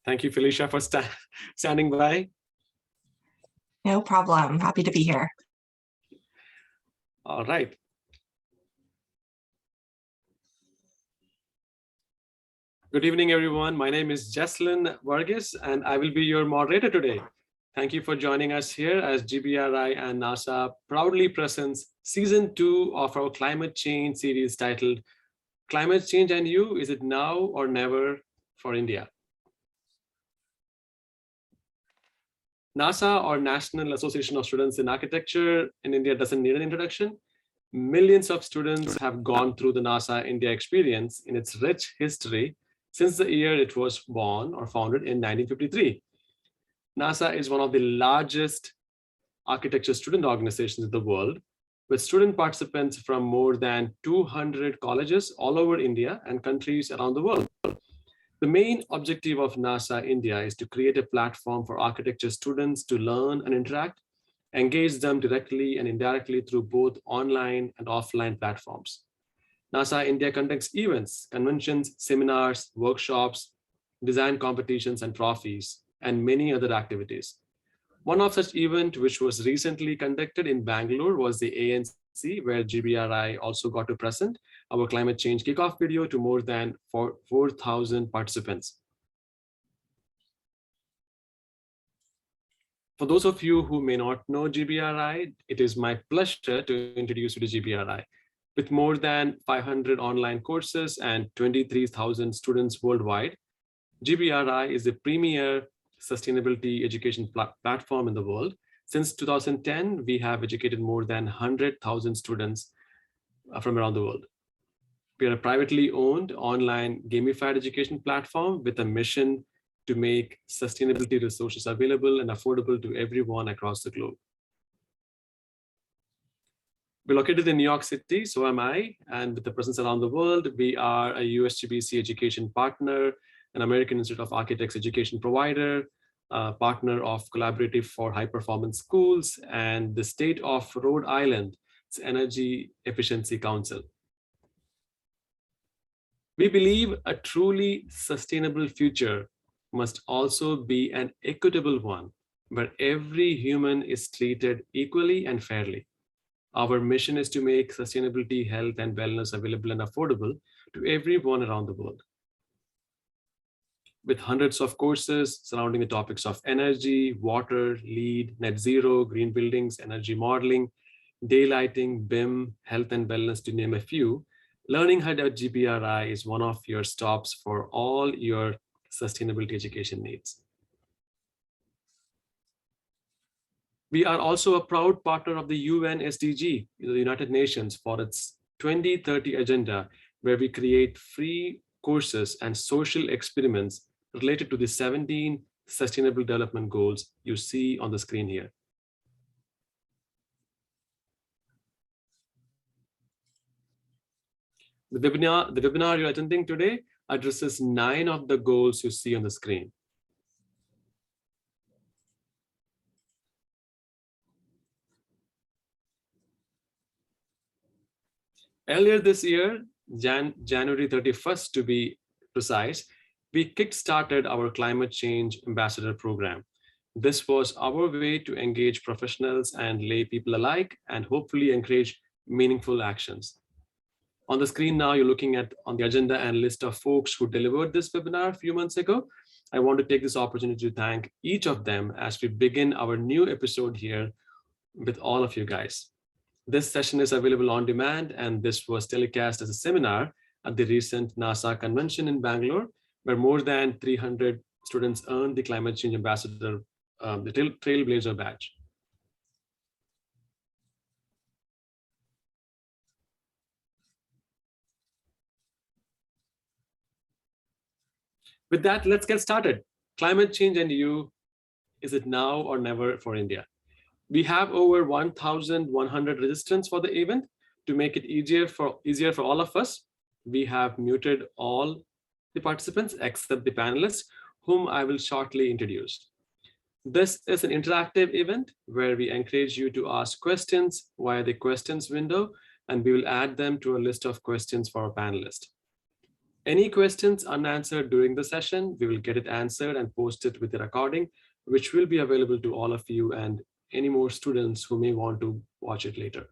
Thank you, Felicia, for standing by. No problem. Happy to be here. All right. Good evening, everyone. My name is Jesslyn Vargas, and I will be your moderator today. Thank you for joining us here as GBRI and NASA proudly presents Season 2 of our climate change series titled Climate Change and You, Is It Now or Never for India? NASA, or National Association of Students in Architecture in India, doesn't need an introduction. Millions of students have gone through the NASA India experience in its rich history since the year it was born or founded in 1953. NASA is one of the largest architecture student organizations in the world, with student participants from more than 200 colleges all over India and countries around the world. The main objective of NASA India is to create a platform for architecture students to learn and interact, engage them directly and indirectly through both online and offline platforms. NASA India conducts events, conventions, seminars, workshops, design competitions and trophies, and many other activities. One of such events, which was recently conducted in Bangalore, was the ANC, where GBRI also got to present our climate change kickoff video to more than 4,000 participants. For those of you who may not know GBRI, it is my pleasure to introduce you to GBRI. With more than 500 online courses and 23,000 students worldwide, GBRI is the premier sustainability education platform in the world. Since 2010, we have educated more than 100,000 students from around the world. We are a privately owned online gamified education platform with a mission to make sustainability resources available and affordable to everyone across the globe. We're located in New York City, so am I, and with the presence around the world, we are a USGBC education partner, an American Institute of Architects education provider, partner of Collaborative for High Performance Schools, and the State of Rhode Island's Energy Efficiency Council. We believe a truly sustainable future must also be an equitable one, where every human is treated equally and fairly. Our mission is to make sustainability, health, and wellness available and affordable to everyone around the world. With hundreds of courses surrounding the topics of energy, water, LEED, net zero, green buildings, energy modeling, daylighting, BIM, health and wellness, to name a few, Learning HUD at GBRI is one of your stops for all your sustainability education needs. We are also a proud partner of the UN SDG, the United Nations, for its 2030 agenda, where we create free courses and social experiments related to the 17 Sustainable Development Goals you see on the screen here. The webinar you're attending today addresses 9 of the goals you see on the screen. Earlier this year, January 31st to be precise, we kickstarted our Climate Change Ambassador Program. This was our way to engage professionals and lay people alike and hopefully encourage meaningful actions. On the screen now, you're looking at on the agenda and list of folks who delivered this webinar a few months ago. I want to take this opportunity to thank each of them as we begin our new episode here with all of you guys. This session is available on demand, and this was telecast as a seminar at the recent NASA convention in Bangalore, where more than 300 students earned the Climate Change Ambassador, the Trailblazer badge. With that, let's get started. Climate change and you, is it now or never for India? We have over 1,100 registrants for the event. To make it easier for all of us, we have muted all the participants except the panelists, whom I will shortly introduce. This is an interactive event where we encourage you to ask questions via the questions window, and we will add them to a list of questions for our panelists. Any questions unanswered during the session, we will get it answered and post it with the recording, which will be available to all of you and any more students who may want to watch it later.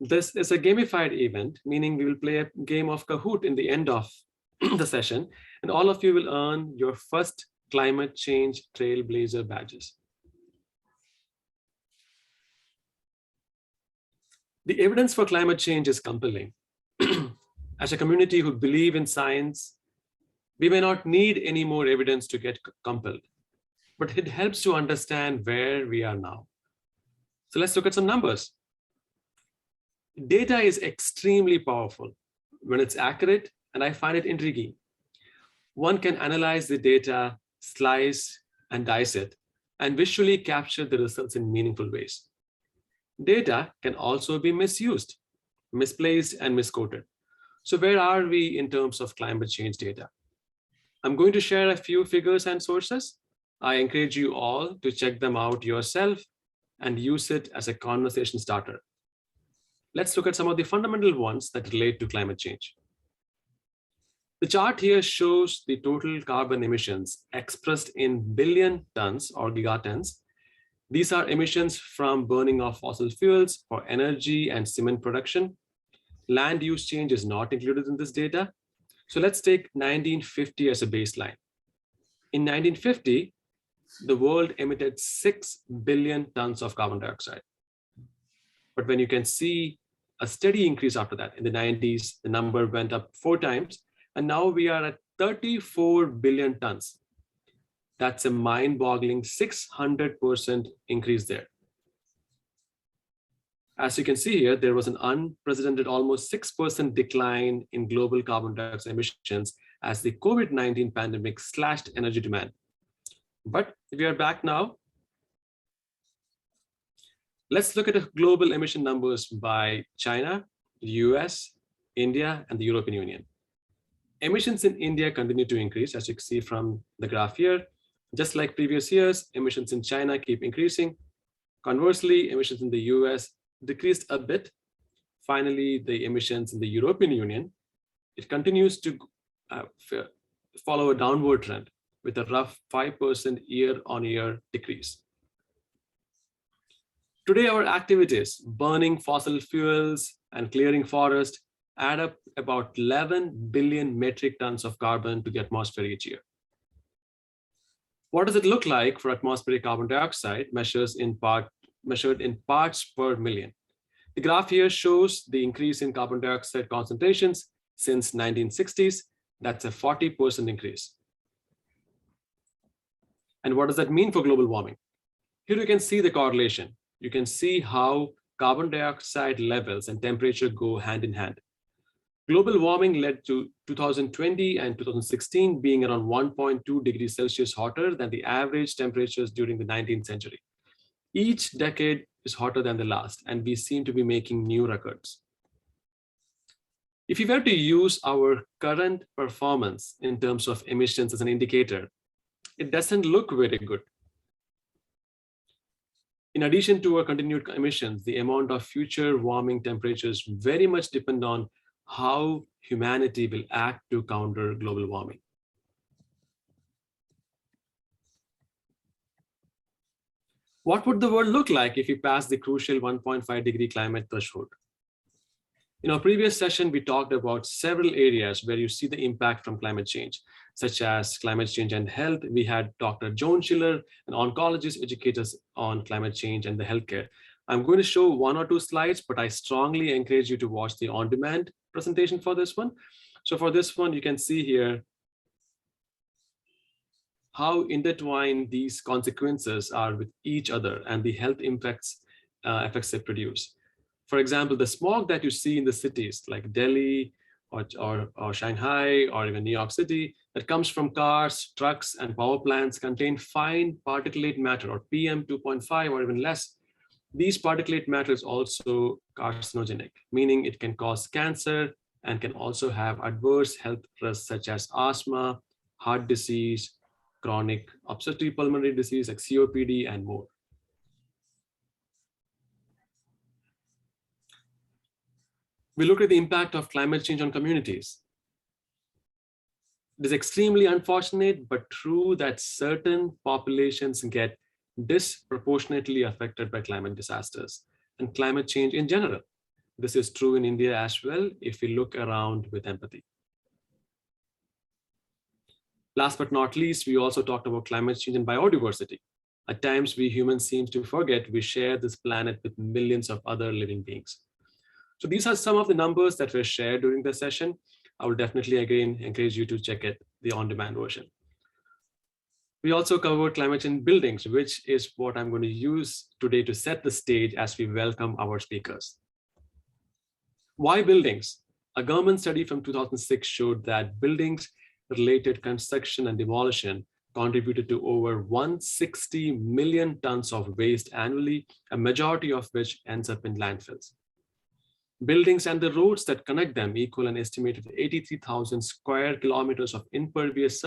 This is a gamified event, meaning we will play a game of Kahoot in the end of the session, and all of you will earn your first climate change trailblazer badges. The evidence for climate change is compelling. As a community who believe in science, we may not need any more evidence to get compelled, but it helps to understand where we are now. So let's look at some numbers. Data is extremely powerful when it's accurate, and I find it intriguing. One can analyze the data, slice and dice it, and visually capture the results in meaningful ways. Data can also be misused, misplaced, and misquoted. So where are we in terms of climate change data? I'm going to share a few figures and sources. I encourage you all to check them out yourself and use it as a conversation starter. Let's look at some of the fundamental ones that relate to climate change. The chart here shows the total carbon emissions expressed in billion tons or gigatons. These are emissions from burning of fossil fuels for energy and cement production. Land use change is not included in this data. So let's take 1950 as a baseline. In 1950, the world emitted 6 billion tons of carbon dioxide. But when you can see a steady increase after that, in the 90s, the number went up 4 times, and now we are at 34 billion tons. That's a mind-boggling 600% increase there. As you can see here, there was an unprecedented almost 6% decline in global carbon dioxide emissions as the COVID-19 pandemic slashed energy demand. But we are back now. Let's look at the global emission numbers by China, the US, India, and the European Union. Emissions in India continue to increase, as you can see from the graph here. Just like previous years, emissions in China keep increasing. Conversely, emissions in the US decreased a bit. Finally, the emissions in the European Union, it continues to follow a downward trend with a rough 5% year-on-year decrease. Today, our activities, burning fossil fuels and clearing forest, add up about 11 billion metric tons of carbon to the atmosphere each year. What does it look like for atmospheric carbon dioxide measured in parts per million? The graph here shows the increase in carbon dioxide concentrations since 1960s. That's a 40% increase. And what does that mean for global warming? Here you can see the correlation. You can see how carbon dioxide levels and temperature go hand in hand. Global warming led to 2020 and 2016 being around 1.2 degrees Celsius hotter than the average temperatures during the 19th century. Each decade is hotter than the last, and we seem to be making new records. If you were to use our current performance in terms of emissions as an indicator, it doesn't look very good. In addition to our continued emissions, the amount of future warming temperatures very much depend on how humanity will act to counter global warming. What would the world look like if we passed the crucial 1.5 degree climate threshold? In our previous session, we talked about several areas where you see the impact from climate change, such as climate change and health. We had Dr. Joan Schiller, an oncologist, educate us on climate change and the healthcare. I'm going to show 1 or 2 slides, but I strongly encourage you to watch the on-demand presentation for this one. So for this one, you can see here how intertwined these consequences are with each other and the health effects they produce. For example, the smog that you see in the cities like Delhi or Shanghai or even New York City that comes from cars, trucks, and power plants contain fine particulate matter or PM 2.5 or even less. These particulate matter is also carcinogenic, meaning it can cause cancer and can also have adverse health risks such as asthma, heart disease, chronic obstructive pulmonary disease like COPD, and more. We look at the impact of climate change on communities. It is extremely unfortunate, but true that certain populations get disproportionately affected by climate disasters and climate change in general. This is true in India as well, if we look around with empathy. Last but not least, we also talked about climate change and biodiversity. At times, we humans seem to forget we share this planet with millions of other living beings. So these are some of the numbers that were shared during the session. I will definitely again encourage you to check it, the on-demand version. We also covered climate change buildings, which is what I'm going to use today to set the stage as we welcome our speakers. Why buildings? A government study from 2006 showed that buildings-related construction and demolition contributed to over 160 million tons of waste annually, a majority of which ends up in landfills. Buildings and the roads that connect them equal an estimated 83,000 square kilometers of impervious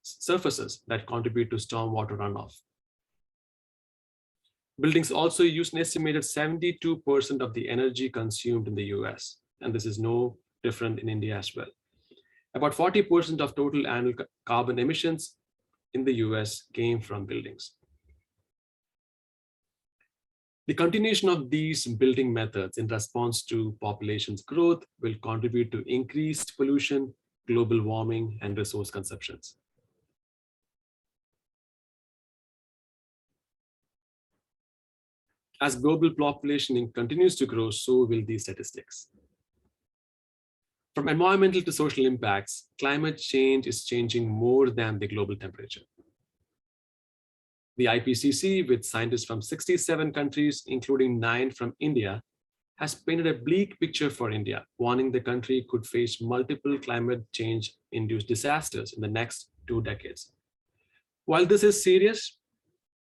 surfaces that contribute to stormwater runoff. Buildings also use an estimated 72% of the energy consumed in the US, and this is no different in India as well. About 40% of total annual carbon emissions in the US came from buildings. The continuation of these building methods in response to population's growth will contribute to increased pollution, global warming, and resource consumptions. As global population continues to grow, so will these statistics. From environmental to social impacts, climate change is changing more than the global temperature. The IPCC, with scientists from 67 countries, including 9 from India, has painted a bleak picture for India, warning the country could face multiple climate change-induced disasters in the next 2 decades. While this is serious,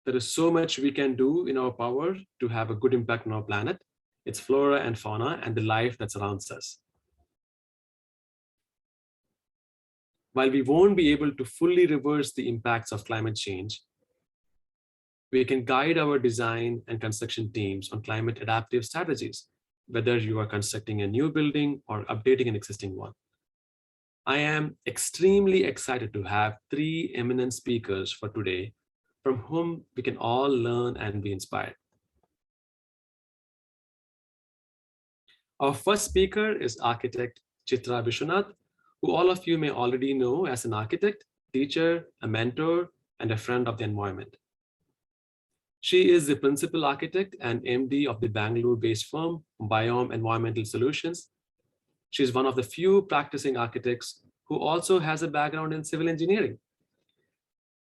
there is so much we can do in our power to have a good impact on our planet, its flora and fauna, and the life that surrounds us. While we won't be able to fully reverse the impacts of climate change, we can guide our design and construction teams on climate adaptive strategies, whether you are constructing a new building or updating an existing one. I am extremely excited to have 3 eminent speakers for today from whom we can all learn and be inspired. Our first speaker is architect Chitra Bishonath, who all of you may already know as an architect, teacher, a mentor, and a friend of the environment. She is the principal architect and MD of the Bangalore-based firm Biome Environmental Solutions. She is one of the few practicing architects who also has a background in civil engineering.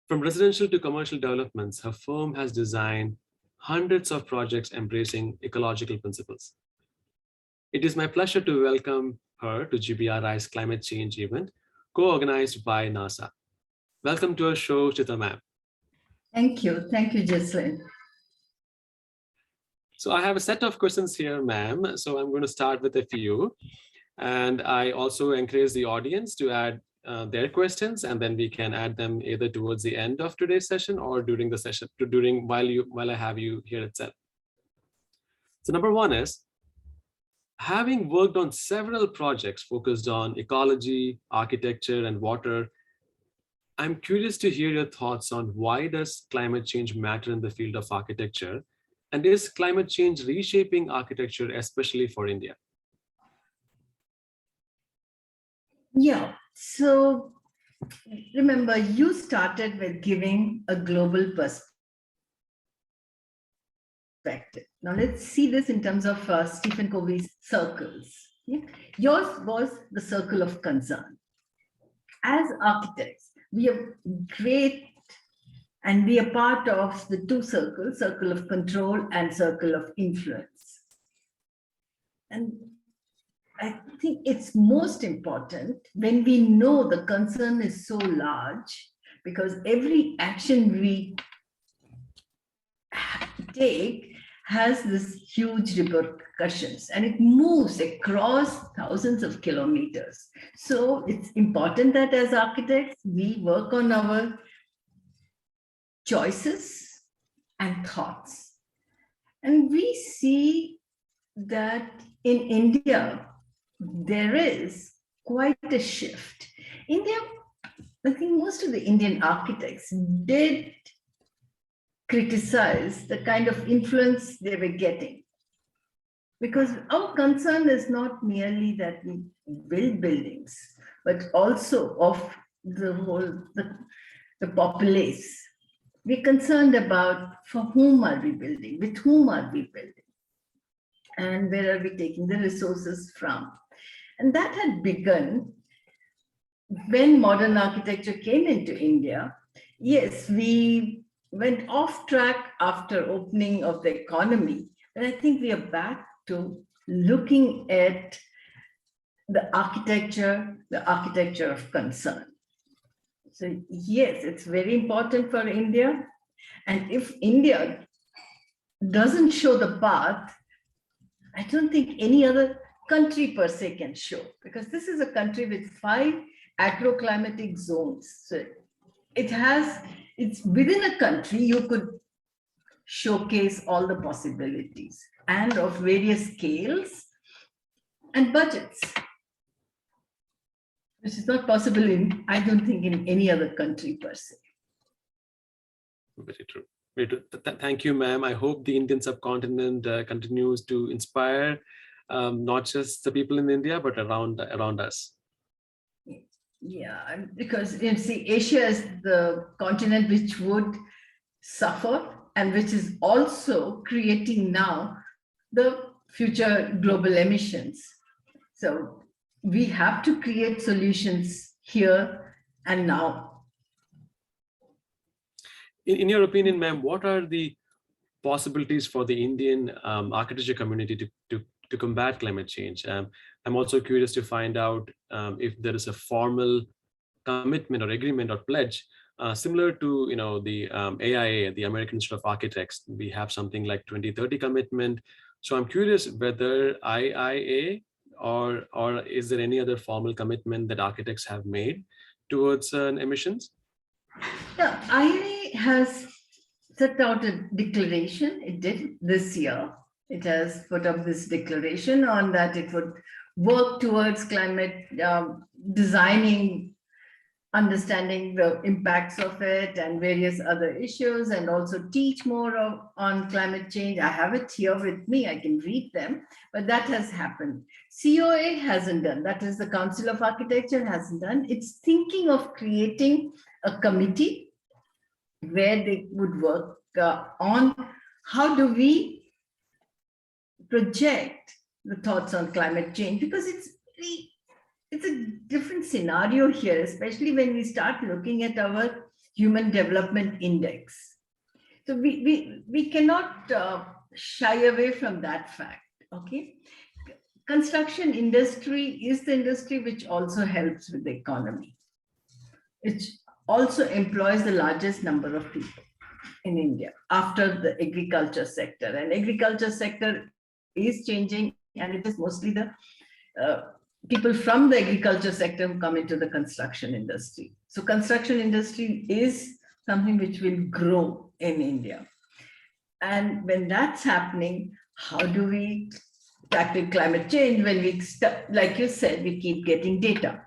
From residential to commercial developments, her firm has designed hundreds of projects embracing ecological principles. It is my pleasure to welcome her to GBRI's climate change event, co-organized by NASA. Welcome to our show, Chitra ma'am. Thank you, Jocelyn. So I have a set of questions here, ma'am. So I'm going to start with a few. And I also encourage the audience to add their questions, and then we can add them either towards the end of today's session or during the session, while I have you here itself. So number one is, having worked on several projects focused on ecology, architecture, and water, I'm curious to hear your thoughts on why does climate change matter in the field of architecture, and is climate change reshaping architecture, especially for India? Yeah, so remember, you started with giving a global perspective. Now let's see this in terms of Stephen Covey's circles. Yeah? Yours was the circle of concern. As architects, we are great, and we are part of the 2 circles, circle of control and circle of influence. And I think it's most important when we know the concern is so large, because every action we take has this huge repercussions, and it moves across thousands of kilometers. So it's important that as architects, we work on our choices and thoughts. And we see that in India, there is quite a shift. India I think most of the Indian architects did criticize the kind of influence they were getting. Because our concern is not merely that we build buildings, but also of the whole, the populace. We're concerned about for whom are we building, with whom are we building, and where are we taking the resources from. And that had begun when modern architecture came into India. Yes, we went off track after opening of the economy, but I think we are back to looking at the architecture of concern. So yes, it's very important for India. And if India doesn't show the path, I don't think any other country per se can show, because this is a country with 5 agroclimatic zones. So it's within a country, you could showcase all the possibilities and of various scales and budgets, which is not possible in, I don't think, in any other country per se. Very true. Very true. Thank you, ma'am. I hope the Indian subcontinent continues to inspire not just the people in India, but around us. Yeah, because you see, Asia is the continent which would suffer and which is also creating now the future global emissions. So we have to create solutions here and now. In your opinion, ma'am, what are the possibilities for the Indian architecture community to combat climate change? I'm also curious to find out if there is a formal commitment or agreement or pledge similar to the AIA, the American Institute of Architects. We have something like 2030 commitment. So I'm curious whether IIA or is there any other formal commitment that architects have made towards emissions? Yeah, IIA has set out a declaration. It did this year. It has put up this declaration on that it would work towards climate designing, understanding the impacts of it and various other issues, and also teach more on climate change. I have it here with me, I can read them, but that has happened. COA hasn't done, that is the Council of Architecture hasn't done. It's thinking of creating a committee where they would work on how do we project the thoughts on climate change, because it's a different scenario here, especially when we start looking at our Human Development Index. So we cannot shy away from that fact, okay? Construction industry is the industry which also helps with the economy. It also employs the largest number of people in India after the agriculture sector. And agriculture sector is changing, and it is mostly the people from the agriculture sector who come into the construction industry. So construction industry is something which will grow in India. And when that's happening, how do we tackle climate change when we, like you said, we keep getting data?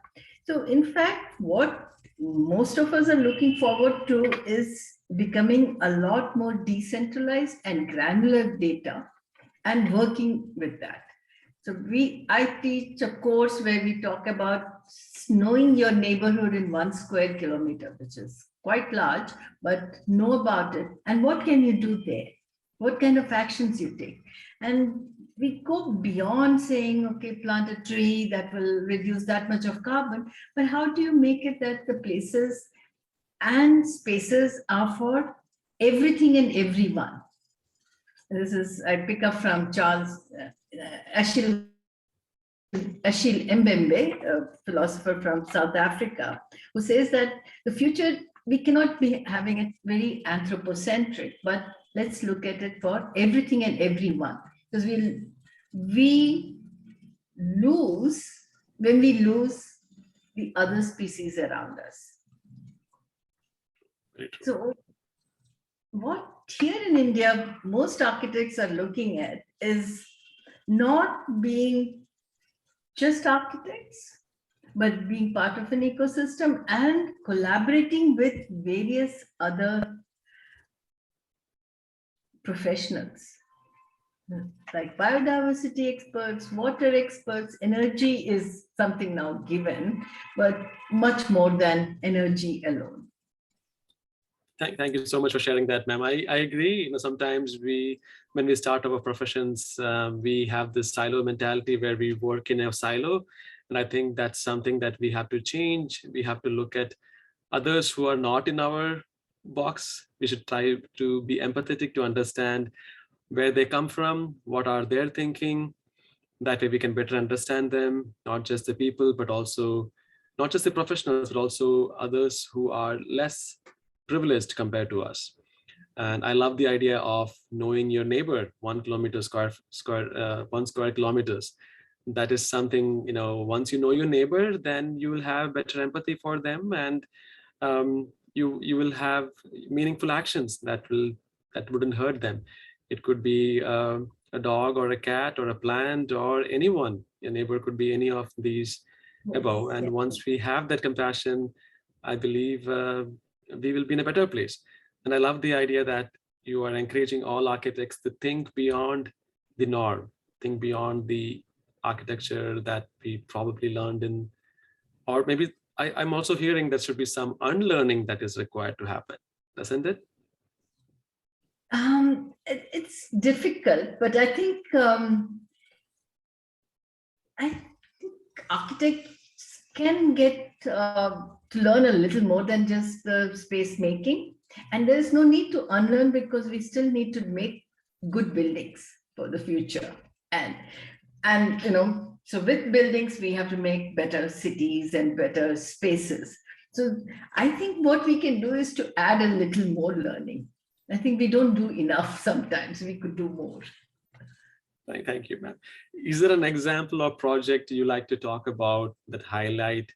So in fact, what most of us are looking forward to is becoming a lot more decentralized and granular data and working with that. So I teach a course where we talk about knowing your neighborhood in 1 square kilometer, which is quite large, but know about it. And what can you do there? What kind of actions you take? And we go beyond saying, okay, plant a tree that will reduce that much of carbon, but how do you make it that the places and spaces are for everything and everyone? This is, I pick up from Charles Achille Mbembe, a philosopher from South Africa, who says that the future, we cannot be having it very anthropocentric, but let's look at it for everything and everyone. Because we lose when we lose the other species around us. So what here in India, most architects are looking at is not being just architects, but being part of an ecosystem and collaborating with various other professionals like biodiversity experts, water experts. Energy is something now given, but much more than energy alone. Thank you so much for sharing that, ma'am. I agree. Sometimes when we start our professions, we have this silo mentality where we work in a silo. And I think that's something that we have to change. We have to look at others who are not in our box. We should try to be empathetic to understand where they come from, what are their thinking. That way we can better understand them, not just the people, but also not just the professionals, but also others who are less privileged compared to us. And I love the idea of knowing your neighbor, 1 square kilometers. That is something, once you know your neighbor, then you will have better empathy for them, and you will have meaningful actions that wouldn't hurt them. It could be a dog or a cat or a plant or anyone. Your neighbor could be any of these above. And once we have that compassion, I believe we will be in a better place. And I love the idea that you are encouraging all architects to think beyond the norm, think beyond the architecture that we probably learned in, or maybe I'm also hearing there should be some unlearning that is required to happen, doesn't it? It's difficult, but I think architects can get to learn a little more than just the space making. And there's no need to unlearn, because we still need to make good buildings for the future. And so with buildings, we have to make better cities and better spaces. So I think what we can do is to add a little more learning. I think we don't do enough sometimes. We could do more. Thank you, ma'am. Is there an example or project you like to talk about that highlight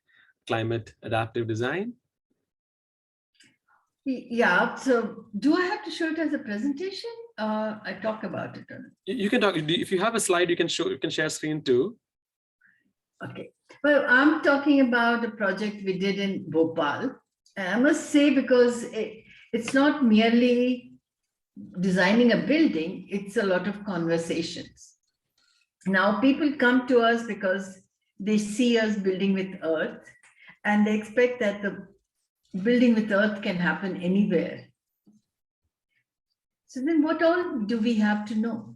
climate adaptive design? Yeah. So do I have to show it as a presentation? I talk about it. You can talk. If you have a slide, you can share screen too. Okay. Well, I'm talking about a project we did in Bhopal. And I must say, because it's not merely designing a building, it's a lot of conversations. Now, people come to us because they see us building with earth, and they expect that the building with earth can happen anywhere. So then what all do we have to know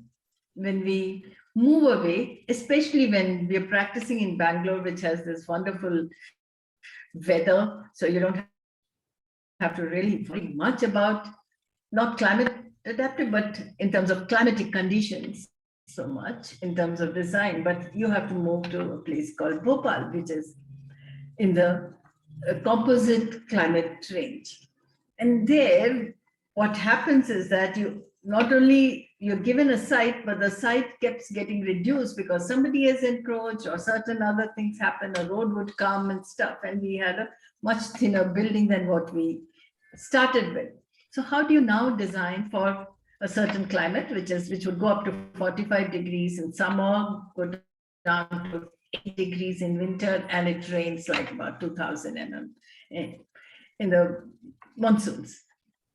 when we move away, especially when we're practicing in Bangalore, which has this wonderful weather, so you don't have to really worry much about not climate adaptive, but in terms of climatic conditions, so much in terms of design. But you have to move to a place called Bhopal, which is in the composite climate range. And there, what happens is that you're given a site, but the site keeps getting reduced because somebody has encroached or certain other things happen, a road would come and stuff, and we had a much thinner building than what we started with. So how do you now design for a certain climate, which would go up to 45 degrees in summer, go down to 8 degrees in winter, and it rains like about 2,000 in the monsoons,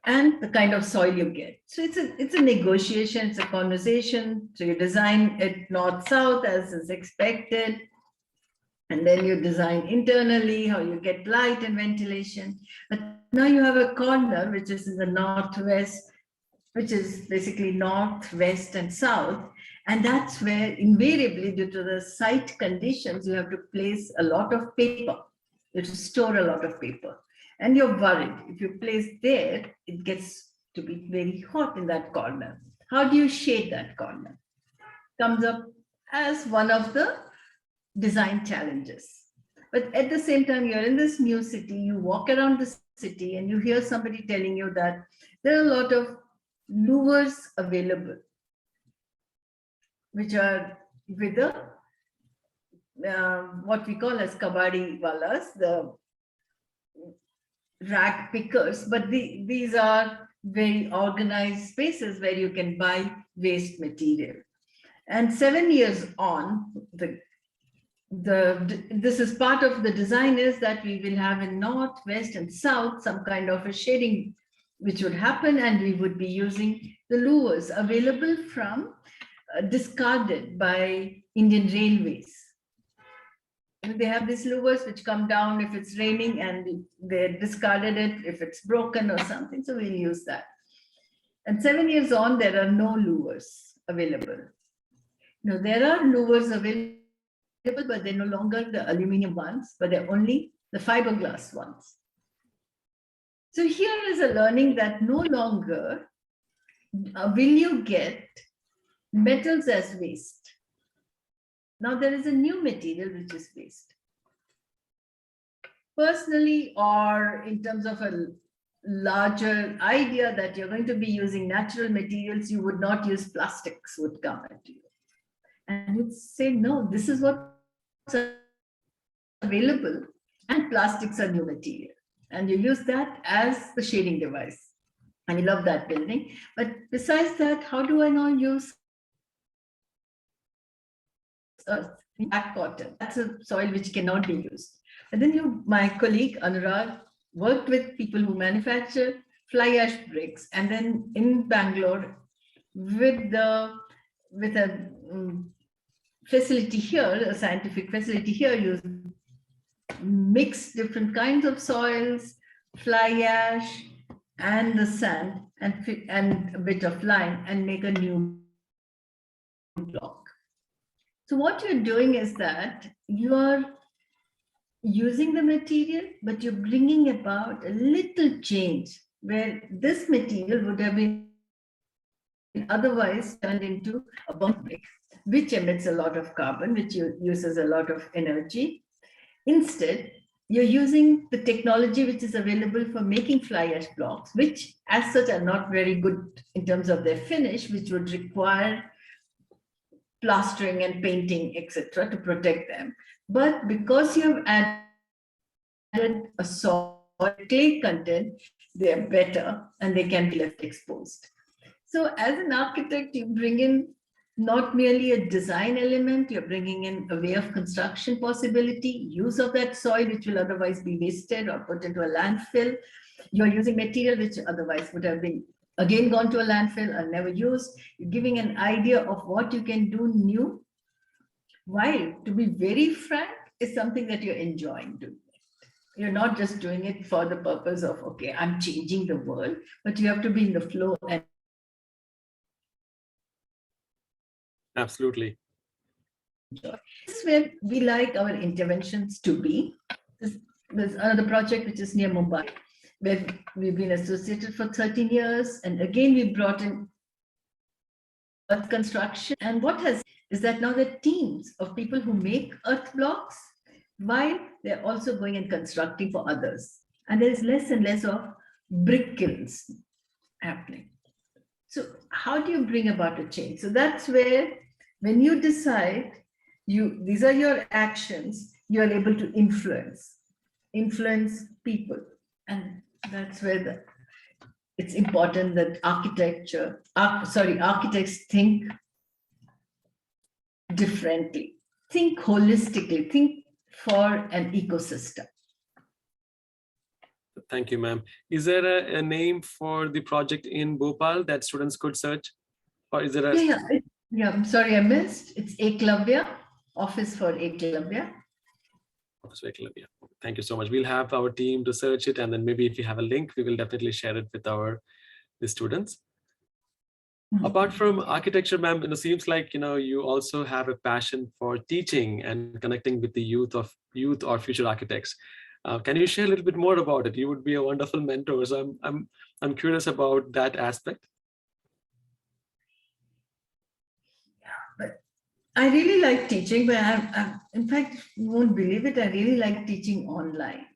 and the kind of soil you get. So it's a negotiation, it's a conversation. So you design it north-south as is expected, and then you design internally how you get light and ventilation. But now you have a corner which is in the northwest, which is basically north, west, and south. And that's where invariably, due to the site conditions, you have to place a lot of paper. You have to store a lot of paper. And you're worried. If you place there, it gets to be very hot in that corner. How do you shade that corner? Comes up as one of the design challenges. But at the same time, you're in this new city, you walk around the city and you hear somebody telling you that there are a lot of louvers available, which are with the what we call as kabadi walas, the rag pickers, but these are very organized spaces where you can buy waste material. And 7 years on, the this is part of the design, is that we will have in north, west, and south some kind of a shading which would happen, and we would be using the louvers available from discarded by Indian Railways. And they have these louvers which come down if it's raining, and they discarded it if it's broken or something, so we'll use that. And 7 years on, there are no louvers available. No, there are louvers available, but they're no longer the aluminum ones, but they're only the fiberglass ones. So here is a learning that no longer will you get metals as waste. Now there is a new material which is waste. Personally, or in terms of a larger idea that you're going to be using natural materials, you would not use plastics would come at you. And you'd say, no, this is what's available, and plastics are new material. And you use that as the shading device. And you love that building. But besides that, how do I now use black cotton? That's a soil which cannot be used. And then my colleague Anurag worked with people who manufacture fly ash bricks, and then in Bangalore with a facility here, a scientific facility here, you mix different kinds of soils, fly ash, and the sand, and a bit of lime, and make a new block. So what you're doing is that you are using the material, but you're bringing about a little change where this material would have been otherwise turned into a burnt brick, which emits a lot of carbon, which uses a lot of energy. Instead, you're using the technology which is available for making fly ash blocks, which as such are not very good in terms of their finish, which would require plastering and painting, etc., to protect them. But because you have added a soil clay content, they are better and they can be left exposed. So as an architect, you bring in not merely a design element, you're bringing in a way of construction possibility, use of that soil which will otherwise be wasted or put into a landfill. You're using material which otherwise would have been again gone to a landfill and never used. You're giving an idea of what you can do new, while, to be very frank, is something that you're enjoying doing. You're not just doing it for the purpose of, okay, I'm changing the world, but you have to be in the flow. And Absolutely. this is where we like our interventions to be. There's another project which is near Mumbai, where we've been associated for 13 years. And again, we brought in earth construction. And what is that now the teams of people who make earth blocks, while they're also going and constructing for others. And there's less and less of brick kilns happening. So how do you bring about a change? So that's where, when you decide, these are your actions, you are able to influence people. And that's where it's important that architects think differently, think holistically, think for an ecosystem. Thank you, ma'am. Is there a name for the project in Bhopal that students could search? Or is there a... Yeah, I'm sorry, I missed. It's Eklavya, Office for Eklavya. Office for Eklavya. Thank you so much. We'll have our team to search it, and then maybe if you have a link, we will definitely share it with the students. Mm-hmm. Apart from architecture, ma'am, it seems like you also have a passion for teaching and connecting with the youth or future architects. Can you share a little bit more about it? You would be a wonderful mentor. So I'm curious about that aspect. But I really like teaching, but in fact, you won't believe it, I really like teaching online.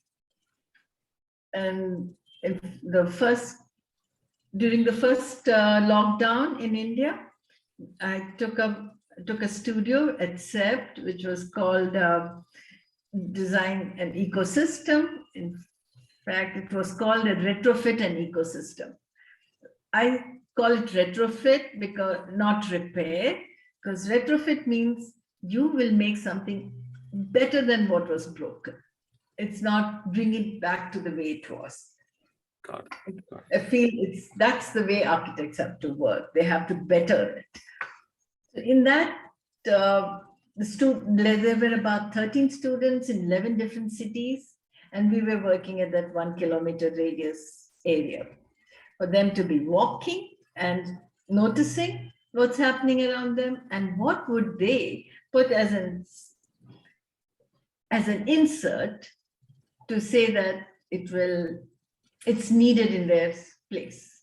And during the first lockdown in India, I took a studio at CEPT, which was called Design an Ecosystem. In fact, it was called a retrofit and ecosystem. I call it retrofit because not repair, because retrofit means you will make something better than what was broken. It's not bringing it back to the way it was. Got it. I feel that's the way architects have to work. They have to better it. So in that, there were about 13 students in 11 different cities, and we were working at that 1 kilometer radius area. For them to be walking and noticing what's happening around them, and what would they put as an insert to say that it's needed in their place.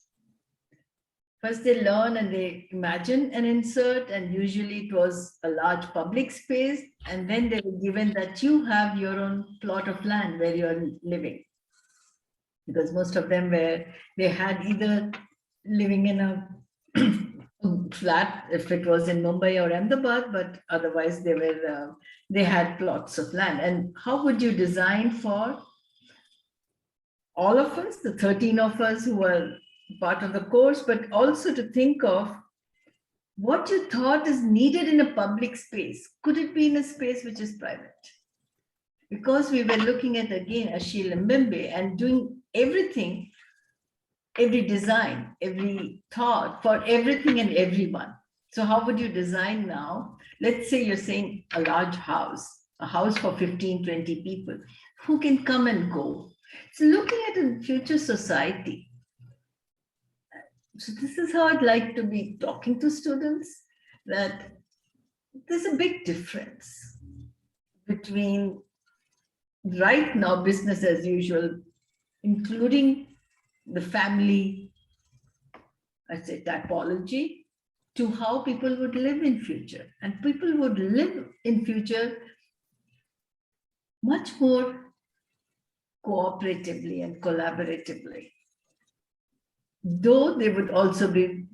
First they learn and they imagine an insert, and usually it was a large public space, and then they were given that you have your own plot of land where you're living. Because most of them they had either living in a flat if it was in Mumbai or Ahmedabad, but otherwise they had plots of land. And how would you design for all of us, the 13 of us who were part of the course, but also to think of what you thought is needed in a public space? Could it be in a space which is private? Because we were looking at, again, Achille Mbembe and doing everything, every design, every thought for everything and everyone. So how would you design now? Let's say you're saying a large house, a house for 15, 20 people who can come and go. So looking at a future society. So this is how I'd like to be talking to students, that there's a big difference between right now business as usual, including the family, I'd say typology, to how people would live in future. And people would live in future much more cooperatively and collaboratively. Though they would also be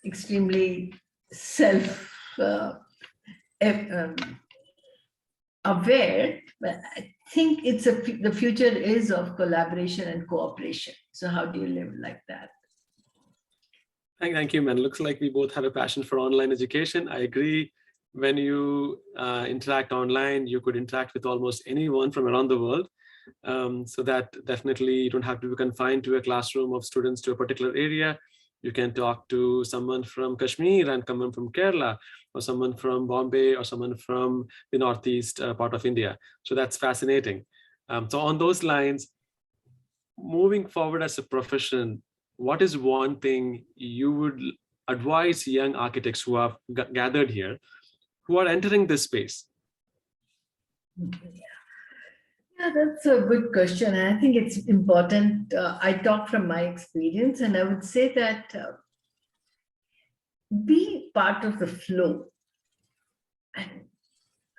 extremely self-aware, but I think the future is of collaboration and cooperation. So how do you live like that? Thank you, man. Looks like we both have a passion for online education. I agree. When you interact online, you could interact with almost anyone from around the world. So that definitely you don't have to be confined to a classroom of students to a particular area. You can talk to someone from Kashmir and someone from Kerala, or someone from Bombay, or someone from the Northeast part of India. So that's fascinating. So on those lines, moving forward as a profession, what is one thing you would advise young architects who have gathered here, who are entering this space? Yeah, that's a good question. And I think it's important. I talk from my experience, and I would say that be part of the flow. And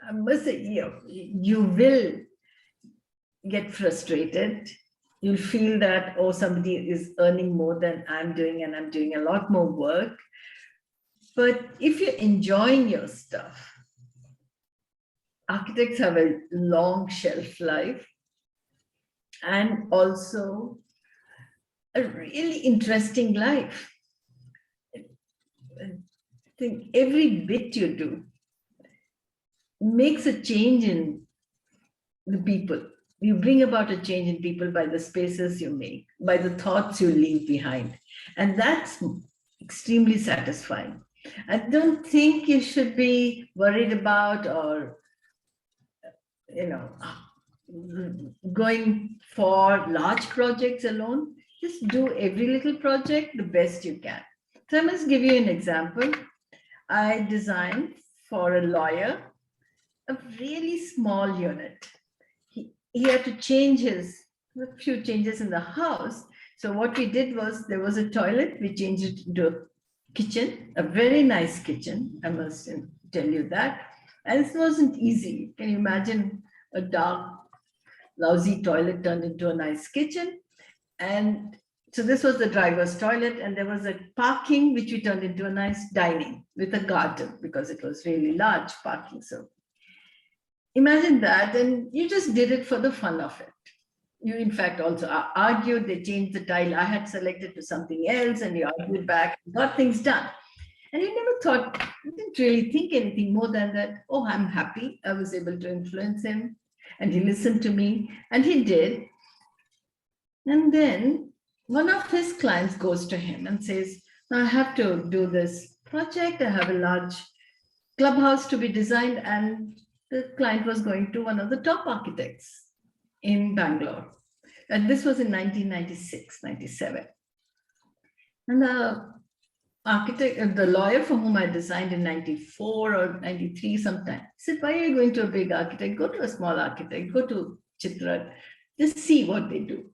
I must say, you will get frustrated. You'll feel that, oh, somebody is earning more than I'm doing, and I'm doing a lot more work. But if you're enjoying your stuff, architects have a long shelf life and also a really interesting life. I think every bit you do makes a change in the people. You bring about a change in people by the spaces you make, by the thoughts you leave behind. And that's extremely satisfying. I don't think you should be worried about or going for large projects alone. Just do every little project the best you can. So I must give you an example. I designed for a lawyer a really small unit. He had to change a few changes in the house. So what we did was, there was a toilet, we changed it into a kitchen, a very nice kitchen, I must tell you that. And it wasn't easy. Can you imagine a dark, lousy toilet turned into a nice kitchen? And so this was the driver's toilet, and there was a parking which we turned into a nice dining with a garden, because it was really large parking. So imagine that, and you just did it for the fun of it. You, in fact, also argued, they changed the tile I had selected to something else, and you argued back, got things done. And he never thought, he didn't really think anything more than that, oh, I'm happy I was able to influence him. And he listened to me, and he did. And then one of his clients goes to him and says, I have to do this project. I have a large clubhouse to be designed. And the client was going to one of the top architects in Bangalore. And this was in 1996, 97. And the architect, the lawyer for whom I designed in 94 or 93 sometime, said, why are you going to a big architect? Go to a small architect, go to Chitra, just see what they do.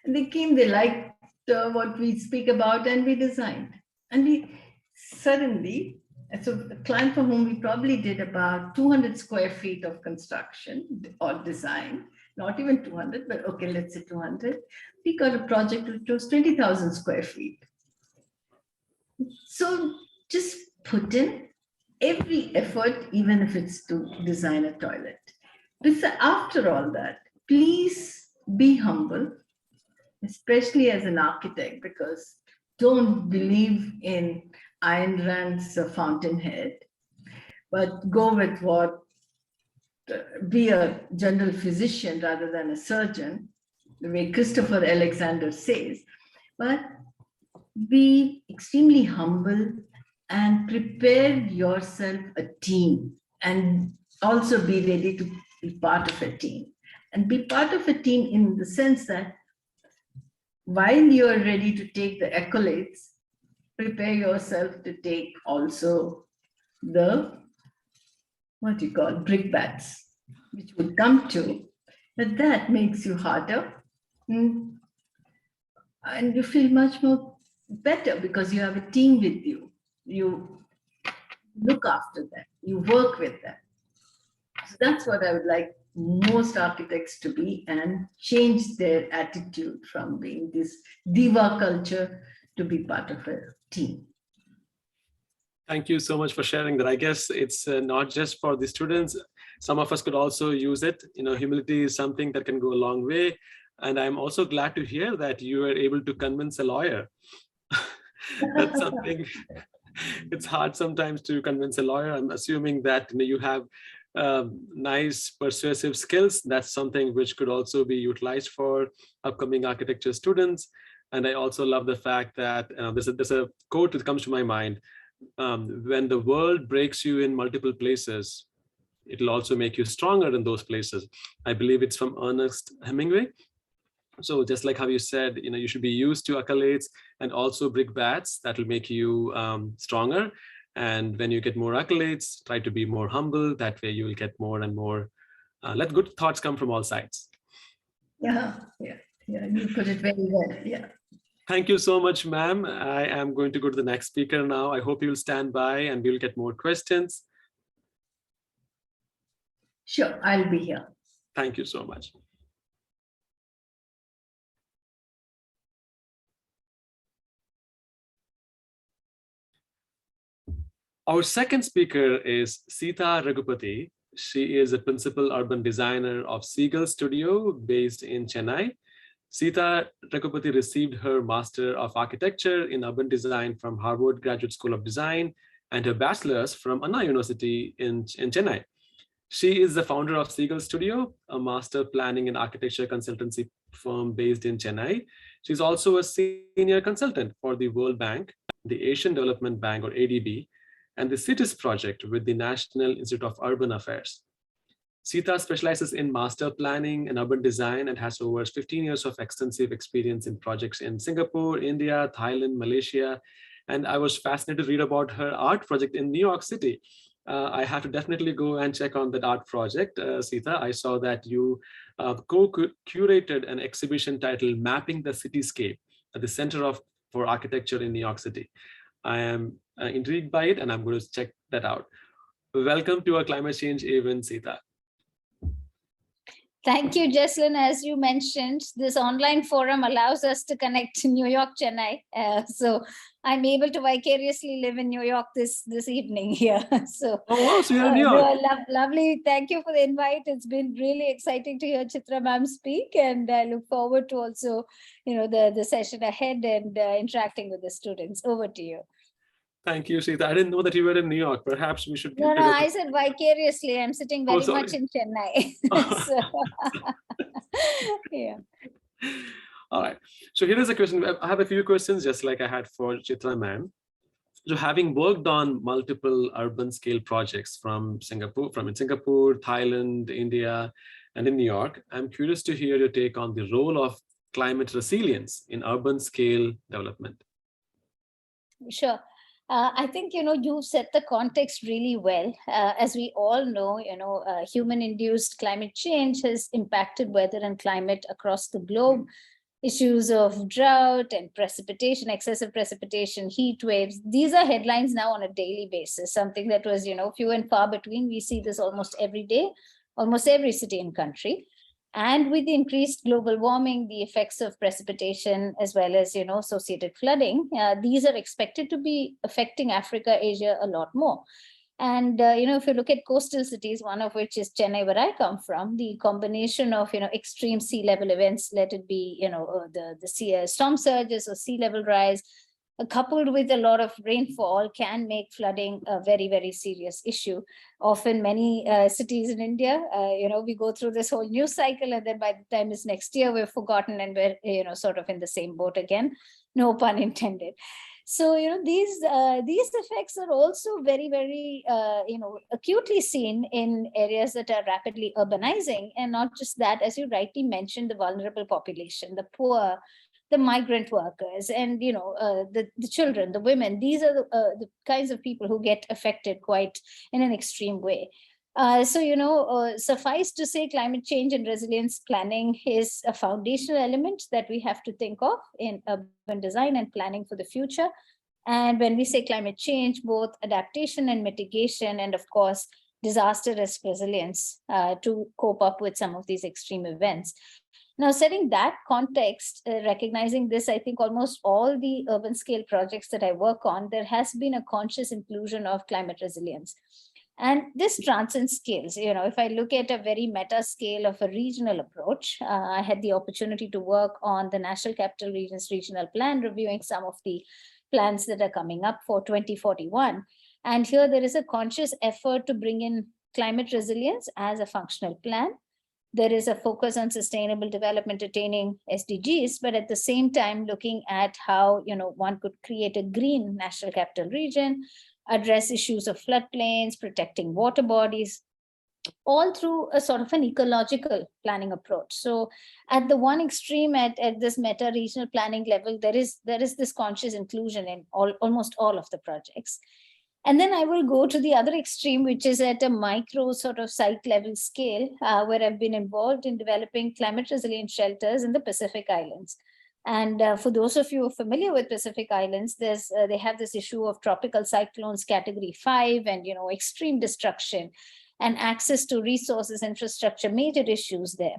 And they came, they liked what we speak about, and we designed. And we suddenly, so the client for whom we probably did about 200 square feet of construction or design, not even 200, but okay, let's say 200. We got a project which was 20,000 square feet. So just put in every effort, even if it's to design a toilet. After all that, please be humble, especially as an architect, because don't believe in Ayn Rand's fountainhead, but go with what, be a general physician rather than a surgeon, the way Christopher Alexander says, but be extremely humble and prepare yourself a team, and also be ready to be part of a team. And be part of a team in the sense that while you're ready to take the accolades, prepare yourself to take also the, what you call, brickbats, which will come to, but that makes you harder. And you feel much more better because you have a team with you. You look after them, you work with them. So that's what I would like most architects to be, and change their attitude from being this diva culture to be part of a team. Thank you so much for sharing that. I guess it's not just for the students. Some of us could also use it. Humility is something that can go a long way. And I'm also glad to hear that you were able to convince a lawyer. That's something, it's hard sometimes to convince a lawyer. I'm assuming that you have nice persuasive skills. That's something which could also be utilized for upcoming architecture students. And I also love the fact that there's a quote that comes to my mind. When the world breaks you in multiple places, it'll also make you stronger in those places. I believe it's from Ernest Hemingway. So just like how you said, you should be used to accolades and also brickbats that will make you stronger. And when you get more accolades, try to be more humble. That way you will get more and more. Let good thoughts come from all sides. Yeah, you put it very well. Yeah. Thank you so much, ma'am. I am going to go to the next speaker now. I hope you'll stand by and we'll get more questions. Sure, I'll be here. Thank you so much. Our second speaker is Sita Raghupathi. She is a principal urban designer of Seagull Studio based in Chennai. Sita Raghupathi received her Master of Architecture in Urban Design from Harvard Graduate School of Design and her bachelor's from Anna University in Chennai. She is the founder of Seagull Studio, a master planning and architecture consultancy firm based in Chennai. She's also a senior consultant for the World Bank, the Asian Development Bank or ADB, and the CITES project with the National Institute of Urban Affairs. Sita specializes in master planning and urban design and has over 15 years of extensive experience in projects in Singapore, India, Thailand, Malaysia. And I was fascinated to read about her art project in New York City. I have to definitely go and check on that art project, Sita. I saw that you co-curated an exhibition titled Mapping the Cityscape at the Center for Architecture in New York City. I am intrigued by it and I'm going to check that out. Welcome to our climate change event, Sita. Thank you, Jesslyn. As you mentioned, this online forum allows us to connect to New York, Chennai. So I'm able to vicariously live in New York this evening here. So, wow, so you're in New York. Lovely. Thank you for the invite. It's been really exciting to hear Chitra ma'am speak, and I look forward to also, the session ahead and interacting with the students. Over to you. Thank you, Sita. I didn't know that you were in New York. Perhaps we should get No, together. I said vicariously. I'm sitting Oh, very much sorry. in Chennai. So, yeah. All right. So here is a question. I have a few questions, just like I had for Chitra ma'am. So having worked on multiple urban scale projects from Singapore, Thailand, India, and in New York, I'm curious to hear your take on the role of climate resilience in urban scale development. Sure. I think, you set the context really well. As we all know, human-induced climate change has impacted weather and climate across the globe. Issues of drought and precipitation, excessive precipitation, heat waves. These are headlines now on a daily basis, something that was, few and far between. We see this almost every day, almost every city and country. And with the increased global warming, the effects of precipitation, as well as, associated flooding, these are expected to be affecting Africa, Asia a lot more. And, if you look at coastal cities, one of which is Chennai, where I come from, the combination of, extreme sea level events, let it be, the sea, storm surges or sea level rise, coupled with a lot of rainfall, can make flooding a very, very serious issue. Often many cities in India, we go through this whole news cycle, and then by the time it's next year, we've forgotten and we're, sort of in the same boat again, no pun intended. So, these effects are also very, very, acutely seen in areas that are rapidly urbanizing. And not just that, as you rightly mentioned, the vulnerable population, the poor, the migrant workers, and, the children, the women. These are the kinds of people who get affected quite in an extreme way. Suffice to say, climate change and resilience planning is a foundational element that we have to think of in urban design and planning for the future. And when we say climate change, both adaptation and mitigation, and of course, disaster risk resilience to cope up with some of these extreme events. Now, setting that context, recognizing this, I think almost all the urban scale projects that I work on, there has been a conscious inclusion of climate resilience. And this transcends scales. If I look at a very meta scale of a regional approach, I had the opportunity to work on the National Capital Region's regional plan, reviewing some of the plans that are coming up for 2041. And here there is a conscious effort to bring in climate resilience as a functional plan. There is a focus on sustainable development attaining SDGs, but at the same time, looking at how one could create a green national capital region, address issues of floodplains, protecting water bodies, all through a sort of an ecological planning approach. So at the one extreme, at this meta regional planning level, there is this conscious inclusion in almost all of the projects. And then I will go to the other extreme, which is at a micro sort of site level scale, where I've been involved in developing climate resilient shelters in the Pacific Islands. And for those of you who are familiar with Pacific Islands, they have this issue of tropical cyclones category 5 and extreme destruction and access to resources, infrastructure, major issues there.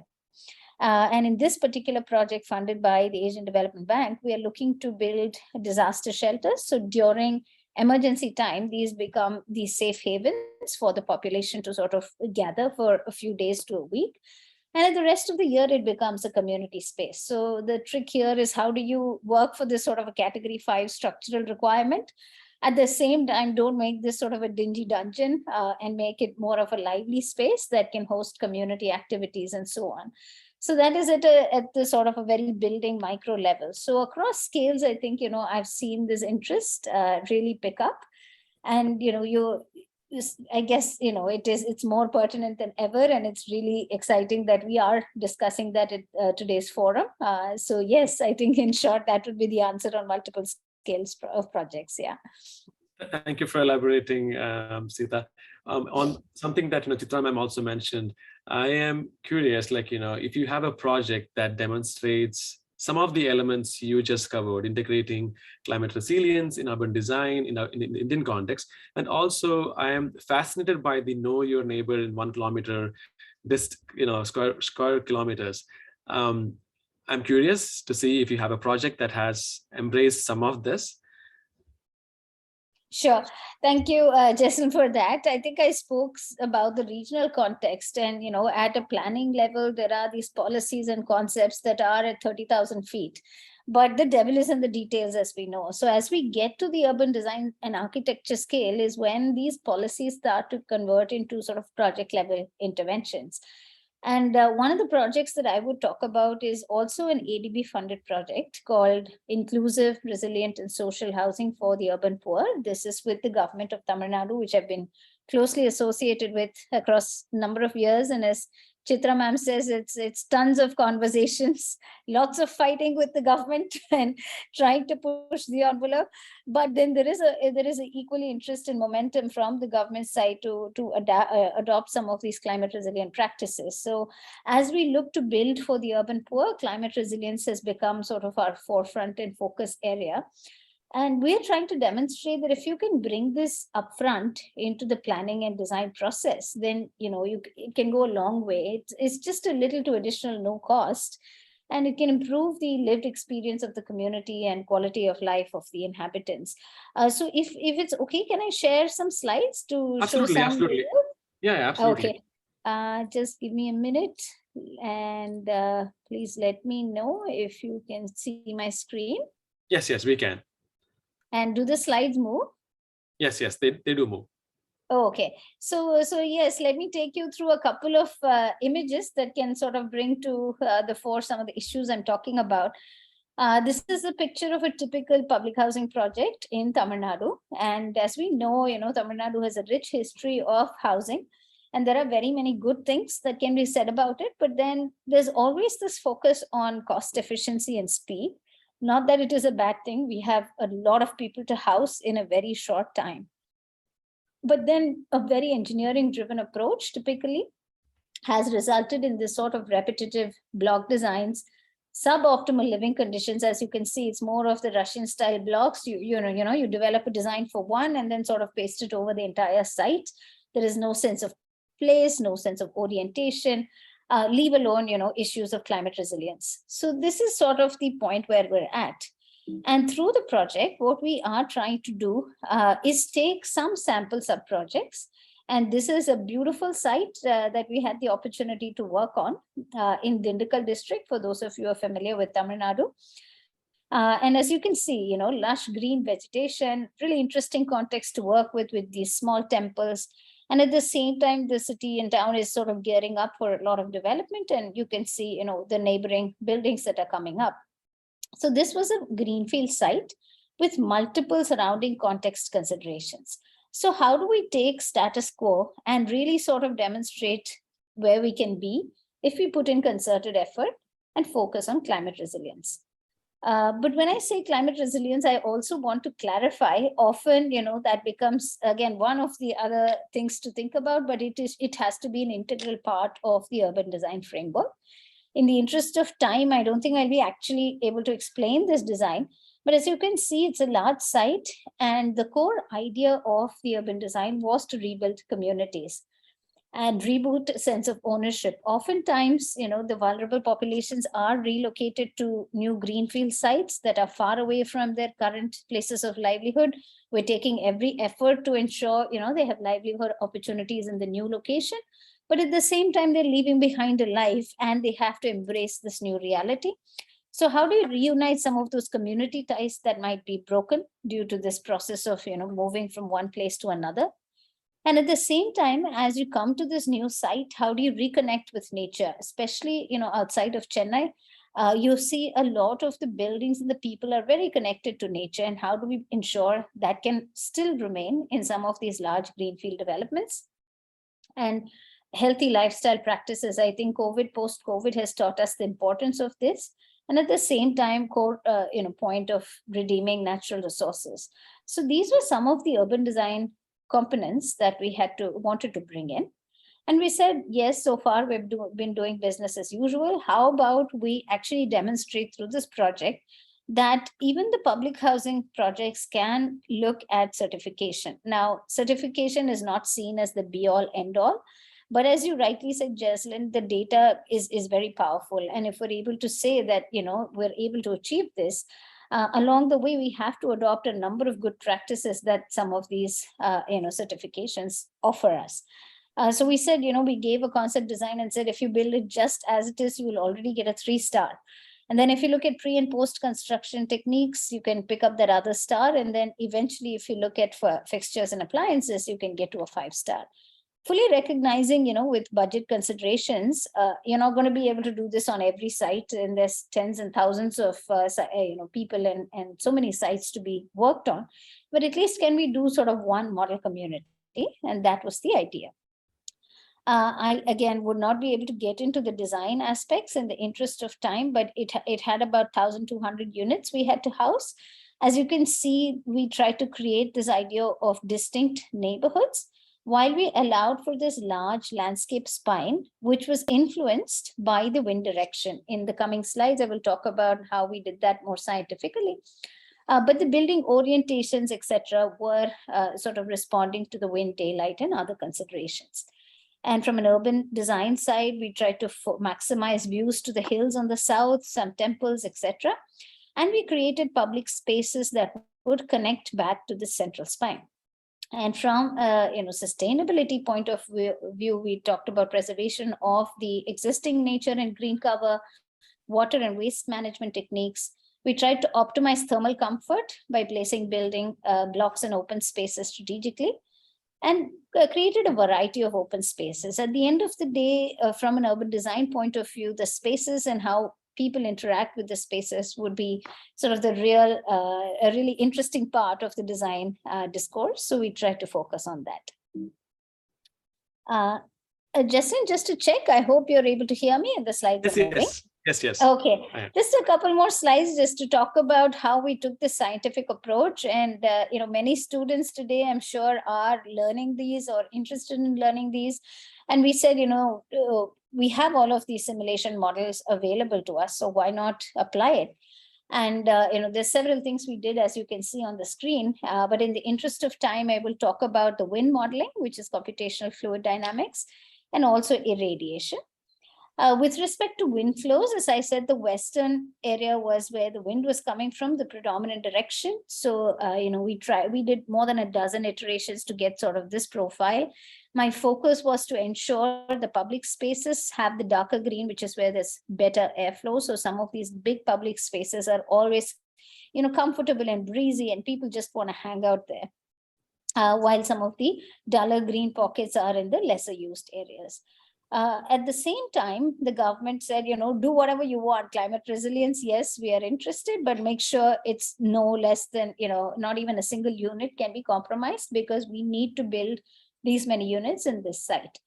And in this particular project funded by the Asian Development Bank, we are looking to build disaster shelters. So during emergency time, these become these safe havens for the population to sort of gather for a few days to a week. And at the rest of the year, it becomes a community space. So the trick here is, how do you work for this sort of a category 5 structural requirement? At the same time, don't make this sort of a dingy dungeon and make it more of a lively space that can host community activities and so on. So that is at the sort of a very building micro level. So across scales, I think, I've seen this interest really pick up. And, I guess, it's more pertinent than ever. And it's really exciting that we are discussing that at today's forum. So yes, I think in short, that would be the answer on multiple scales of projects. Yeah. Thank you for elaborating, Sita. On something that Chitra ma'am also mentioned, I am curious, if you have a project that demonstrates some of the elements you just covered, integrating climate resilience in urban design in the Indian context, and also I am fascinated by the know your neighbor in 1 kilometer, square kilometers. I'm curious to see if you have a project that has embraced some of this. Sure. Thank you, Jason, for that. I think I spoke about the regional context, and at a planning level, there are these policies and concepts that are at 30,000 feet. But the devil is in the details, as we know. So as we get to the urban design and architecture scale is when these policies start to convert into sort of project level interventions. And one of the projects that I would talk about is also an ADB funded project called Inclusive, Resilient and Social Housing for the Urban Poor. This is with the government of Tamil Nadu, which I've been closely associated with across a number of years. And as Chitra ma'am says, it's tons of conversations, lots of fighting with the government and trying to push the envelope. But then there is a equally interest and momentum from the government side to adopt some of these climate resilient practices. So as we look to build for the urban poor, climate resilience has become sort of our forefront and focus area. And we're trying to demonstrate that if you can bring this upfront into the planning and design process, then it can go a long way. It's just a little to additional no cost, and it can improve the lived experience of the community and quality of life of the inhabitants. So if it's okay, can I share some slides to show some? Absolutely. Yeah, absolutely. Okay. Just give me a minute, and please let me know if you can see my screen. Yes, we can. And do the slides move? Yes, they do move. Oh, okay. So yes, let me take you through a couple of images that can sort of bring to the fore some of the issues I'm talking about. This is a picture of a typical public housing project in Tamil Nadu. And as we know, Tamil Nadu has a rich history of housing. And there are very many good things that can be said about it. But then there's always this focus on cost efficiency and speed. Not that it is a bad thing. We have a lot of people to house in a very short time. But then a very engineering driven approach typically has resulted in this sort of repetitive block designs, suboptimal living conditions. As you can see, it's more of the Russian style blocks. You develop a design for one and then sort of paste it over the entire site. There is no sense of place, no sense of orientation. Leave alone, issues of climate resilience. So this is sort of the point where we're at. And through the project, what we are trying to do is take some sample sub-projects. And this is a beautiful site that we had the opportunity to work on in Dindigul district, for those of you who are familiar with Tamil Nadu. And as you can see, lush green vegetation, really interesting context to work with these small temples. And at the same time, the city and town is sort of gearing up for a lot of development. And you can see, the neighboring buildings that are coming up. So this was a greenfield site with multiple surrounding context considerations. So how do we take status quo and really sort of demonstrate where we can be if we put in concerted effort and focus on climate resilience? But when I say climate resilience, I also want to clarify, often, that becomes, again, one of the other things to think about, but it has to be an integral part of the urban design framework. In the interest of time, I don't think I'll be actually able to explain this design, but as you can see, it's a large site, and the core idea of the urban design was to rebuild communities and reboot a sense of ownership. Oftentimes, the vulnerable populations are relocated to new greenfield sites that are far away from their current places of livelihood. We're taking every effort to ensure, they have livelihood opportunities in the new location, but at the same time, they're leaving behind a life and they have to embrace this new reality. So how do you reunite some of those community ties that might be broken due to this process of, moving from one place to another? And at the same time, as you come to this new site, how do you reconnect with nature, especially, outside of Chennai? You see a lot of the buildings and the people are very connected to nature. And how do we ensure that can still remain in some of these large greenfield developments? And healthy lifestyle practices. I think post-COVID has taught us the importance of this. And at the same time, point of redeeming natural resources. So these were some of the urban design components that we wanted to bring in. And we said, yes, so far we've been doing business as usual. How about we actually demonstrate through this project that even the public housing projects can look at certification. Now, certification is not seen as the be-all, end-all. But as you rightly said, Jesslyn, the data is very powerful. And if we're able to say that, we're able to achieve this, along the way, we have to adopt a number of good practices that some of these certifications offer us. So we said, we gave a concept design and said, if you build it just as it is, you will already get a 3-star. And then if you look at pre and post construction techniques, you can pick up that other star. And then eventually, if you look at for fixtures and appliances, you can get to a 5-star. Fully recognizing, with budget considerations, you're not going to be able to do this on every site. And there's tens and thousands of, people and so many sites to be worked on. But at least can we do sort of one model community? And that was the idea. I, again, would not be able to get into the design aspects in the interest of time, but it had about 1,200 units we had to house. As you can see, we tried to create this idea of distinct neighborhoods while we allowed for this large landscape spine, which was influenced by the wind direction. In the coming slides, I will talk about how we did that more scientifically. But the building orientations, etc., were sort of responding to the wind, daylight, and other considerations. And from an urban design side, we tried to maximize views to the hills on the south, some temples, etc. And we created public spaces that would connect back to the central spine. And from sustainability point of view, we talked about preservation of the existing nature and green cover, water and waste management techniques. We tried to optimize thermal comfort by placing building blocks and open spaces strategically, and created a variety of open spaces. At the end of the day, from an urban design point of view, the spaces and how people interact with the spaces would be sort of the real, a really interesting part of the design discourse. So we try to focus on that. Justin, just to check, I hope you're able to hear me and the slides are moving. Yes. Okay, just a couple more slides just to talk about how we took this scientific approach. And, many students today, I'm sure, are learning these or interested in learning these. And we said, we have all of these simulation models available to us, so why not apply it? And, there's several things we did, as you can see on the screen. But in the interest of time, I will talk about the wind modeling, which is computational fluid dynamics, and also irradiation. With respect to wind flows, as I said, the western area was where the wind was coming from, the predominant direction. So, we did more than a dozen iterations to get sort of this profile. My focus was to ensure the public spaces have the darker green, which is where there's better airflow. So some of these big public spaces are always, comfortable and breezy, and people just want to hang out there. While some of the duller green pockets are in the lesser used areas. At the same time, the government said, do whatever you want. Climate resilience, yes, we are interested, but make sure it's no less than, not even a single unit can be compromised, because we need to build these many units in this site.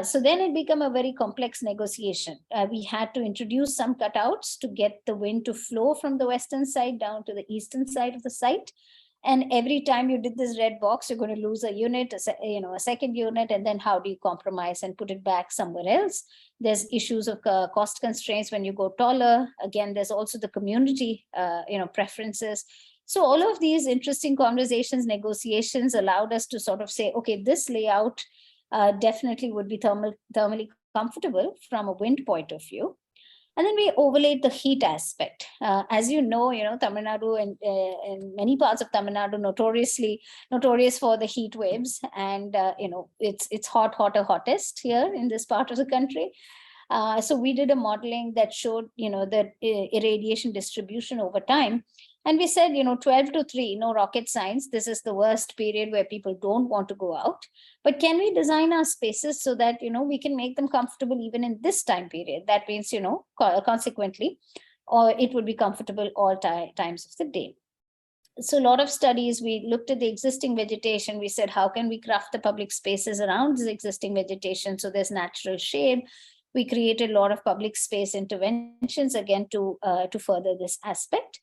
So then it became a very complex negotiation. We had to introduce some cutouts to get the wind to flow from the western side down to the eastern side of the site. And every time you did this red box, you're going to lose a unit, a second unit, and then how do you compromise and put it back somewhere else? There's issues of cost constraints when you go taller. Again, there's also the community, preferences. So all of these interesting conversations, negotiations allowed us to sort of say, okay, this layout definitely would be thermally comfortable from a wind point of view. And then we overlaid the heat aspect. As you know, Tamil Nadu and many parts of Tamil Nadu notorious for the heat waves. And, it's hottest here in this part of the country. So we did a modeling that showed, the irradiation distribution over time. And we said, 12 to 3, no rocket science. This is the worst period where people don't want to go out. But can we design our spaces so that, we can make them comfortable even in this time period? That means, consequently, or it would be comfortable all times of the day. So a lot of studies, we looked at the existing vegetation. We said, how can we craft the public spaces around this existing vegetation so there's natural shade? We created a lot of public space interventions, again, to further this aspect.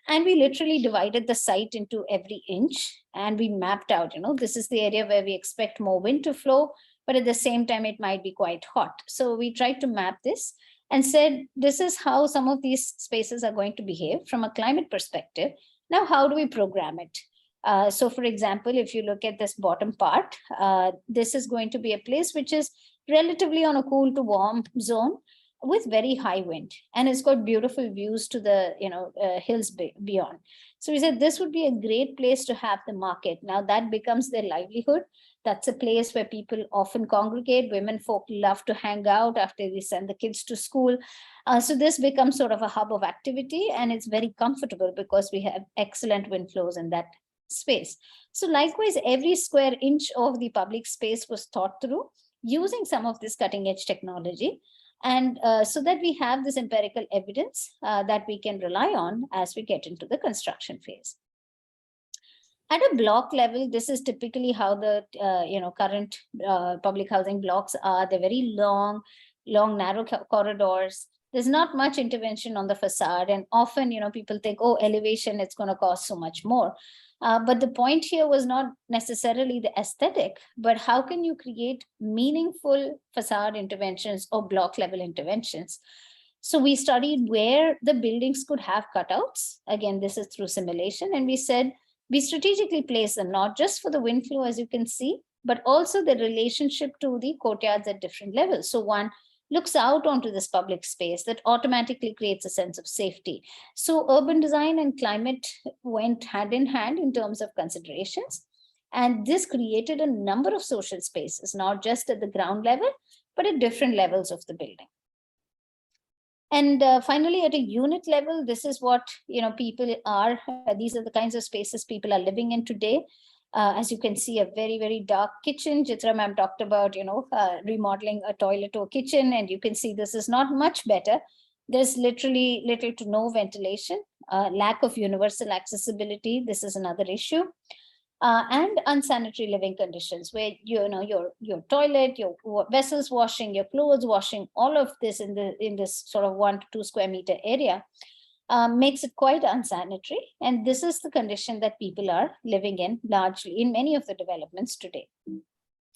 And we literally divided the site into every inch, and we mapped out, this is the area where we expect more wind to flow, but at the same time, it might be quite hot. So we tried to map this and said, this is how some of these spaces are going to behave from a climate perspective. Now, how do we program it? So for example, if you look at this bottom part, this is going to be a place which is relatively on a cool to warm zone. with very high wind, and it's got beautiful views to the hills beyond. So we said this would be a great place to have the market. Now that becomes their livelihood. That's a place where people often congregate. Women folk love to hang out after they send the kids to school. So this becomes sort of a hub of activity, and it's very comfortable because we have excellent wind flows in that space. So likewise, every square inch of the public space was thought through using some of this cutting edge technology. And so that we have this empirical evidence that we can rely on as we get into the construction phase. At a block level, this is typically how the current public housing blocks are. They're very long, narrow corridors. There's not much intervention on the facade, and often people think, oh, elevation, it's going to cost so much more. But the point here was not necessarily the aesthetic, but how can you create meaningful facade interventions or block level interventions? So we studied where the buildings could have cutouts. Again, this is through simulation. And we said, we strategically place them, not just for the wind flow, as you can see, but also the relationship to the courtyards at different levels. So one looks out onto this public space that automatically creates a sense of safety. So urban design and climate went hand in hand in terms of considerations. And this created a number of social spaces, not just at the ground level, but at different levels of the building. And finally, at a unit level, this is what people are, these are the kinds of spaces people are living in today. As you can see, a very, very dark kitchen. Chitra ma'am talked about, remodeling a toilet or kitchen, and you can see this is not much better. There's literally little to no ventilation, lack of universal accessibility. This is another issue. And unsanitary living conditions where, your toilet, your vessels washing, your clothes washing, all of this in this sort of 1 to 2 square meter area makes it quite unsanitary. And this is the condition that people are living in largely in many of the developments today.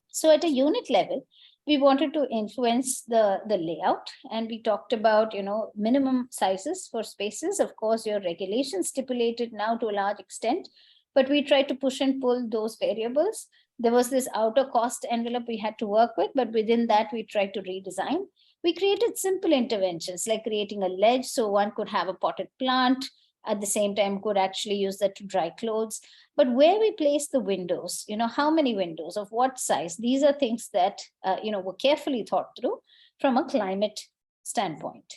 So at a unit level, we wanted to influence the layout, and we talked about, minimum sizes for spaces. Of course, your regulations stipulated now to a large extent, but we tried to push and pull those variables. There was this outer cost envelope we had to work with, but within that, we tried to redesign. We created simple interventions like creating a ledge so one could have a potted plant, at the same time could actually use that to dry clothes. But where we place the windows, how many windows, of what size, these are things that, were carefully thought through from a climate standpoint.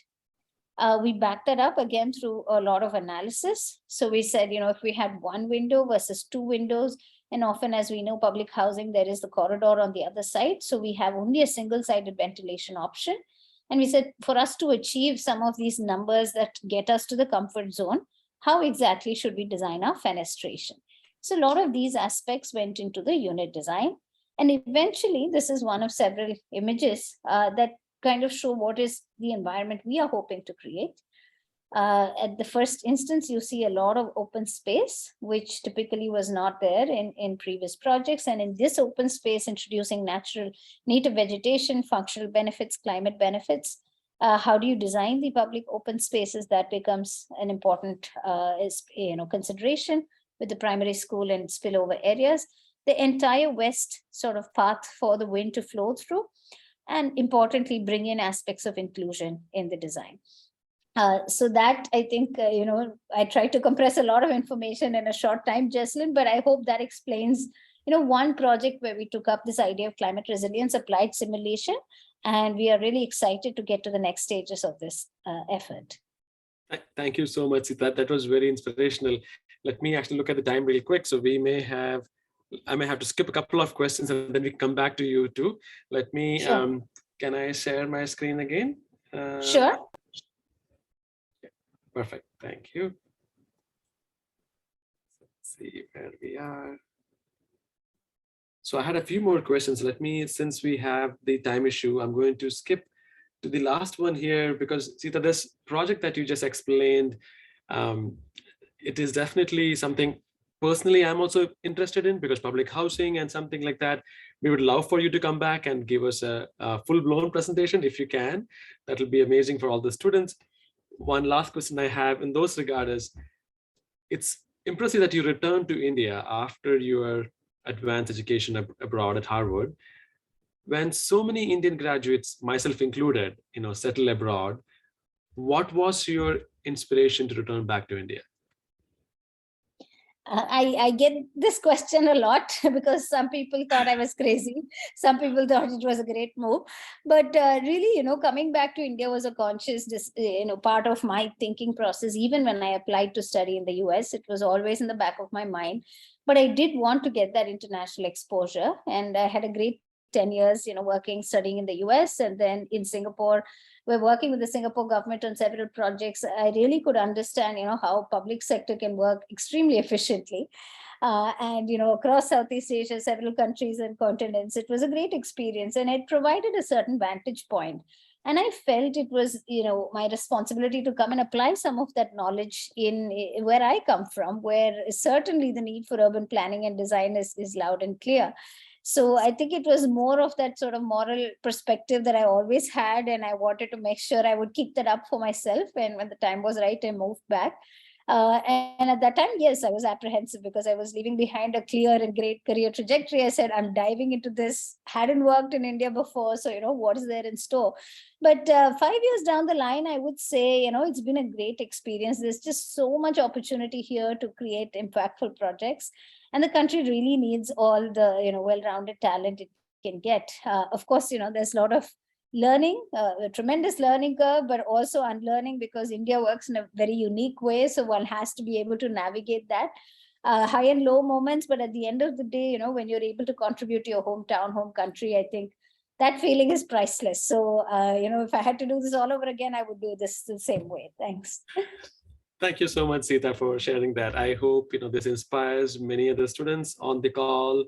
We backed that up again through a lot of analysis. So we said, if we had 1 window versus 2 windows, and often, as we know, public housing, there is the corridor on the other side. So we have only a single-sided ventilation option. And we said, for us to achieve some of these numbers that get us to the comfort zone, how exactly should we design our fenestration? So a lot of these aspects went into the unit design. And eventually, this is one of several images that kind of show what is the environment we are hoping to create. At the first instance, you see a lot of open space, which typically was not there in previous projects. And in this open space, introducing natural native vegetation, functional benefits, climate benefits. How do you design the public open spaces? That becomes an important consideration with the primary school and spillover areas. The entire west sort of path for the wind to flow through. And importantly, bring in aspects of inclusion in the design. So that, I think, I tried to compress a lot of information in a short time, Jesslyn, but I hope that explains, one project where we took up this idea of climate resilience, applied simulation, and we are really excited to get to the next stages of this effort. Thank you so much, Sita. That was very inspirational. Let me actually look at the time really quick. So I may have to skip a couple of questions and then we come back to you too. Let me, Sure. Can I share my screen again? Sure. Perfect, thank you. Let's see where we are. So I had a few more questions. Since we have the time issue, I'm going to skip to the last one here because Sita, this project that you just explained, it is definitely something personally I'm also interested in, because public housing and something like that, we would love for you to come back and give us a full-blown presentation if you can. That will be amazing for all the students. One last question I have in those regards is, it's impressive that you returned to India after your advanced education abroad at Harvard. when so many Indian graduates, myself included, settle abroad, what was your inspiration to return back to India? I get this question a lot because some people thought I was crazy. Some people thought it was a great move. But really, coming back to India was a conscious, part of my thinking process. Even when I applied to study in the US, it was always in the back of my mind. But I did want to get that international exposure. And I had a great 10 years, working, studying in the US and then in Singapore. We're working with the Singapore government on several projects. I really could understand, how public sector can work extremely efficiently. And, across Southeast Asia, several countries and continents, it was a great experience and it provided a certain vantage point. And I felt it was, my responsibility to come and apply some of that knowledge in where I come from, where certainly the need for urban planning and design is loud and clear. So I think it was more of that sort of moral perspective that I always had. And I wanted to make sure I would keep that up for myself. And when the time was right, I moved back. And at that time, yes, I was apprehensive because I was leaving behind a clear and great career trajectory. I said, I'm diving into this, hadn't worked in India before. So, what is there in store? But 5 years down the line, I would say, it's been a great experience. There's just so much opportunity here to create impactful projects. And the country really needs all the, well-rounded talent it can get. Of course, there's a lot of learning, a tremendous learning curve, but also unlearning because India works in a very unique way. So one has to be able to navigate that. High and low moments, but at the end of the day, when you're able to contribute to your hometown, home country, I think that feeling is priceless. So, if I had to do this all over again, I would do this the same way. Thanks. Thank you so much, Sita, for sharing that. I hope this inspires many other students on the call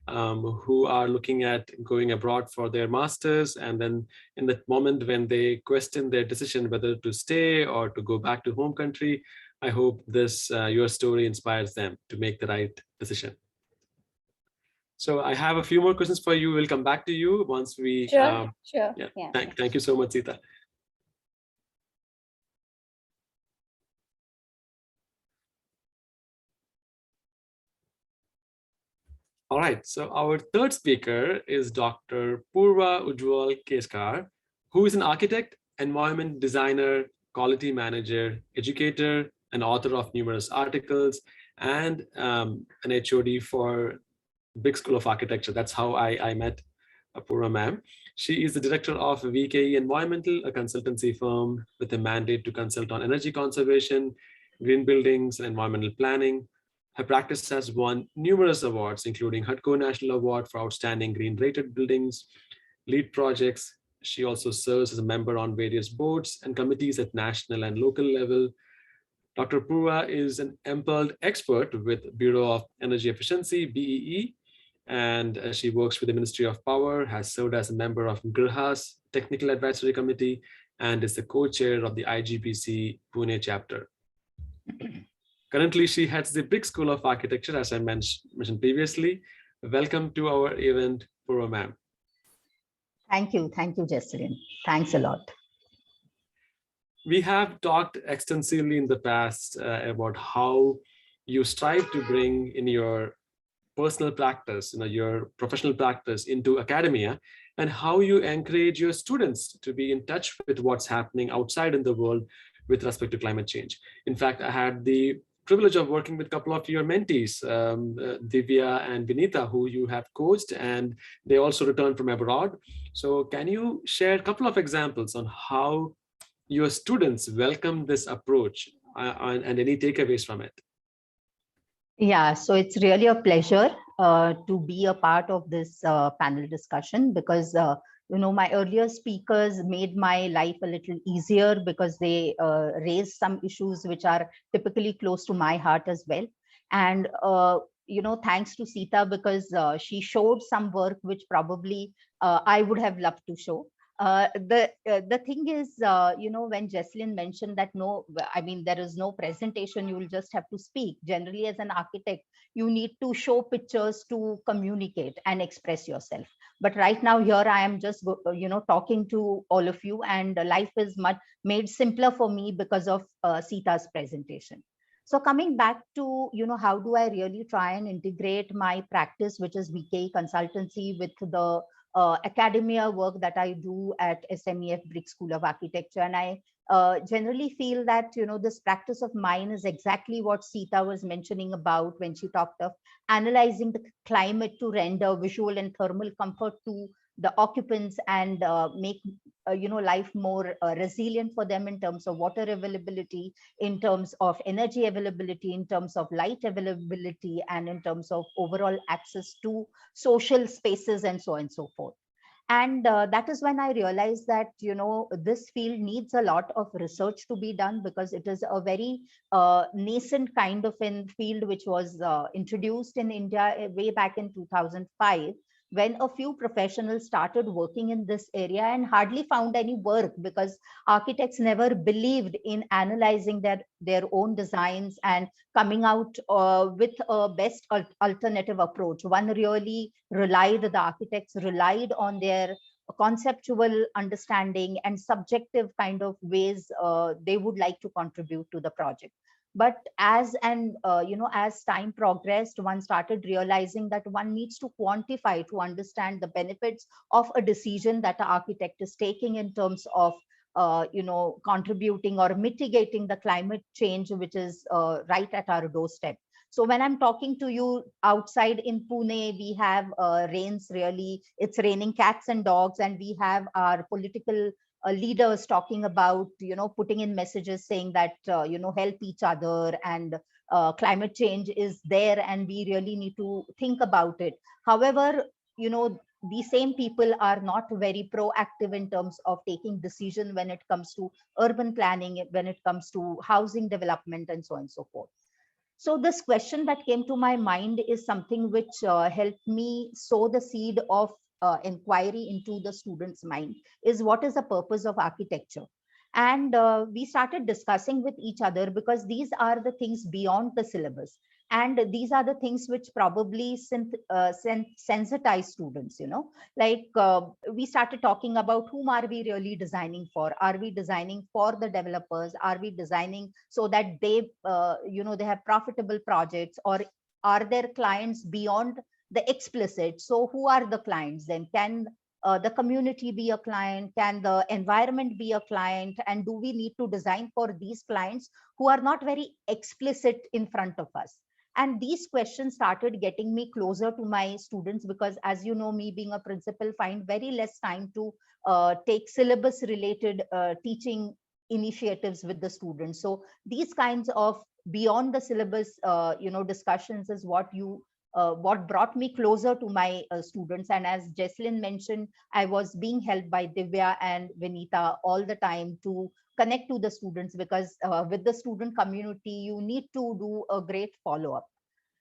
who are looking at going abroad for their masters. And then in that moment when they question their decision whether to stay or to go back to home country, I hope this your story inspires them to make the right decision. So I have a few more questions for you. We'll come back to you once we. Sure. Yeah. Thank you so much, Sita. All right, so our third speaker is Dr. Purva Ujjwal Keskar, who is an architect, environment designer, quality manager, educator, and author of numerous articles, and an HOD for Big School of Architecture. That's how I met Purva ma'am. She is the director of VKE Environmental, a consultancy firm with a mandate to consult on energy conservation, green buildings, and environmental planning. Her practice has won numerous awards, including HUDCO National Award for Outstanding Green Rated Buildings, LEED projects. She also serves as a member on various boards and committees at national and local level. Dr. Purva is an MPERLed expert with Bureau of Energy Efficiency, BEE, and she works with the Ministry of Power, has served as a member of Griha's Technical Advisory Committee, and is the co-chair of the IGPC Pune chapter. Currently, she heads the Big School of Architecture, as I mentioned previously. Welcome to our event, Purva ma'am. Thank you, Jessalyn. Thanks a lot. We have talked extensively in the past about how you strive to bring in your personal practice, your professional practice into academia, and how you encourage your students to be in touch with what's happening outside in the world with respect to climate change. In fact, I had the privilege of working with a couple of your mentees, Divya and Vinita, who you have coached, and they also returned from abroad. So can you share a couple of examples on how your students welcome this approach and any takeaways from it? Yeah, so it's really a pleasure to be a part of this panel discussion because my earlier speakers made my life a little easier because they raised some issues which are typically close to my heart as well. And, thanks to Sita because she showed some work which probably I would have loved to show. The thing is, when Jessalyn mentioned that there is no presentation, you will just have to speak. Generally, as an architect, you need to show pictures to communicate and express yourself. But right now here I am just, talking to all of you, and life is much made simpler for me because of Sita's presentation. So coming back to, how do I really try and integrate my practice, which is VKE consultancy, with the academia work that I do at SMEF Brick School of Architecture. And I generally feel that, this practice of mine is exactly what Sita was mentioning about when she talked of analyzing the climate to render visual and thermal comfort to the occupants and make life more resilient for them in terms of water availability, in terms of energy availability, in terms of light availability, and in terms of overall access to social spaces and so on and so forth. And that is when I realized that, this field needs a lot of research to be done, because it is a very nascent kind of a field which was introduced in India way back in 2005, when a few professionals started working in this area and hardly found any work, because architects never believed in analyzing their own designs and coming out with a best alternative approach. One really the architects relied on their conceptual understanding and subjective kind of ways they would like to contribute to the project. But as time progressed, one started realizing that one needs to quantify to understand the benefits of a decision that the architect is taking in terms of contributing or mitigating the climate change, which is right at our doorstep. So when I'm talking to you outside in Pune, we have rains, really, it's raining cats and dogs, and we have our political leaders talking about, putting in messages saying that, help each other, and climate change is there and we really need to think about it. However, these same people are not very proactive in terms of taking decision when it comes to urban planning, when it comes to housing development, and so on and so forth. So this question that came to my mind is something which helped me sow the seed of inquiry into the student's mind, is what is the purpose of architecture? And we started discussing with each other, because these are the things beyond the syllabus. And these are the things which probably sensitize students, like we started talking about whom are we really designing for? Are we designing for the developers? Are we designing so that they, they have profitable projects, or are there clients beyond the explicit? So who are the clients then? Can the community be a client? Can the environment be a client? And do we need to design for these clients who are not very explicit in front of us? And these questions started getting me closer to my students, because as you know, me being a principal, find very less time to take syllabus related teaching initiatives with the students. So these kinds of beyond the syllabus discussions is what brought me closer to my students. And as Jesslyn mentioned, I was being helped by Divya and Vinita all the time to connect to the students, because with the student community, you need to do a great follow-up.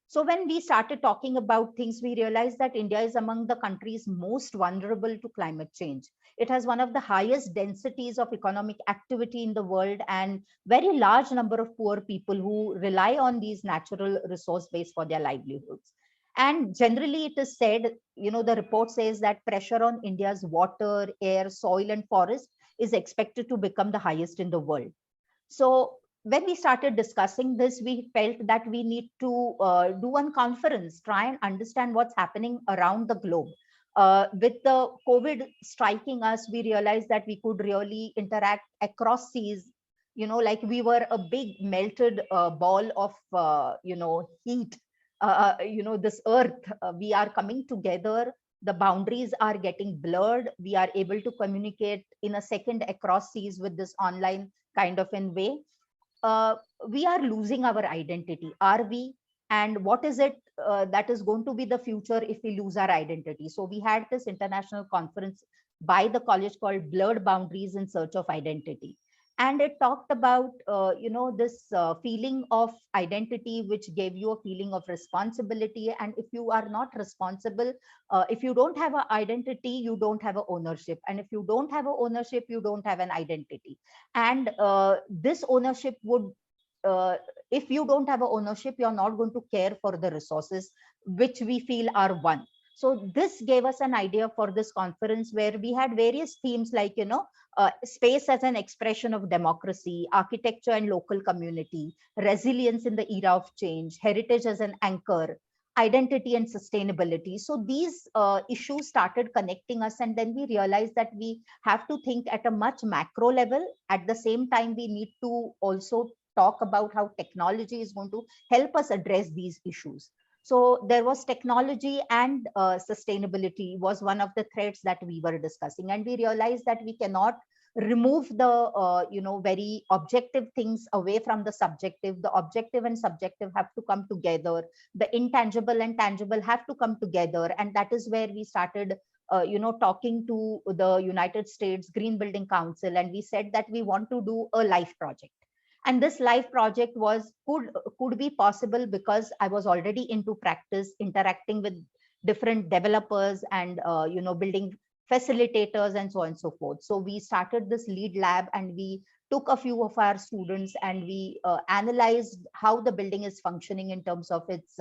So when we started talking about things, we realized that India is among the countries most vulnerable to climate change. It has one of the highest densities of economic activity in the world, and very large number of poor people who rely on these natural resource base for their livelihoods. And generally it is said, the report says that pressure on India's water, air, soil, and forest is expected to become the highest in the world. So when we started discussing this, we felt that we need to do one conference, try and understand what's happening around the globe. With the COVID striking us, we realized that we could really interact across seas, like we were a big melted ball of, heat. This earth, we are coming together, the boundaries are getting blurred, we are able to communicate in a second across seas with this online kind of in way. We are losing our identity, are we? And what is it that is going to be the future if we lose our identity? So we had this international conference by the college called Blurred Boundaries in Search of Identity. And it talked about, this feeling of identity, which gave you a feeling of responsibility. And if you are not responsible, if you don't have an identity, you don't have an ownership. And if you don't have an ownership, you don't have an identity. And this ownership would, if you don't have an ownership, you're not going to care for the resources which we feel are one. So this gave us an idea for this conference, where we had various themes like, space as an expression of democracy, architecture and local community, resilience in the era of change, heritage as an anchor, identity and sustainability. So these issues started connecting us, and then we realized that we have to think at a much macro level. At the same time, we need to also talk about how technology is going to help us address these issues. So there was technology, and sustainability was one of the threads that we were discussing, and we realized that we cannot remove the very objective things away from the subjective. The objective and subjective have to come together. The intangible and tangible have to come together, and that is where we started talking to the United States Green Building Council, and we said that we want to do a life project. And this life project could be possible because I was already into practice, interacting with different developers and building facilitators and so on and so forth. So we started this lead lab, and we took a few of our students, and we analyzed how the building is functioning in terms of its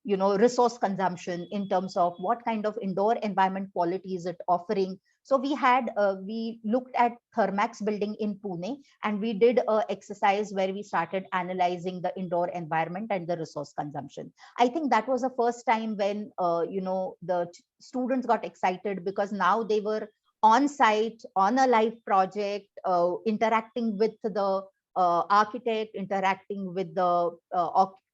resource consumption, in terms of what kind of indoor environment quality is it offering. So we looked at Thermax building in Pune, and we did an exercise where we started analyzing the indoor environment and the resource consumption. I think that was the first time when the students got excited, because now they were on site on a live project, interacting with the architect, interacting with the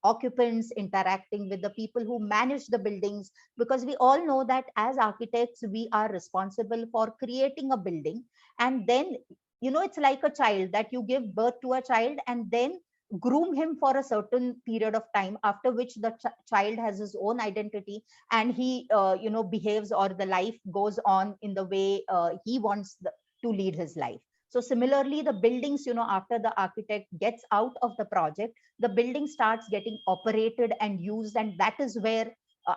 occupants, interacting with the people who manage the buildings, because we all know that as architects, we are responsible for creating a building. And then, it's like a child, that you give birth to a child and then groom him for a certain period of time, after which the child has his own identity, and he behaves, or the life goes on in the way he wants to lead his life. So similarly, the buildings, after the architect gets out of the project, the building starts getting operated and used. And that is where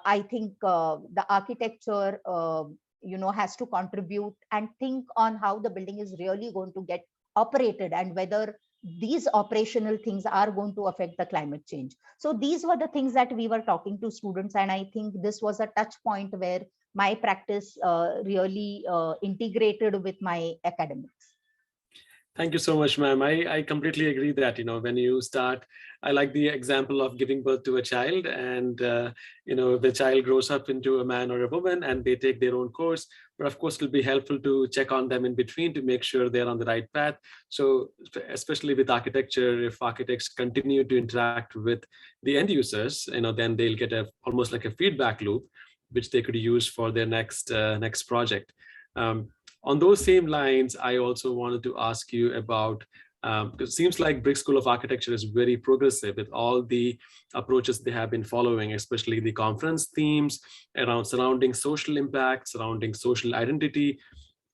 I think the architecture, has to contribute and think on how the building is really going to get operated, and whether these operational things are going to affect the climate change. So these were the things that we were talking to students. And I think this was a touch point where my practice really integrated with my academics. Thank you so much, ma'am. I completely agree that, when you start, I like the example of giving birth to a child, and, the child grows up into a man or a woman, and they take their own course. But of course, it'll be helpful to check on them in between to make sure they're on the right path. So especially with architecture, if architects continue to interact with the end users, then they'll get almost like a feedback loop, which they could use for their next project. On those same lines, I also wanted to ask you about, because it seems like Brick School of Architecture is very progressive with all the approaches they have been following, especially the conference themes around surrounding social impact, surrounding social identity.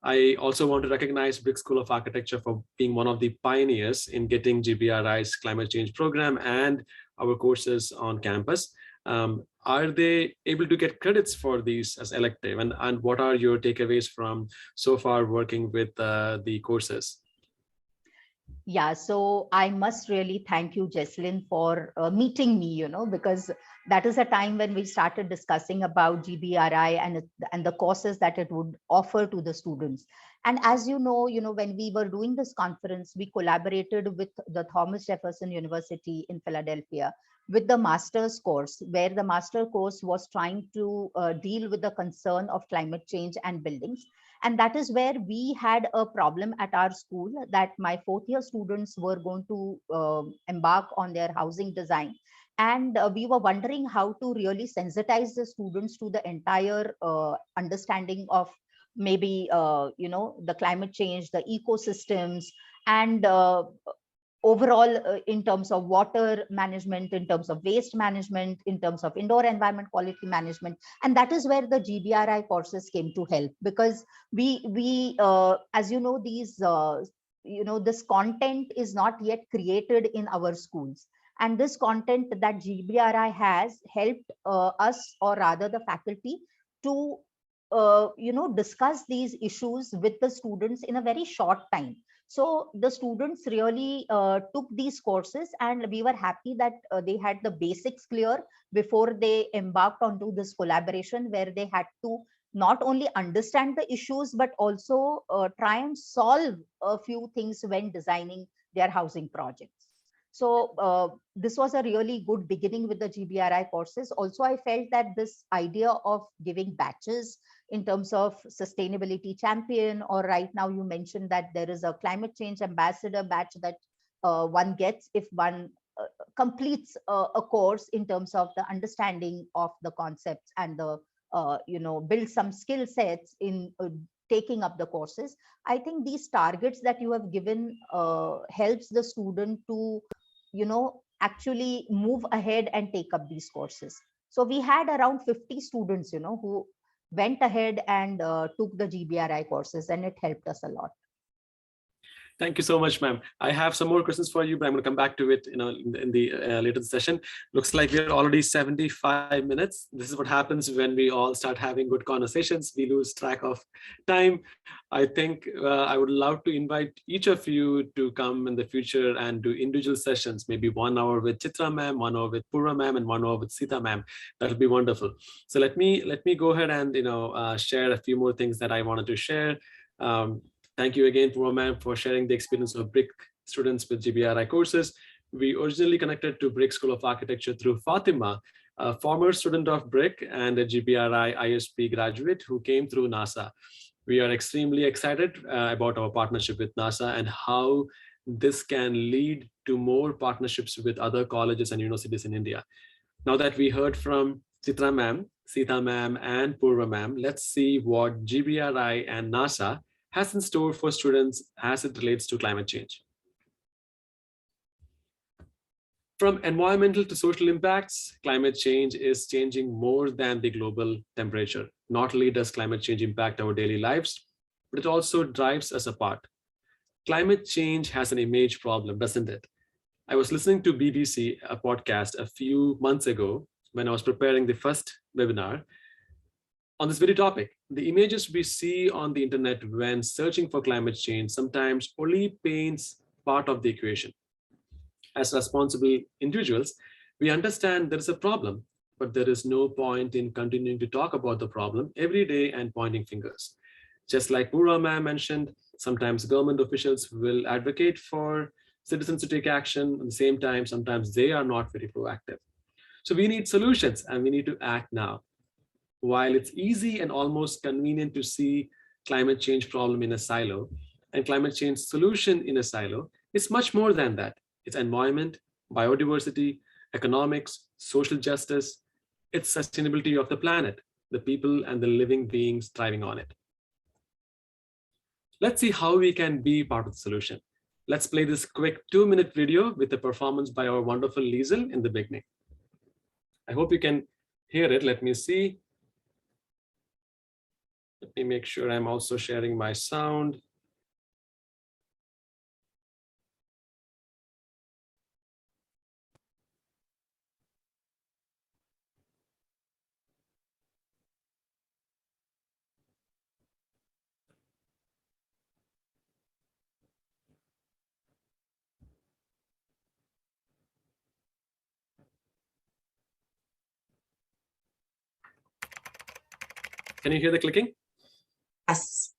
I also want to recognize Brick School of Architecture for being one of the pioneers in getting GBRI's climate change program and our courses on campus. Are they able to get credits for these as elective? And what are your takeaways from so far working with the courses? Yeah, so I must really thank you, Jesslyn, for meeting me, because that is a time when we started discussing about GBRI and the courses that it would offer to the students. And as you know, when we were doing this conference, we collaborated with the Thomas Jefferson University in Philadelphia with the master's course, where the master course was trying to deal with the concern of climate change and buildings. And that is where we had a problem at our school, that my fourth year students were going to embark on their housing design. And we were wondering how to really sensitize the students to the entire understanding of maybe, the climate change, the ecosystems, and overall in terms of water management, in terms of waste management, in terms of indoor environment quality management. And that is where the GBRI courses came to help, because we as you know, these this content is not yet created in our schools, and this content that GBRI has helped us, or rather the faculty, to discuss these issues with the students in a very short time. So the students really took these courses, and we were happy that they had the basics clear before they embarked onto this collaboration, where they had to not only understand the issues, but also try and solve a few things when designing their housing projects. So this was a really good beginning with the GBRI courses. Also, I felt that this idea of giving batches in terms of sustainability champion, or right now you mentioned that there is a climate change ambassador batch that one gets if one completes a course in terms of the understanding of the concepts and the build some skill sets in taking up the courses. I think these targets that you have given helps the student to actually move ahead and take up these courses. So we had around 50 students who went ahead and took the GBRI courses, and it helped us a lot. Thank you so much, ma'am. I have some more questions for you, but I'm going to come back to it, in the later session. Looks like we're already 75 minutes. This is what happens when we all start having good conversations. We lose track of time. I think I would love to invite each of you to come in the future and do individual sessions, maybe 1 hour with Chitra ma'am, 1 hour with Purva ma'am, and 1 hour with Sita ma'am. That would be wonderful. So let me go ahead and share a few more things that I wanted to share. Thank you again, Purva ma'am, for sharing the experience of BRIC students with GBRI courses. We originally connected to BRIC School of Architecture through Fatima, a former student of BRIC and a GBRI ISP graduate who came through NASA. We are extremely excited about our partnership with NASA and how this can lead to more partnerships with other colleges and universities in India. Now that we heard from Chitra ma'am, Sita ma'am, and Purva ma'am, let's see what GBRI and NASA has in store for students as it relates to climate change. From environmental to social impacts, climate change is changing more than the global temperature. Not only does climate change impact our daily lives, but it also drives us apart. Climate change has an image problem, doesn't it? I was listening to BBC, a podcast, a few months ago when I was preparing the first webinar on this very topic. The images we see on the internet when searching for climate change sometimes only paints part of the equation. As responsible individuals, we understand there is a problem, but there is no point in continuing to talk about the problem every day and pointing fingers. Just like Purva ma'am mentioned, sometimes government officials will advocate for citizens to take action. At the same time, sometimes they are not very proactive. So we need solutions and we need to act now. While it's easy and almost convenient to see climate change problem in a silo and climate change solution in a silo, it's much more than that. It's environment, biodiversity, economics, social justice. It's sustainability of the planet, the people and the living beings thriving on it. Let's see how we can be part of the solution. Let's play this quick 2-minute video with a performance by our wonderful Liesel in the beginning. I hope you can hear it. Let me see. Let me make sure I'm also sharing my sound. Can you hear the clicking? Yes.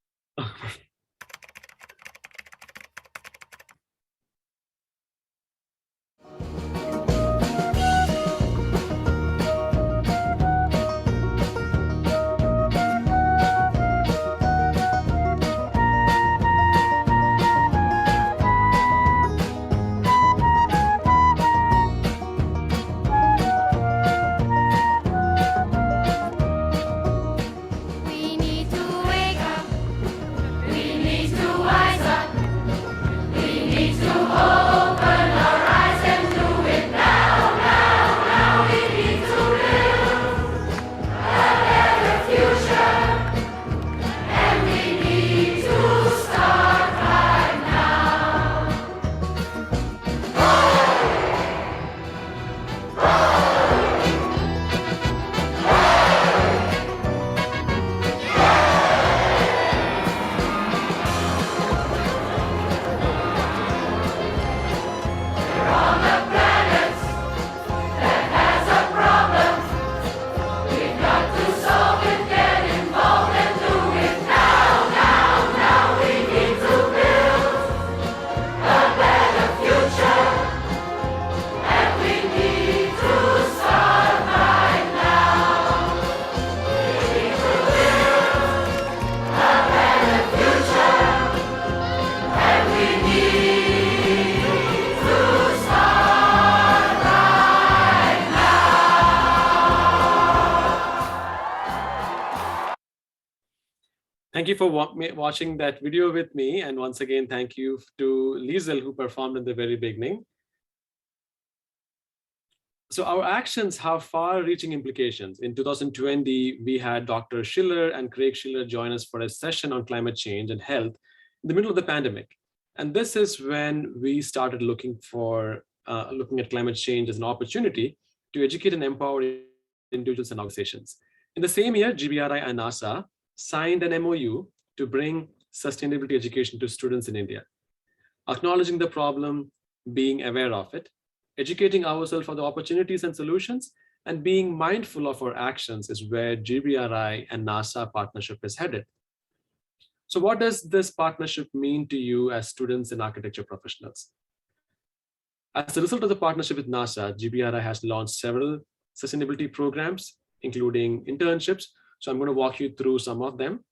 We need to wake up. We Thank you for watching that video with me. And once again, thank you to Liesel, who performed in the very beginning. So our actions have far-reaching implications. In 2020, we had Dr. Schiller and Craig Schiller join us for a session on climate change and health in the middle of the pandemic. And this is when we started looking at climate change as an opportunity to educate and empower individuals and organizations. In the same year, GBRI and NASA signed an MOU to bring sustainability education to students in India, acknowledging the problem, being aware of it, educating ourselves on the opportunities and solutions, and being mindful of our actions is where GBRI and NASA partnership is headed. So what does this partnership mean to you as students and architecture professionals? As a result of the partnership with NASA, GBRI has launched several sustainability programs, including internships. So I'm going to walk you through some of them.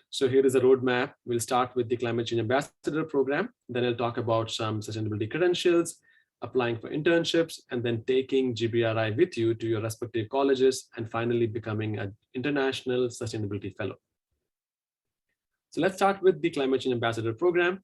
So here is a roadmap. We'll start with the Climate Change Ambassador Program. Then I'll talk about some sustainability credentials, applying for internships, and then taking GBRI with you to your respective colleges, and finally becoming an International Sustainability Fellow. So let's start with the Climate Change Ambassador Program.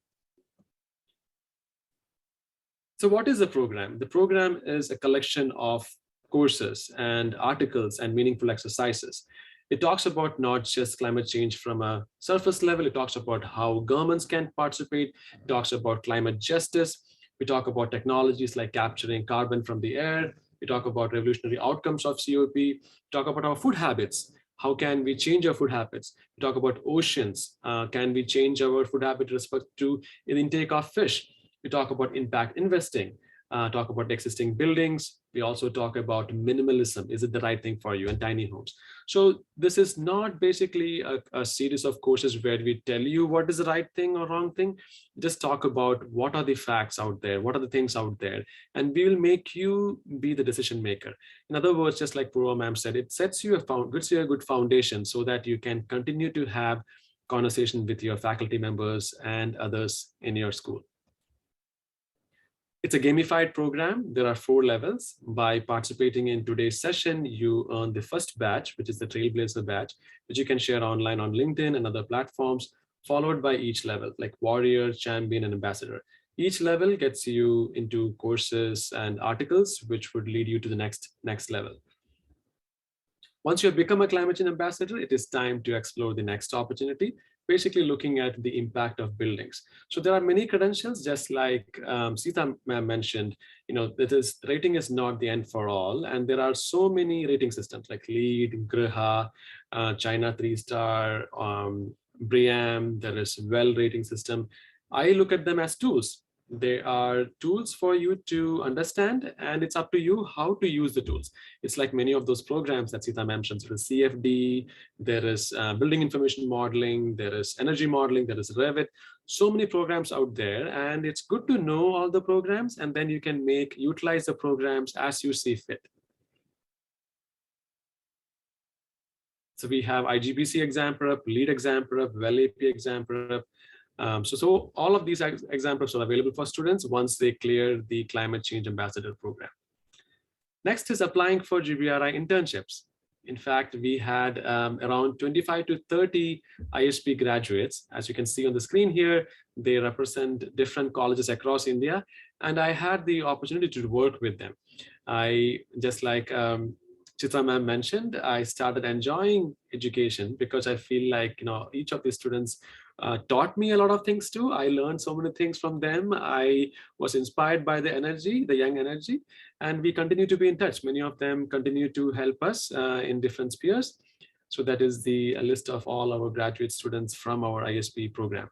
So what is the program? The program is a collection of courses and articles and meaningful exercises. It talks about not just climate change from a surface level. It talks about how governments can participate. It talks about climate justice. We talk about technologies like capturing carbon from the air. We talk about revolutionary outcomes of COP. We talk about our food habits. How can we change our food habits? We talk about oceans. Can we change our food habit with respect to the intake of fish? We talk about impact investing, talk about existing buildings. We also talk about minimalism. Is it the right thing for you? And tiny homes. So this is not basically a series of courses where we tell you what is the right thing or wrong thing. Just talk about what are the facts out there, what are the things out there, and we will make you be the decision maker. In other words, just like Purva ma'am said, it sets you a good foundation so that you can continue to have conversation with your faculty members and others in your school. It's a gamified program. There are 4 levels. By participating in today's session, you earn the first badge, which is the Trailblazer badge, which you can share online on LinkedIn and other platforms, followed by each level, like Warrior, Champion, and Ambassador. Each level gets you into courses and articles, which would lead you to the next level. Once you have become a climate change ambassador, it is time to explore the next opportunity, basically looking at the impact of buildings. So there are many credentials, just like Sita mentioned, rating is not the end for all. And there are so many rating systems like LEED, Griha, China 3-star, BREEAM, there is WELL rating system. I look at them as tools. They are tools for you to understand, and it's up to you how to use the tools. It's like many of those programs that Sita mentioned. There is CFD, there is building information modeling, there is energy modeling, there is Revit. So many programs out there, and it's good to know all the programs, and then you can utilize the programs as you see fit. So we have IGBC exam prep, LEED exam prep, WELL AP exam prep. So all of these examples are available for students once they clear the Climate Change Ambassador Program. Next is applying for GBRI internships. In fact, we had around 25 to 30 ISP graduates. As you can see on the screen here, they represent different colleges across India, and I had the opportunity to work with them. Just like Chitra ma'am mentioned, I started enjoying education because I feel like each of the students taught me a lot of things too. I learned so many things from them. I was inspired by the energy, the young energy, and we continue to be in touch. Many of them continue to help us in different spheres. So that is the list of all our graduate students from our ISP program.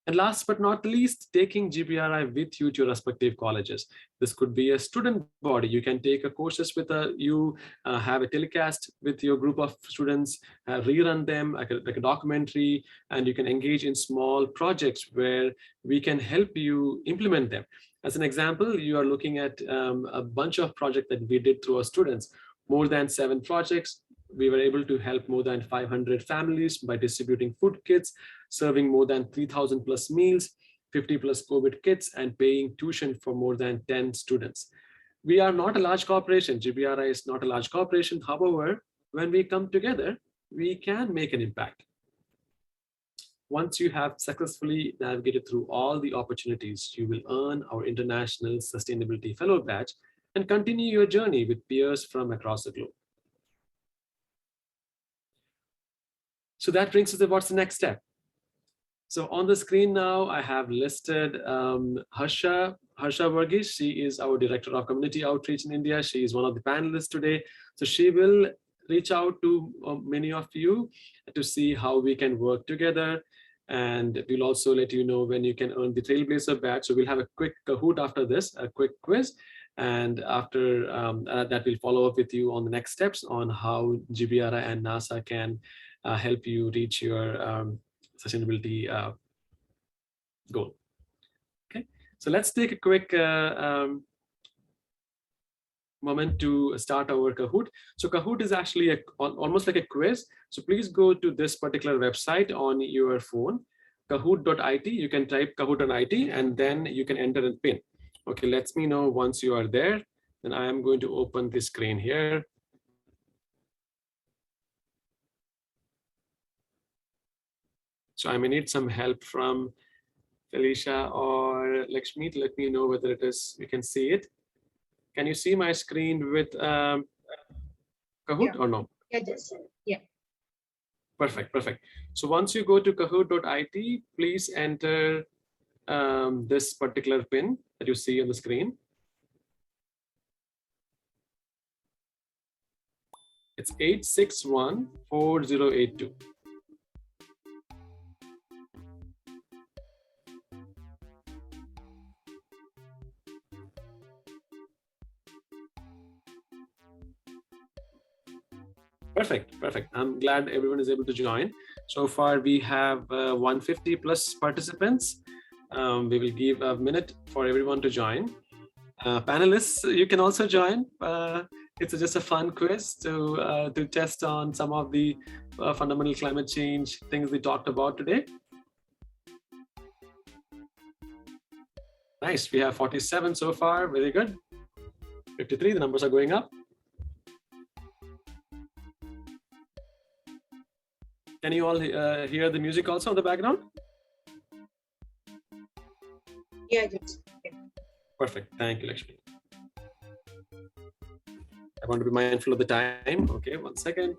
And last but not least, taking GBRI with you to your respective colleges. This could be a student body. You can take courses with have a telecast with your group of students, rerun them like a documentary, and you can engage in small projects where we can help you implement them. As an example, you are looking at a bunch of projects that we did through our students, more than 7 projects. We were able to help more than 500 families by distributing food kits, serving more than 3,000 plus meals, 50 plus COVID kits, and paying tuition for more than 10 students. We are not a large corporation. GBRI is not a large corporation. However, when we come together, we can make an impact. Once you have successfully navigated through all the opportunities, you will earn our International Sustainability Fellow Badge and continue your journey with peers from across the globe. So that brings us to what's the next step. So on the screen now, I have listed Harsha Varghese. She is our Director of Community Outreach in India. She is one of the panelists today. So she will reach out to many of you to see how we can work together. And we'll also let you know when you can earn the Trailblazer badge. So we'll have a quick Kahoot after this, a quick quiz. And after that, we'll follow up with you on the next steps on how GBRI and NASA can help you reach your sustainability goal. Okay, so let's take a quick moment to start our Kahoot. So Kahoot is actually almost like a quiz. So please go to this particular website on your phone, kahoot.it. You can type kahoot.it and then you can enter a pin. Okay, let me know once you are there. Then I am going to open the screen here. So I may need some help from Felicia or Lakshmi to let me know whether it is, you can see it. Can you see my screen with Kahoot or no? Yeah, just, yeah. Perfect, perfect. So once you go to kahoot.it, please enter this particular pin that you see on the screen. It's 8614082. Perfect, perfect. I'm glad everyone is able to join. So far, we have 150 plus participants. We will give a minute for everyone to join. Panelists, you can also join. It's just a fun quiz to test on some of the fundamental climate change things we talked about today. Nice, we have 47 so far, very good. 53, the numbers are going up. Can you all hear the music also in the background? Yeah, just, yeah. Perfect. Thank you, Lakshmi. I want to be mindful of the time. Okay, 1 second.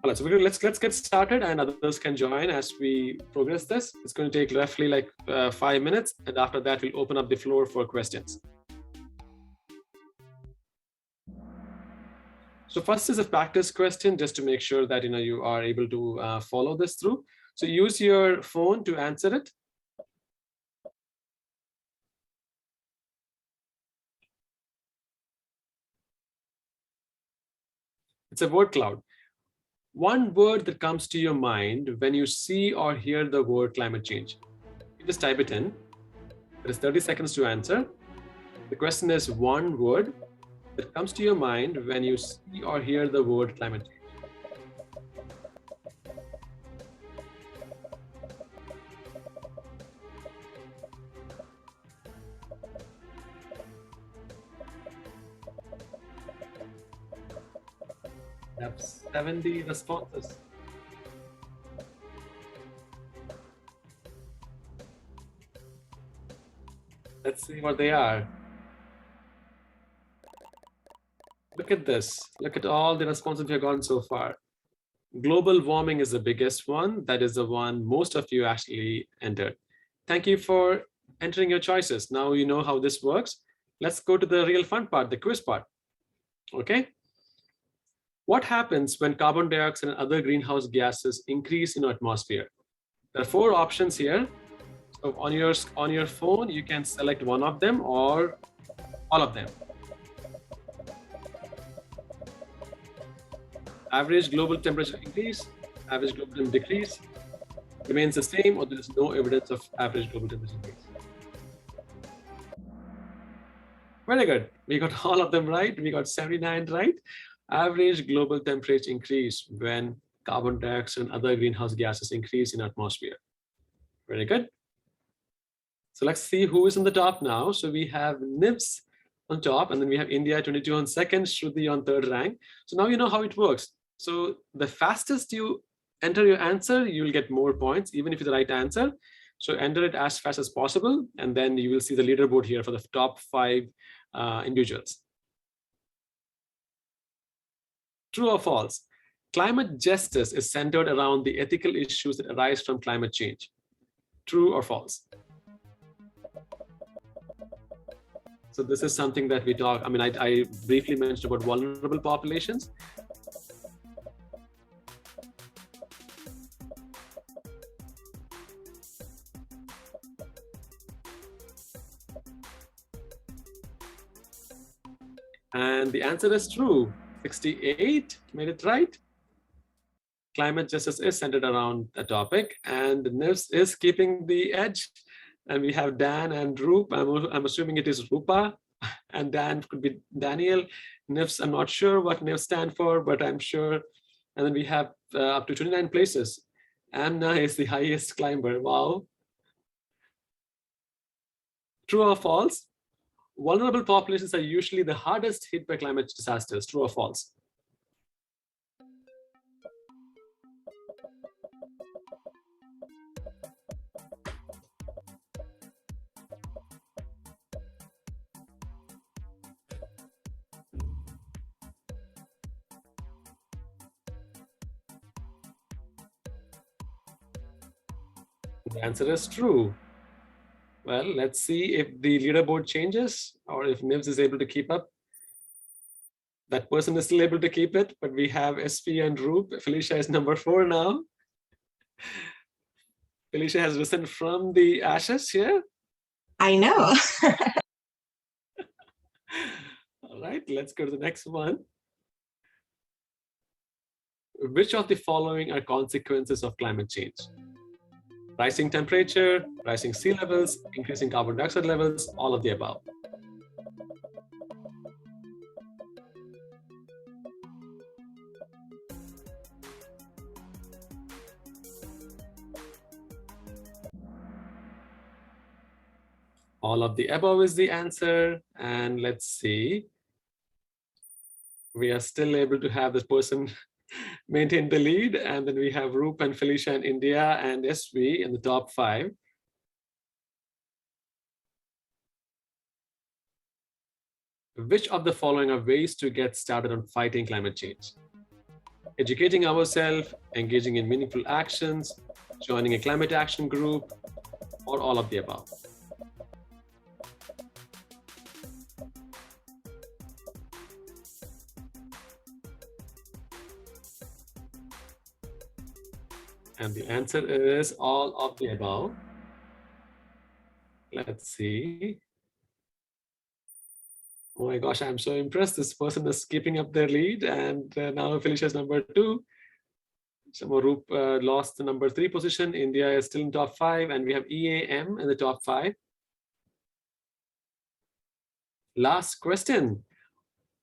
All right, so let's get started, and others can join as we progress this. It's going to take roughly like 5 minutes, and after that, we'll open up the floor for questions. So first is a practice question, just to make sure that you are able to follow this through. So use your phone to answer it. It's a word cloud. One word that comes to your mind when you see or hear the word climate change. You just type it in. There is 30 seconds to answer. The question is one word that comes to your mind when you see or hear the word climate change. We have 70 responses. Let's see what they are. Look at this. Look at all the responses we have gotten so far. Global warming is the biggest one. That is the one most of you actually entered. Thank you for entering your choices. Now you know how this works. Let's go to the real fun part, the quiz part. Okay. What happens when carbon dioxide and other greenhouse gases increase in our atmosphere? There are 4 options here. So on your phone, you can select one of them or all of them. Average global temperature increase, average global temperature decrease, remains the same, or there is no evidence of average global temperature increase. Very good. We got all of them right. We got 79 right. Average global temperature increase when carbon dioxide and other greenhouse gases increase in atmosphere. Very good. So let's see who is on the top now. So we have NIBS on top, and then we have India 22 on second, Shruti on third rank. So now you know how it works. So the fastest you enter your answer, you'll get more points, even if it's the right answer. So enter it as fast as possible, and then you will see the leaderboard here for the top 5 individuals. True or false? Climate justice is centered around the ethical issues that arise from climate change. True or false? So this is something that we talk, I briefly mentioned about vulnerable populations. And the answer is true. 68 made it right. Climate justice is centered around the topic, and NIFS is keeping the edge. And we have Dan and Roop. I'm assuming it is Rupa, and Dan could be Daniel. NIFS, I'm not sure what NIFS stand for, but I'm sure. And then we have up to 29 places. Amna is the highest climber. Wow. True or false? Vulnerable populations are usually the hardest hit by climate disasters. True or false? The answer is true. Well, let's see if the leaderboard changes or if NIVS is able to keep up. That person is still able to keep it, but we have SP and Roop. Felicia is number 4 now. Felicia has risen from the ashes here. I know. All right, let's go to the next one. Which of the following are consequences of climate change? Rising temperature, rising sea levels, increasing carbon dioxide levels, all of the above. All of the above is the answer. And let's see. We are still able to have this person maintain the lead. And then we have Roop and Felicia in India and SV in the top 5. Which of the following are ways to get started on fighting climate change? Educating ourselves, engaging in meaningful actions, joining a climate action group, or all of the above? And the answer is all of the above. Let's see. Oh my gosh, I'm so impressed. This person is keeping up their lead. And now Felicia is number 2. Roop lost the number 3 position. India is still in top 5. And we have EAM in the top 5. Last question.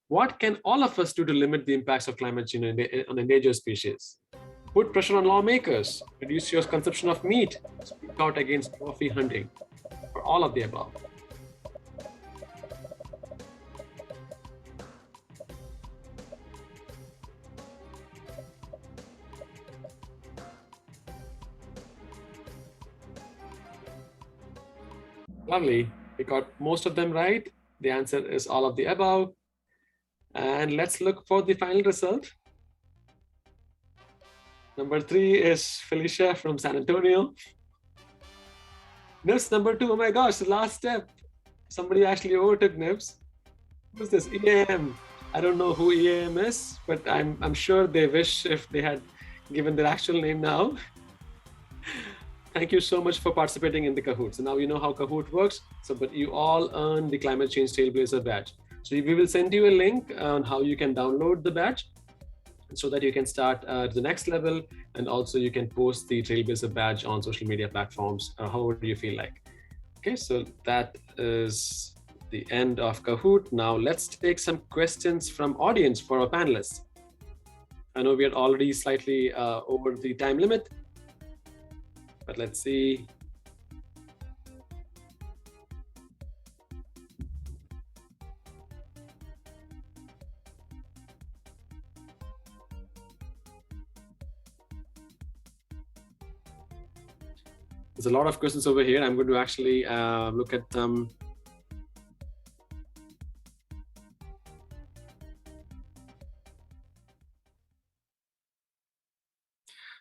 What can all of us do to limit the impacts of climate change on endangered species? Put pressure on lawmakers, reduce your consumption of meat, speak out against trophy hunting, or all of the above. Lovely. We got most of them right. The answer is all of the above. And let's look for the final result. Number 3 is Felicia from San Antonio. NIFS number 2. Oh my gosh, the last step. Somebody actually overtook NIFS. Who's this? EAM. I don't know who EAM is, but I'm sure they wish if they had given their actual name now. Thank you so much for participating in the Kahoot. So now you know how Kahoot works. But you all earn the Climate Change Trailblazer badge. So we will send you a link on how you can download the badge, so that you can start the next level, and also you can post the Trailblazer badge on social media platforms, however you feel like. Okay, so that is the end of Kahoot. Now let's take some questions from audience for our panelists. I know we are already slightly over the time limit, but let's see. There's a lot of questions over here. I'm going to actually look at them.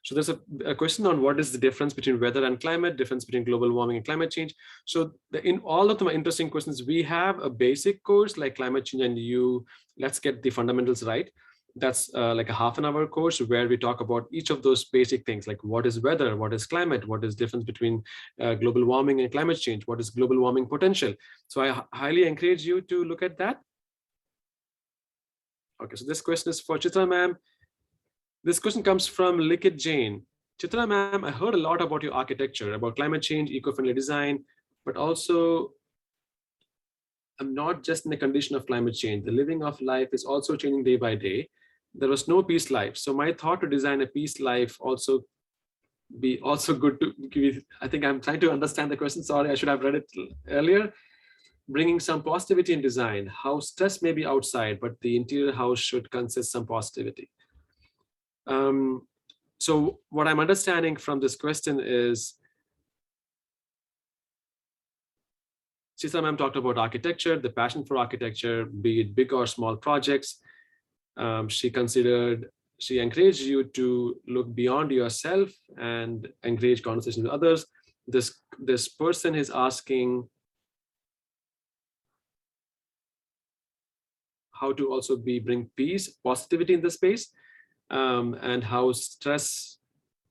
So there's a question on what is the difference between weather and climate, difference between global warming and climate change. So in all of them are interesting questions. We have a basic course like climate change and let's get the fundamentals right. That's like a half-an-hour course where we talk about each of those basic things, like what is weather, what is climate, what is difference between global warming and climate change, what is global warming potential. So I highly encourage you to look at that. Okay, so this question is for Chitra ma'am. This question comes from Likit Jain. Chitra ma'am, I heard a lot about your architecture, about climate change, eco-friendly design, but also I'm not just in the condition of climate change. The living of life is also changing day by day. There was no peace life. So my thought to design a peace life also be also good to give. I think I'm trying to understand the question. Sorry, I should have read it earlier. Bringing some positivity in design, how stress may be outside, but the interior house should consist some positivity. So what I'm understanding from this question is, Sita ma'am talked about architecture, the passion for architecture, be it big or small projects. She encouraged you to look beyond yourself and engage conversations with others. This person is asking how to also bring peace, positivity in the space. And how stress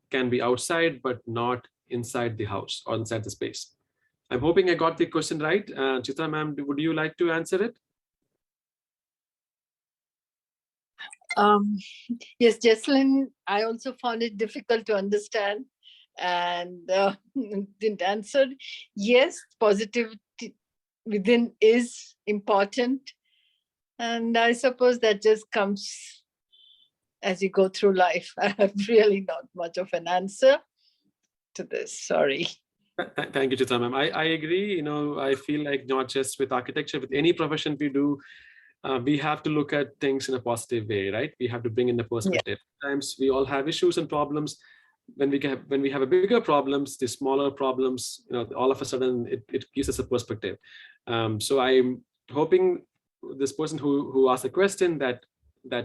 can be outside, but not inside the house or inside the space. I'm hoping I got the question right. Chitra ma'am, would you like to answer it? Yes, Jessalyn, I also found it difficult to understand and didn't answer. Yes, positivity within is important. And I suppose that just comes as you go through life. I have really not much of an answer to this. Sorry. Thank you, Chitra ma'am. I agree. I feel like not just with architecture, with any profession we do, we have to look at things in a positive way, right? We have to bring in the perspective. Yeah. Sometimes we all have issues and problems. When we have a bigger problems, the smaller problems, all of a sudden it gives us a perspective. So I'm hoping this person who asked the question that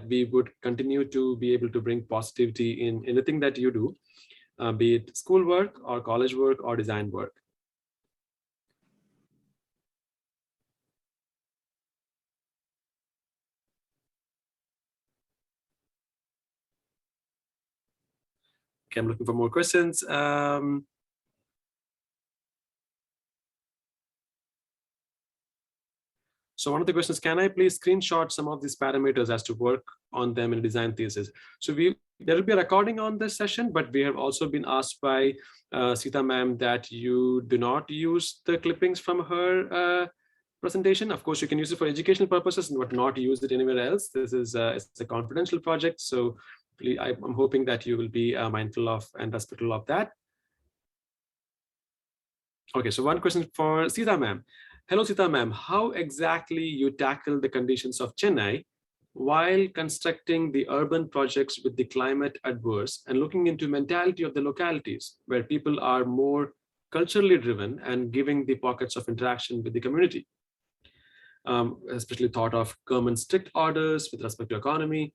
we would continue to be able to bring positivity in anything that you do, be it schoolwork or college work or design work. Okay, I'm looking for more questions. So one of the questions, can I please screenshot some of these parameters as to work on them in a design thesis? So there will be a recording on this session, but we have also been asked by Sita ma'am that you do not use the clippings from her presentation. Of course, you can use it for educational purposes, but not use it anywhere else. This is it's a confidential project. So please, I'm hoping that you will be mindful of and respectful of that. Okay, so one question for Sita ma'am. Hello, Sita ma'am. How exactly you tackle the conditions of Chennai while constructing the urban projects with the climate adverse and looking into mentality of the localities where people are more culturally driven and giving the pockets of interaction with the community, especially thought of government strict orders with respect to economy,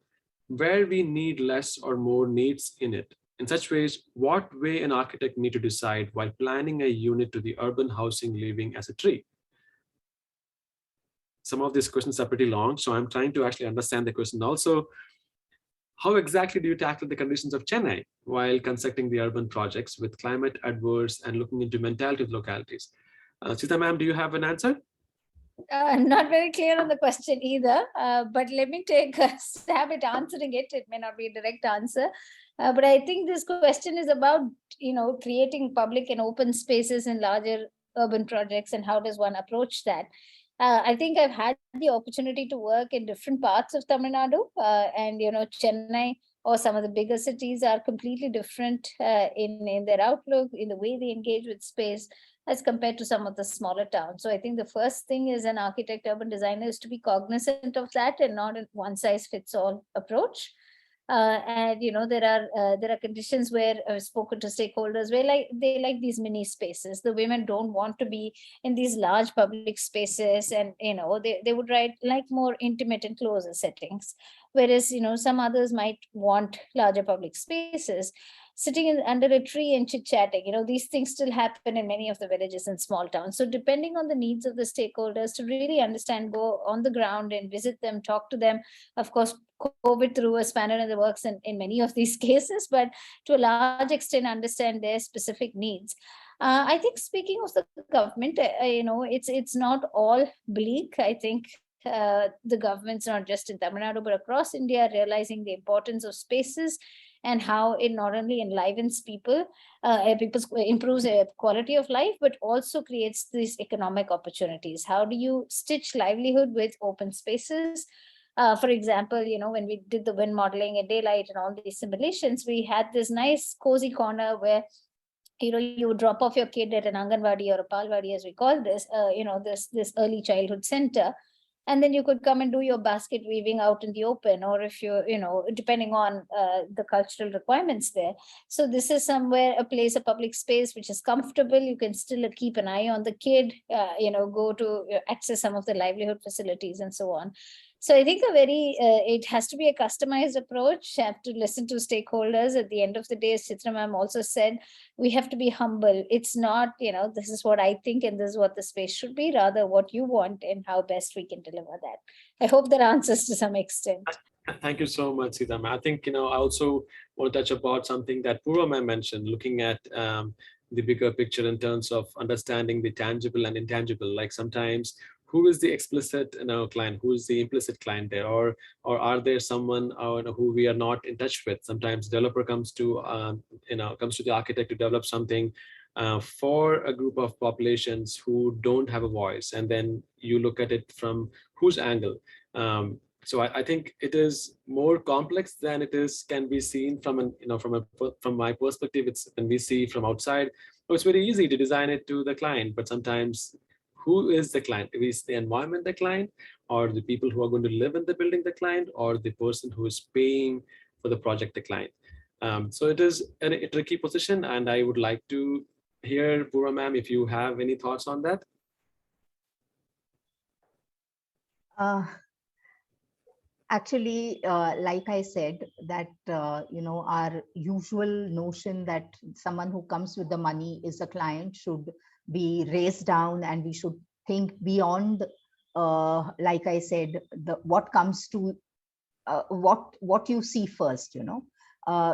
where we need less or more needs in it. In such ways, what way an architect need to decide while planning a unit to the urban housing living as a tree? Some of these questions are pretty long, so I'm trying to actually understand the question also. How exactly do you tackle the conditions of Chennai while constructing the urban projects with climate adverse and looking into mentality of localities? Sita ma'am, do you have an answer? Not very clear on the question either, but let me take a stab at answering it. It may not be a direct answer, but I think this question is about, creating public and open spaces in larger urban projects and how does one approach that. I think I've had the opportunity to work in different parts of Tamil Nadu, and Chennai or some of the bigger cities are completely different in their outlook, in the way they engage with space, as compared to some of the smaller towns. So I think the first thing as an architect, urban designer, is to be cognizant of that and not a one-size-fits-all approach. And there are conditions where I've spoken to stakeholders where they like these mini spaces. The women don't want to be in these large public spaces, and they would like more intimate and closer settings. Whereas some others might want larger public spaces. Sitting under a tree and chit-chatting, these things still happen in many of the villages and small towns. So depending on the needs of the stakeholders, to really understand, go on the ground and visit them, talk to them. Of course, COVID threw a spanner in the works in many of these cases, but to a large extent understand their specific needs. I think speaking of the government, it's not all bleak. I think the governments, not just in Tamil Nadu, but across India, realizing the importance of spaces and how it not only enlivens people, improves their quality of life, but also creates these economic opportunities. How do you stitch livelihood with open spaces? For example, when we did the wind modeling and daylight and all these simulations, we had this nice cozy corner where you would drop off your kid at an Anganwadi or a Palwadi, as we call this, this early childhood center. And then you could come and do your basket weaving out in the open, or if depending on the cultural requirements there. So this is somewhere, a place, a public space, which is comfortable. You can still keep an eye on the kid, go to access some of the livelihood facilities and so on. So I think it has to be a customized approach. You have to listen to stakeholders. At the end of the day, as Chitra ma'am also said, we have to be humble. It's not, this is what I think and this is what the space should be, rather what you want and how best we can deliver that. I hope that answers to some extent. Thank you so much, Sita ma'am. I think, I also want to touch about something that Purva ma'am mentioned, looking at the bigger picture in terms of understanding the tangible and intangible. Like sometimes, who is the explicit client, who is the implicit client there, or are there someone who we are not in touch with? Sometimes developer comes to the architect to develop something for a group of populations who don't have a voice, and then you look at it from whose angle. So I think it is more complex than it can be seen from from my perspective. It's when we see from outside, it's very easy to design it to the client, but sometimes, who is the client? Is the environment the client, or the people who are going to live in the building the client, or the person who is paying for the project the client? So it is a tricky position, and I would like to hear, Purva ma'am, if you have any thoughts on that. Actually, like I said, that our usual notion that someone who comes with the money is a client should be raised down, and we should think beyond, like I said, what comes to what you see first.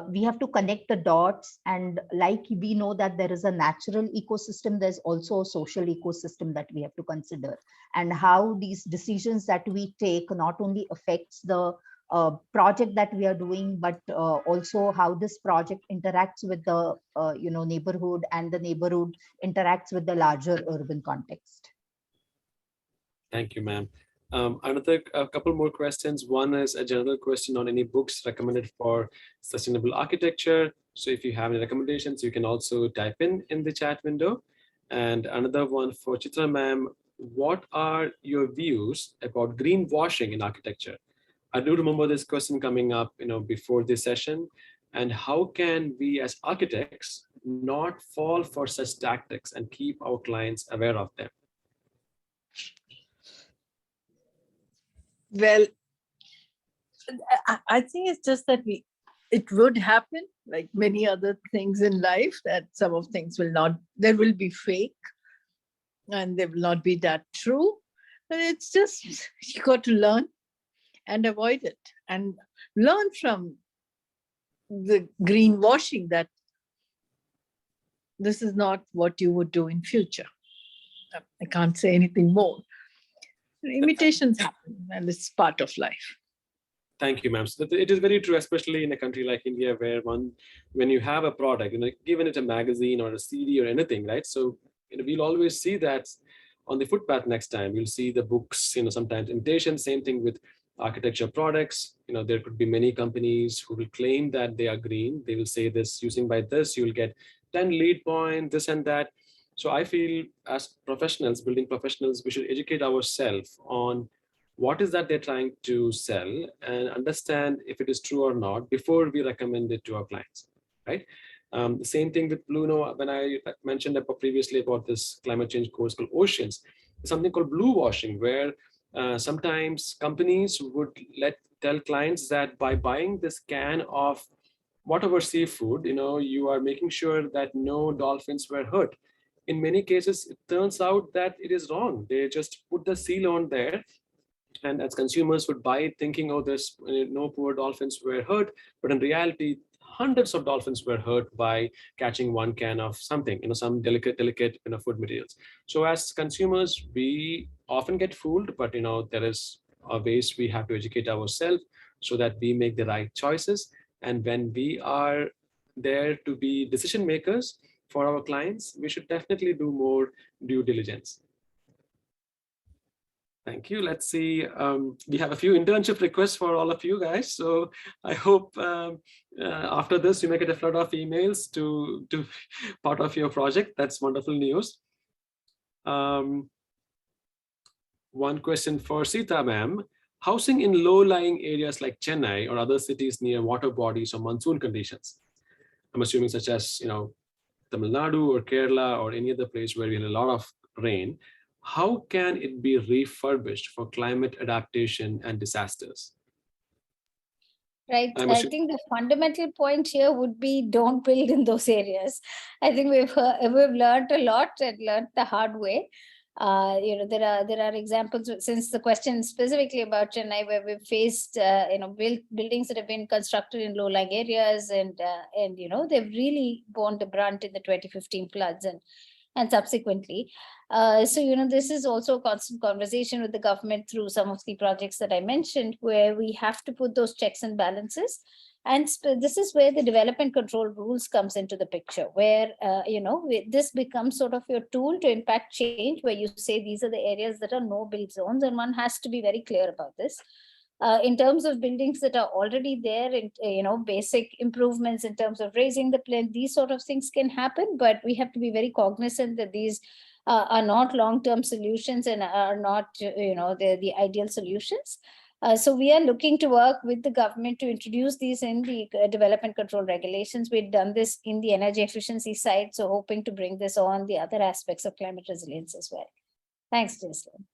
We have to connect the dots, and like we know that there is a natural ecosystem, there's also a social ecosystem that we have to consider, and how these decisions that we take not only affects the project that we are doing, but also how this project interacts with the neighborhood, and the neighborhood interacts with the larger urban context. Thank you, ma'am. A couple more questions. One is a general question on any books recommended for sustainable architecture. So if you have any recommendations, you can also type in the chat window. And another one for Chitra ma'am, what are your views about greenwashing in architecture? I do remember this question coming up, before this session. And how can we as architects not fall for such tactics and keep our clients aware of them? Well, I think it's just that it would happen, like many other things in life, that some of things there will be fake, and they will not be that true. But it's just, you got to learn and avoid it, and learn from the greenwashing that this is not what you would do in future. I can't say anything more. Imitations happen, and it's part of life. Thank you, ma'am. So it is very true, especially in a country like India, where when you have a product, given it a magazine or a CD or anything, right? So we'll always see that on the footpath next time. You'll see the books, sometimes imitation. Same thing with architecture products. There could be many companies who will claim that they are green. They will say this, using by this, you'll get 10 lead points, this and that. So I feel as professionals, building professionals, we should educate ourselves on what is that they're trying to sell and understand if it is true or not before we recommend it to our clients, right? The same thing with blue. When I mentioned previously about this climate change course called Oceans, something called blue washing, where sometimes companies would tell clients that by buying this can of whatever seafood, you are making sure that no dolphins were hurt. In many cases, it turns out that it is wrong. They just put the seal on there, and as consumers would buy it thinking, oh, there's no poor dolphins were hurt, but in reality, hundreds of dolphins were hurt by catching one can of something, some delicate food materials. So as consumers, we often get fooled, but there is ways we have to educate ourselves so that we make the right choices. And when we are there to be decision makers for our clients, we should definitely do more due diligence. Thank you. Let's see. We have a few internship requests for all of you guys. So I hope after this, you may get a flood of emails to part of your project. That's wonderful news. One question for Sita, ma'am. Housing in low-lying areas like Chennai or other cities near water bodies or monsoon conditions, I'm assuming such as, Tamil Nadu or Kerala or any other place where we have a lot of rain, how can it be refurbished for climate adaptation and disasters? Right. I think the fundamental point here would be don't build in those areas. I think we've learned a lot and learned the hard way. There are examples, since the question specifically about Chennai, where we've faced buildings that have been constructed in low-lying areas, and they've really borne the brunt in the 2015 floods and subsequently. So this is also a constant conversation with the government through some of the projects that I mentioned, where we have to put those checks and balances. And this is where the development control rules comes into the picture, where, this becomes sort of your tool to impact change, where you say these are the areas that are no build zones, and one has to be very clear about this. In terms of buildings that are already there, basic improvements in terms of raising the plinth, these sort of things can happen, but we have to be very cognizant that these are not long-term solutions and are not, the ideal solutions. So we are looking to work with the government to introduce these in the development control regulations. We've done this in the energy efficiency side, so hoping to bring this on the other aspects of climate resilience as well. Thanks, Jason.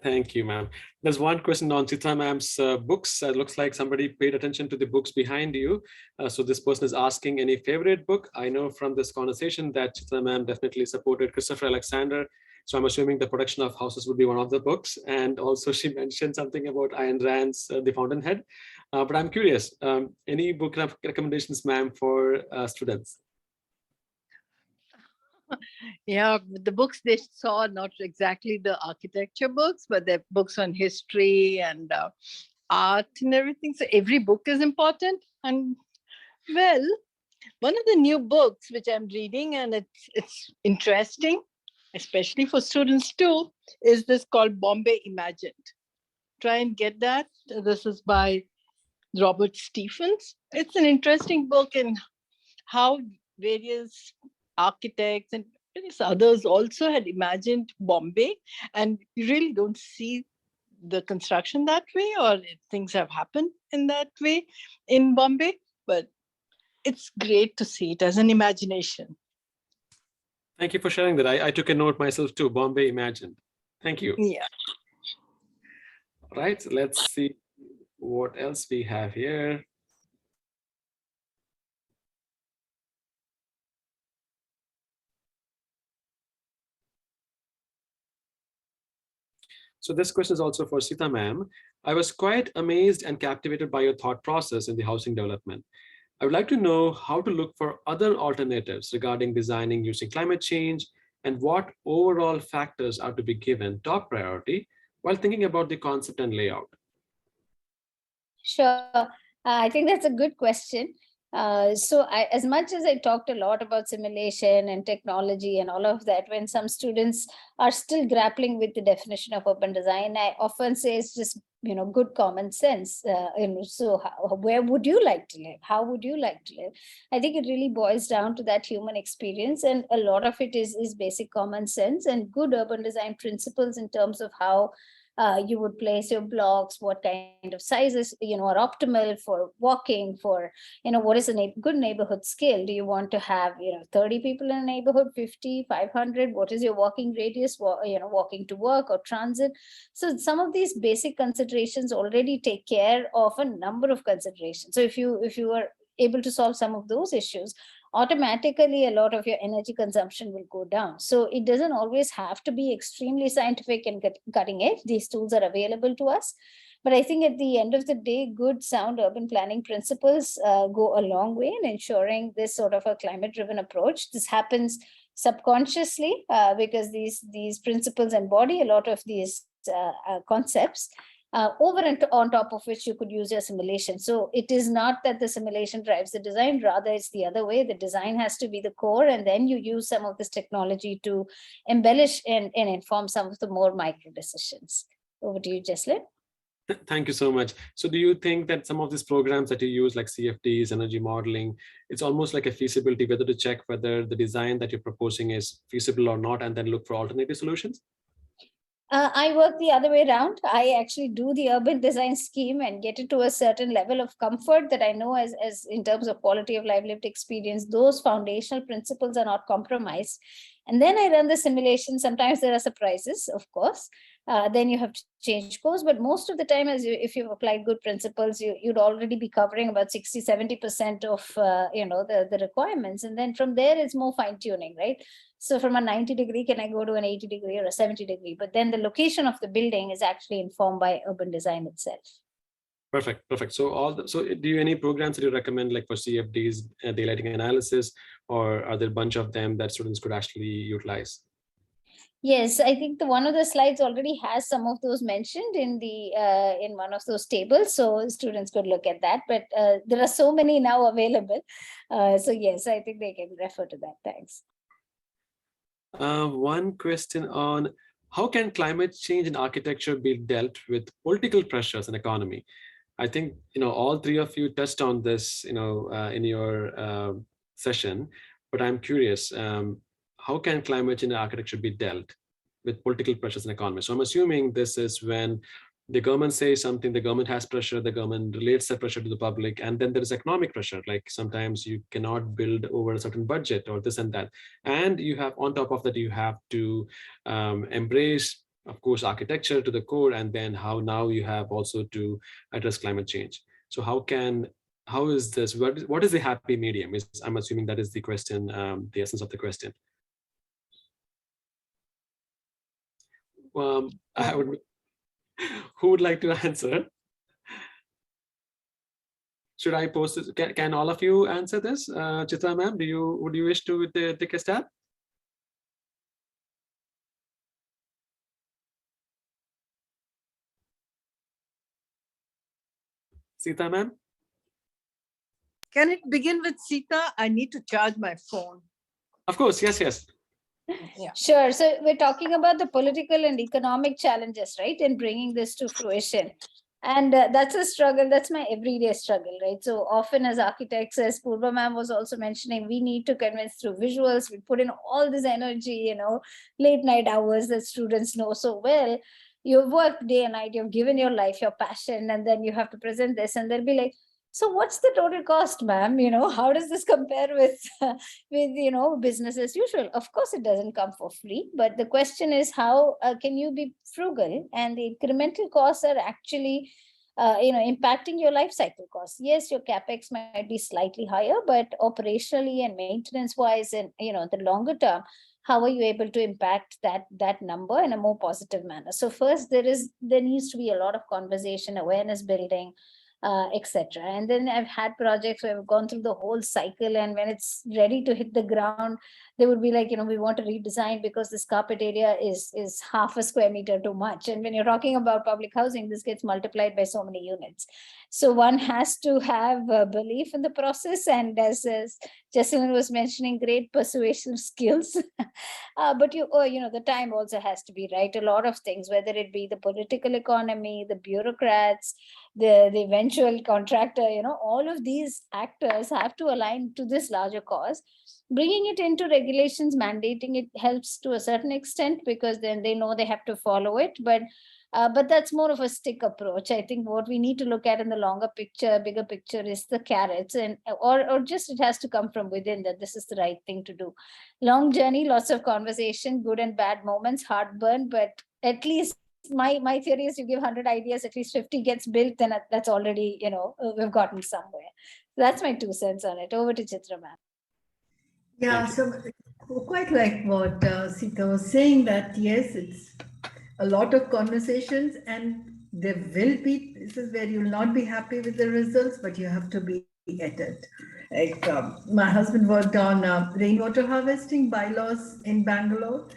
Thank you, ma'am. There's one question on Chitra ma'am's books. It looks like somebody paid attention to the books behind you. So this person is asking any favorite book. I know from this conversation that Chitra ma'am definitely supported Christopher Alexander. So I'm assuming the production of houses would be one of the books. And also she mentioned something about Ayn Rand's The Fountainhead. But I'm curious, any book recommendations, ma'am, for students? Yeah, the books they saw, not exactly the architecture books, but they're books on history and art and everything. So every book is important. And well, one of the new books which I'm reading, and it's interesting, especially for students too, is this called Bombay Imagined. Try and get that. This is by Robert Stephens. It's an interesting book in how various architects and various others also had imagined Bombay, and you really don't see the construction that way, or things have happened in that way in Bombay, but it's great to see it as an imagination. Thank you for sharing that. I took a note myself too, Bombay Imagined. Thank you. Yeah. All right, so let's see what else we have here. So this question is also for Sita ma'am. I was quite amazed and captivated by your thought process in the housing development. I would like to know how to look for other alternatives regarding designing using climate change, and what overall factors are to be given top priority while thinking about the concept and layout. Sure. I think that's a good question. As much as I talked a lot about simulation and technology and all of that, when some students are still grappling with the definition of urban design, I often say it's just, good common sense. So where would you like to live? How would you like to live? I think it really boils down to that human experience. And a lot of it is basic common sense and good urban design principles in terms of how you would place your blocks, what kind of sizes, are optimal for walking, for, what is a good neighborhood scale? Do you want to have, 30 people in a neighborhood, 50, 500? What is your walking radius, walking to work or transit? So some of these basic considerations already take care of a number of considerations. So if you are able to solve some of those issues, automatically a lot of your energy consumption will go down. So it doesn't always have to be extremely scientific and cutting edge. These tools are available to us. But I think at the end of the day, good, sound urban planning principles go a long way in ensuring this sort of a climate-driven approach. This happens subconsciously because these principles embody a lot of these concepts. Over and on top of which you could use your simulation. So it is not that the simulation drives the design, rather it's the other way. The design has to be the core, and then you use some of this technology to embellish and inform some of the more micro decisions. Over to you, Jesslyn. Thank you so much. So do you think that some of these programs that you use, like CFDs, energy modeling, it's almost like a feasibility, whether to check whether the design that you're proposing is feasible or not, and then look for alternative solutions? I work the other way around. I actually do the urban design scheme and get it to a certain level of comfort that I know as in terms of quality of life, lived experience, those foundational principles are not compromised. And then I run the simulation. Sometimes there are surprises, of course. Then you have to change course. But most of the time, if you've applied good principles, you'd already be covering about 60, 70% of the requirements. And then from there, it's more fine tuning, right? So from a 90 degree, can I go to an 80 degree or a 70 degree? But then the location of the building is actually informed by urban design itself. Perfect. So do you any programs that you recommend, like for CFDs, daylighting analysis, or are there a bunch of them that students could actually utilize? Yes, I think one of the slides already has some of those mentioned in in one of those tables, so students could look at that. But there are so many now available, so yes, I think they can refer to that. Thanks. One question on how can climate change in architecture be dealt with political pressures and economy? I think all three of you touched on this in your session, but I'm curious, how can climate change in architecture be dealt with political pressures and economy? So I'm assuming this is when the government says something, the government has pressure, the government relates that pressure to the public, and then there is economic pressure, like sometimes you cannot build over a certain budget or this and that. And you have, on top of that, you have to embrace, of course, architecture to the core, and then how now you have also to address climate change. So how is this, what is the happy medium? I'm assuming that is the question, the essence of the question. Who would like to answer? Should I post this? Can all of you answer this? Chitra ma'am, would you wish to take a stab? Sita ma'am? Can it begin with Sita? I need to charge my phone. Of course, yes. Yeah. Sure. So we're talking about the political and economic challenges, right, in bringing this to fruition. And that's a struggle. That's my everyday struggle, right? So often as architects, as Purva ma'am was also mentioning, we need to convince through visuals. We put in all this energy, late night hours that students know so well. You've worked day and night, you've given your life, your passion, and then you have to present this, and they'll be like, so what's the total cost, ma'am? How does this compare with business as usual? Of course, it doesn't come for free. But the question is, how can you be frugal? And the incremental costs are actually, impacting your life cycle costs. Yes, your capex might be slightly higher, but operationally and maintenance-wise, and the longer term, how are you able to impact that number in a more positive manner? So first, there needs to be a lot of conversation, awareness building, etc. And then I've had projects where I've gone through the whole cycle, and when it's ready to hit the ground, they would be like, we want to redesign because this carpet area is half a square meter too much. And when you're talking about public housing, this gets multiplied by so many units. So one has to have belief in the process, and as Jesselyn was mentioning, great persuasion skills. But the time also has to be right. A lot of things, whether it be the political economy, the bureaucrats, the eventual contractor, all of these actors have to align to this larger cause. Bringing it into regulations, mandating it helps to a certain extent, because then they know they have to follow it. But But that's more of a stick approach. I think what we need to look at in the longer picture, bigger picture, is the carrots, and or just it has to come from within that this is the right thing to do. Long journey, lots of conversation, good and bad moments, heartburn, but at least my theory is you give 100 ideas, at least 50 gets built, then that's already, we've gotten somewhere. That's my 2 cents on it. Over to Chitra, ma'am. Yeah, so quite like what Sita was saying, that yes, it's a lot of conversations, and there will be, this is where you will not be happy with the results, but you have to be at it. Like my husband worked on rainwater harvesting bylaws in Bangalore.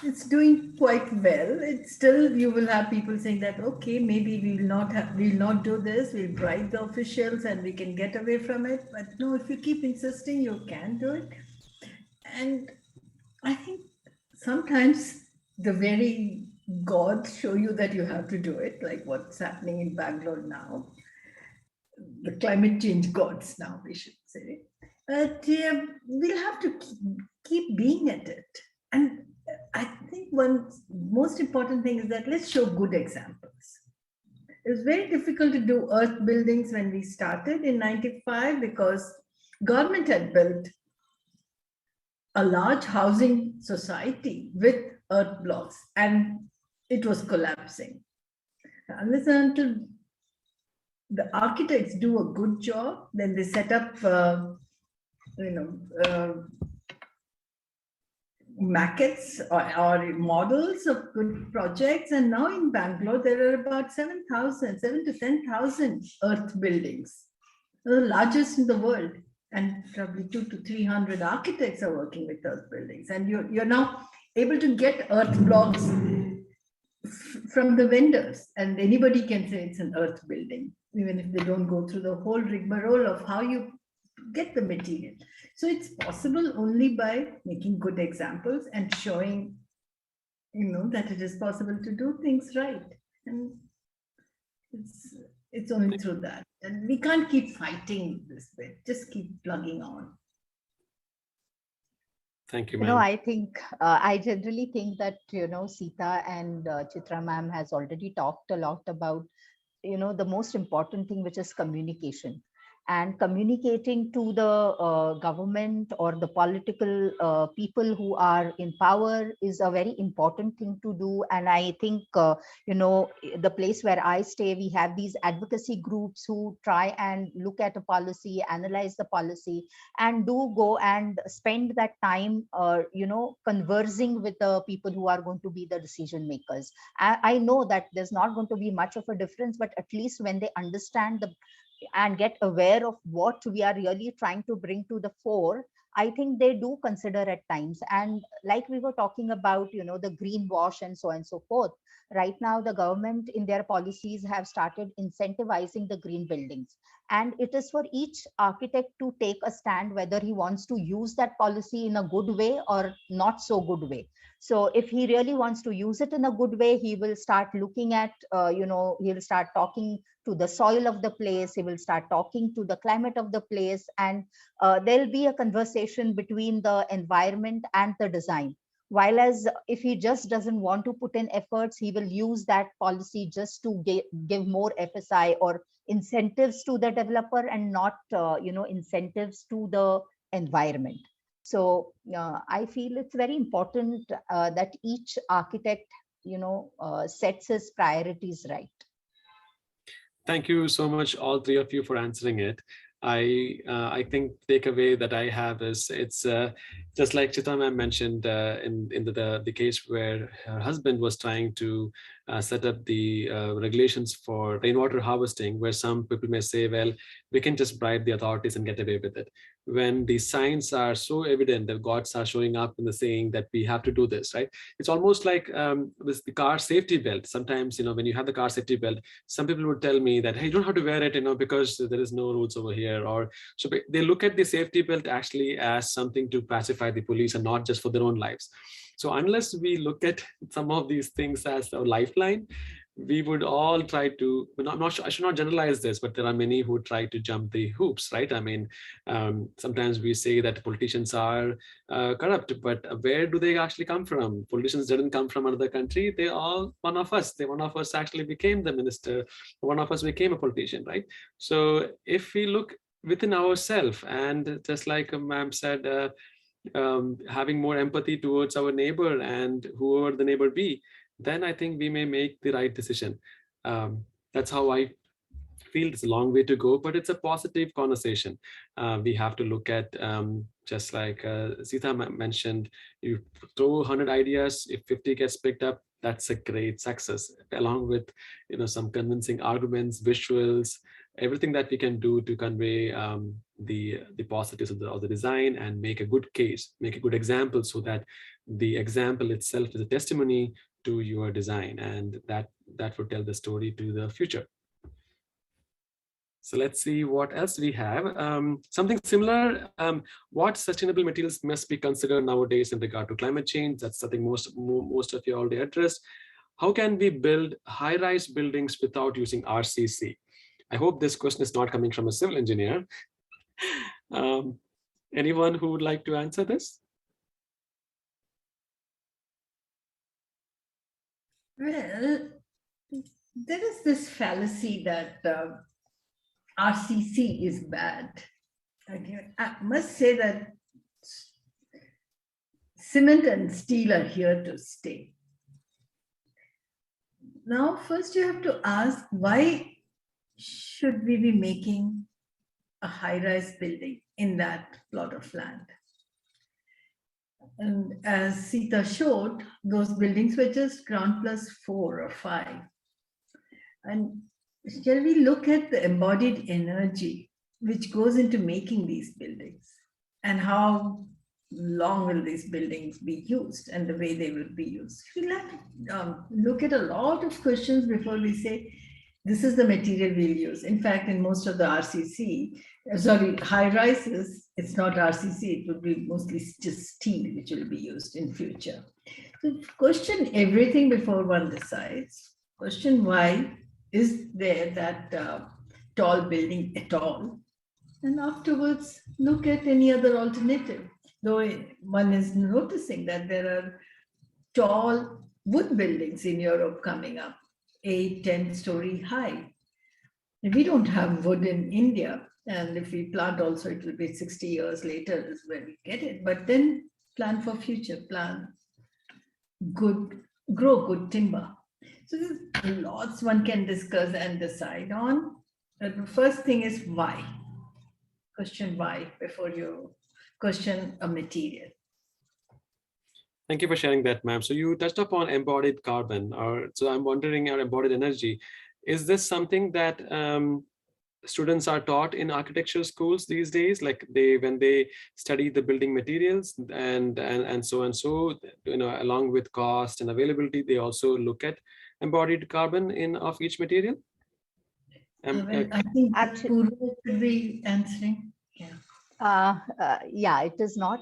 It's doing quite well. It's still, you will have people saying that, okay, maybe we'll not do this, we'll bribe the officials and we can get away from it. But no, if you keep insisting, you can do it. And I think sometimes the very gods show you that you have to do it, like what's happening in Bangalore now. The climate change gods now, we should say. But we'll have to keep being at it. And I think one most important thing is that let's show good examples. It was very difficult to do earth buildings when we started in 95 because government had built a large housing society with earth blocks and it was collapsing. Unless and until the architects do a good job, then they set up, maquettes or models of good projects. And now in Bangalore, there are about 7 to 10,000 earth buildings, the largest in the world. And probably 200 to 300 architects are working with earth buildings. And you're now able to get earth blocks from the vendors. And anybody can say it's an earth building, even if they don't go through the whole rigmarole of how you get the material. So it's possible only by making good examples and showing, that it is possible to do things right. And it's only through that. And we can't keep fighting this bit, just keep plugging on. Thank you, ma'am. I think, I generally think that, Sita and Chitra ma'am has already talked a lot about, the most important thing, which is communication. And communicating to the government or the political people who are in power is a very important thing to do. And I think, the place where I stay, we have these advocacy groups who try and look at a policy, analyze the policy, and do go and spend that time, conversing with the people who are going to be the decision makers. I know that there's not going to be much of a difference, but at least when they understand and get aware of what we are really trying to bring to the fore, I think they do consider at times. And like we were talking about, the greenwash and so on and so forth. Right now, the government in their policies have started incentivizing the green buildings. And it is for each architect to take a stand whether he wants to use that policy in a good way or not so good way. So if he really wants to use it in a good way, he will start looking at, he'll start talking to the soil of the place, he will start talking to the climate of the place, and there'll be a conversation between the environment and the design. While as if he just doesn't want to put in efforts, he will use that policy just to give more FSI or incentives to the developer and not, incentives to the environment. So I feel it's very important that each architect, sets his priorities right. Thank you so much, all three of you, for answering it. I think the takeaway that I have is it's just like Chitra ma'am mentioned in the case where her husband was trying to set up the regulations for rainwater harvesting, where some people may say, well, we can just bribe the authorities and get away with it. When the signs are so evident, the gods are showing up in the saying that we have to do this, right? It's almost like with the car safety belt. Sometimes, when you have the car safety belt, some people would tell me that, hey, you don't have to wear it, because there is no rules over here. Or so they look at the safety belt actually as something to pacify the police and not just for their own lives. So unless we look at some of these things as a lifeline, we would all try to, but I'm not sure, I should not generalize this, but there are many who try to jump the hoops, right? I mean, sometimes we say that politicians are corrupt, but where do they actually come from? Politicians didn't come from another country. They all one of us. One of us actually became the minister. One of us became a politician, right? So if we look within ourselves, and just like ma'am said, having more empathy towards our neighbor and whoever the neighbor be, then I think we may make the right decision. That's how I feel. It's a long way to go, but it's a positive conversation. We have to look at, just like Sita mentioned, you throw 100 ideas, if 50 gets picked up, that's a great success, along with some convincing arguments, visuals, everything that we can do to convey the positives of the design and make a good case, make a good example, so that the example itself is a testimony to your design, and that would tell the story to the future. So let's see what else we have. Something similar, what sustainable materials must be considered nowadays in regard to climate change? That's something most of you already addressed. How can we build high-rise buildings without using RCC? I hope this question is not coming from a civil engineer. Anyone who would like to answer this? Well, there is this fallacy that RCC is bad. I must say that cement and steel are here to stay. Now, first you have to ask, why should we be making a high-rise building in that plot of land? And as Sita showed, those buildings were just ground plus 4 or 5. And shall we look at the embodied energy which goes into making these buildings, and how long will these buildings be used and the way they will be used? We'll have to look at a lot of questions before we say, this is the material we'll use. In fact, in most of the high rises, it's not RCC, it would be mostly just steel, which will be used in future. So question everything before one decides. Question why is there that tall building at all? And afterwards, look at any other alternative. Though one is noticing that there are tall wood buildings in Europe coming up, 8-10-story high. We don't have wood in India. And if we plant also, it will be 60 years later is when we get it. But then plan for future, grow good timber. So there's lots one can discuss and decide on. But the first thing is why. Question why before you question a material. Thank you for sharing that, ma'am. So you touched upon embodied carbon, so I'm wondering, our embodied energy, is this something that students are taught in architecture schools these days? Like when they study the building materials and so, along with cost and availability, they also look at embodied carbon of each material? I think Actually, Purva should be answering. yeah, it is not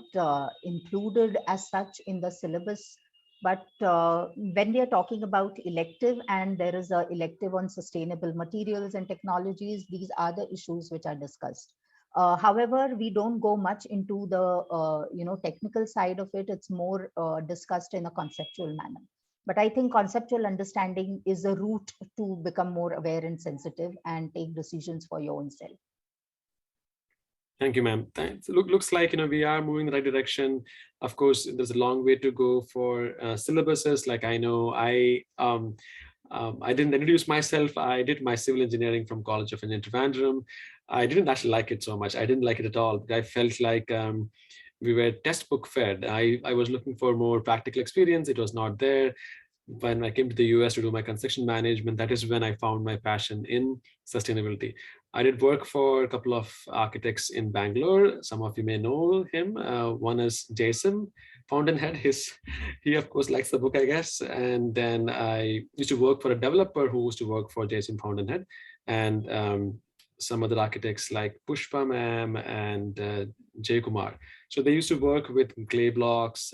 included as such in the syllabus, but when we are talking about elective and there is an elective on sustainable materials and technologies, these are the issues which are discussed. However, we don't go much into the technical side of it. It's more discussed in a conceptual manner. But I think conceptual understanding is a route to become more aware and sensitive and take decisions for your own self. Thank you, ma'am. Looks like we are moving in the right direction. Of course, there's a long way to go for syllabuses. Like I know I didn't introduce myself. I did my civil engineering from College of Engineering, Trivandrum. I didn't actually like it so much. I didn't like it at all. I felt like we were textbook fed. I was looking for more practical experience. It was not there. When I came to the US to do my construction management, that is when I found my passion in sustainability. I did work for a couple of architects in Bangalore. Some of you may know him. One is Jason Fountainhead. He of course likes the book, I guess. And then I used to work for a developer who used to work for Jason Fountainhead, and some other architects like Pushpa ma'am and Jay Kumar. So they used to work with clay blocks,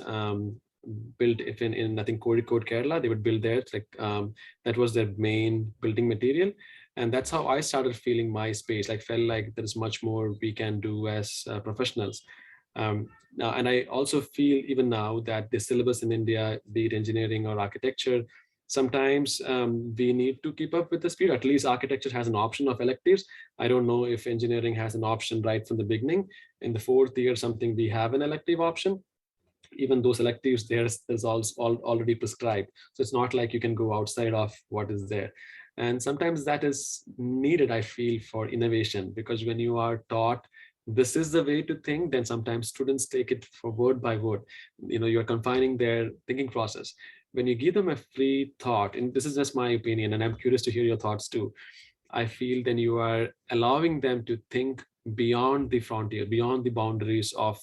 built if in I think Kozhikode, Kerala, they would build there. It's like that was their main building material. And that's how I started feeling my space. I felt like there is much more we can do as professionals. Now, and I also feel even now that the syllabus in India, be it engineering or architecture, sometimes we need to keep up with the speed. At least architecture has an option of electives. I don't know if engineering has an option right from the beginning. In the 4th year, something we have an elective option. Even those electives, there's also already prescribed. So it's not like you can go outside of what is there. And sometimes that is needed, I feel, for innovation, because when you are taught this is the way to think, then sometimes students take it for word by word. You're confining their thinking process. When you give them a free thought, and this is just my opinion, and I'm curious to hear your thoughts too, I feel then you are allowing them to think beyond the frontier, beyond the boundaries of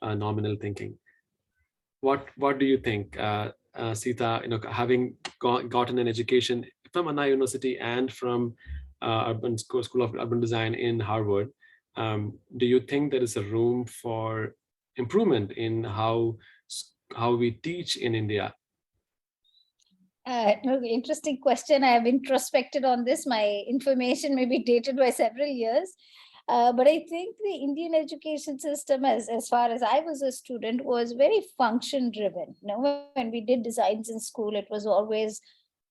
nominal thinking. What do you think, Sita? Having gotten an education from Anna University and from School of Urban Design in Harvard, do you think there is a room for improvement in how we teach in India? Interesting question. I have introspected on this. My information may be dated by several years. But I think the Indian education system, as far as I was a student, was very function driven. When we did designs in school, it was always,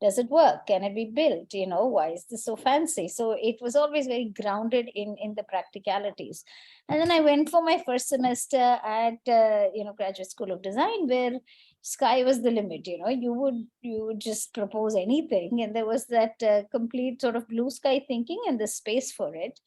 does it work? Can it be built? Why is this so fancy? So it was always very grounded in the practicalities. And then I went for my first semester at Graduate School of Design, where sky was the limit. You would just propose anything, and there was that complete sort of blue sky thinking and the space for it.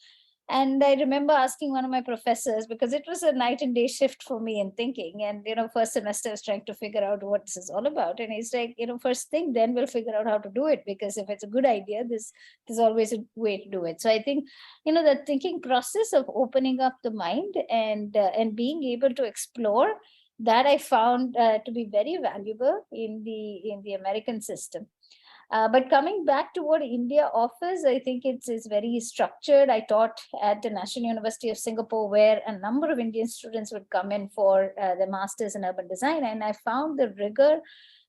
And I remember asking one of my professors, because it was a night and day shift for me in thinking. And, first semester I was trying to figure out what this is all about. And he's like, first thing, then we'll figure out how to do it. Because if it's a good idea, there's always a way to do it. So I think, the thinking process of opening up the mind and being able to explore, that I found to be very valuable in the American system. But coming back to what India offers, I think it's very structured. I taught at the National University of Singapore, where a number of Indian students would come in for the Masters in Urban Design. And I found the rigor,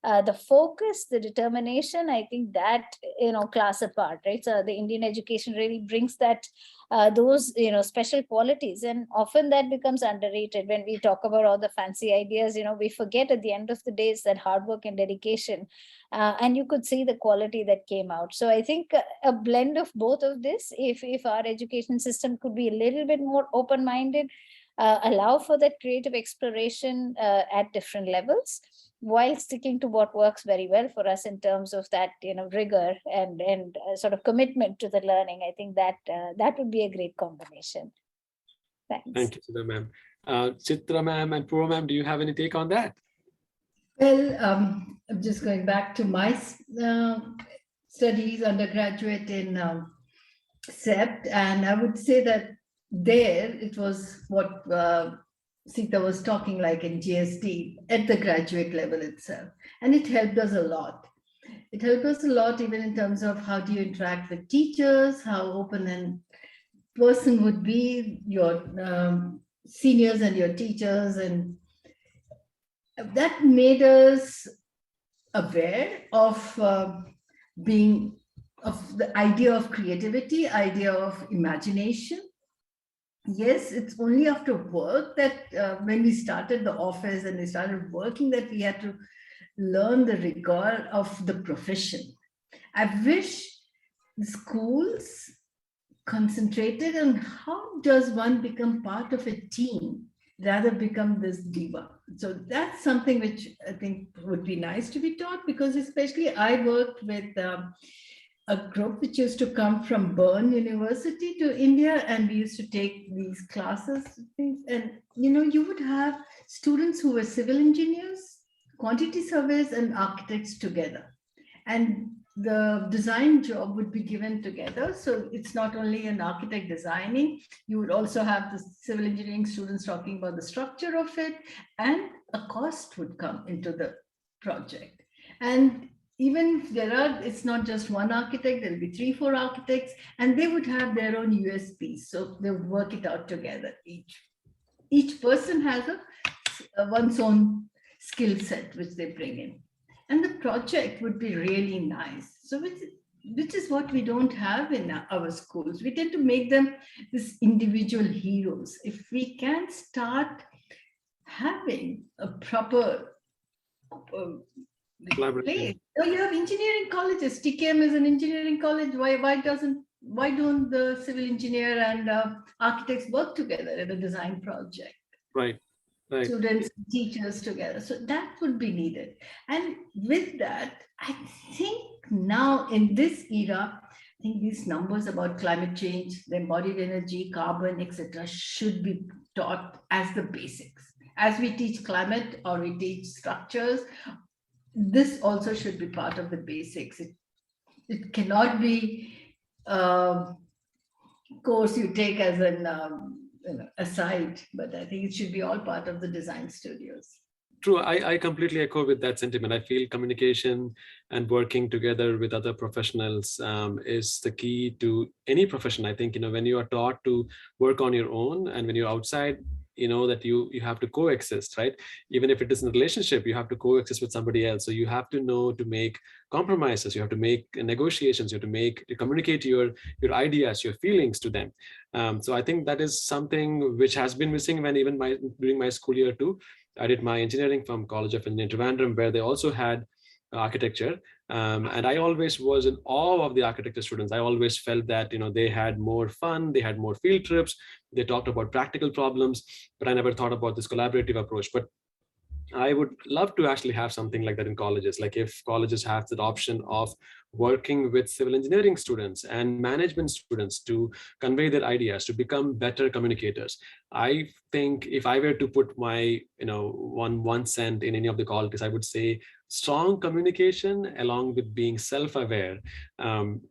the focus, the determination, I think that, class apart, right? So the Indian education really brings that, those, special qualities. And often that becomes underrated when we talk about all the fancy ideas. We forget at the end of the day is that hard work and dedication. And you could see the quality that came out. So I think a blend of both of this, if our education system could be a little bit more open-minded, allow for that creative exploration at different levels, while sticking to what works very well for us in terms of that, rigor and sort of commitment to the learning. I think that would be a great combination. Thanks. Thank you, Sita ma'am. Chitra ma'am and Purva ma'am, do you have any take on that? Well, I'm just going back to my studies undergraduate in CEPT, and I would say that there it was what Sita was talking like in GSD at the graduate level itself, and it helped us a lot. It helped us a lot even in terms of how do you interact with teachers, how open and person would be, your seniors and your teachers, and that made us aware of the idea of creativity, idea of imagination. Yes, it's only after work that when we started the office and we started working that we had to learn the rigor of the profession. I wish the schools concentrated on how does one become part of a team rather become this diva. So that's something which I think would be nice to be taught, because especially I worked with a group which used to come from Bern University to India, and we used to take these classes. And, you would have students who were civil engineers, quantity surveyors, and architects together. And the design job would be given together. So it's not only an architect designing, you would also have the civil engineering students talking about the structure of it, and a cost would come into the project. And even if it's not just one architect, there'll be 3-4 architects, and they would have their own USPs. So they would work it out together. Each person has one's own skill set which they bring in. And the project would be really nice. So which is what we don't have in our schools. We tend to make them these individual heroes. If we can start having a proper place. So you have engineering colleges. TKM is an engineering college. Why don't the civil engineer and architects work together in a design project? Right. Students, teachers together. So that would be needed. And with that, I think now in this era, I think these numbers about climate change, the embodied energy, carbon, etc., should be taught as the basics. As we teach climate or we teach structures, this also should be part of the basics. It cannot be a course you take as an aside, but I think it should be all part of the design studios. True. I completely echo with that sentiment. I feel communication and working together with other professionals is the key to any profession. I think, when you are taught to work on your own and when you're outside, that you have to coexist, right? Even if it is in a relationship, you have to coexist with somebody else. So you have to know to make compromises, you have to make negotiations, you have to communicate your ideas, your feelings to them. So I think that is something which has been missing during my school year too. I did my engineering from College of Engineering Trivandrum, where they also had architecture. And I always was in awe of the architecture students. I always felt that, they had more fun, they had more field trips, they talked about practical problems, but I never thought about this collaborative approach. But I would love to actually have something like that in colleges. Like if colleges have the option of working with civil engineering students and management students to convey their ideas, to become better communicators. I think if I were to put my, 1 cent in any of the colleges, I would say strong communication along with being self-aware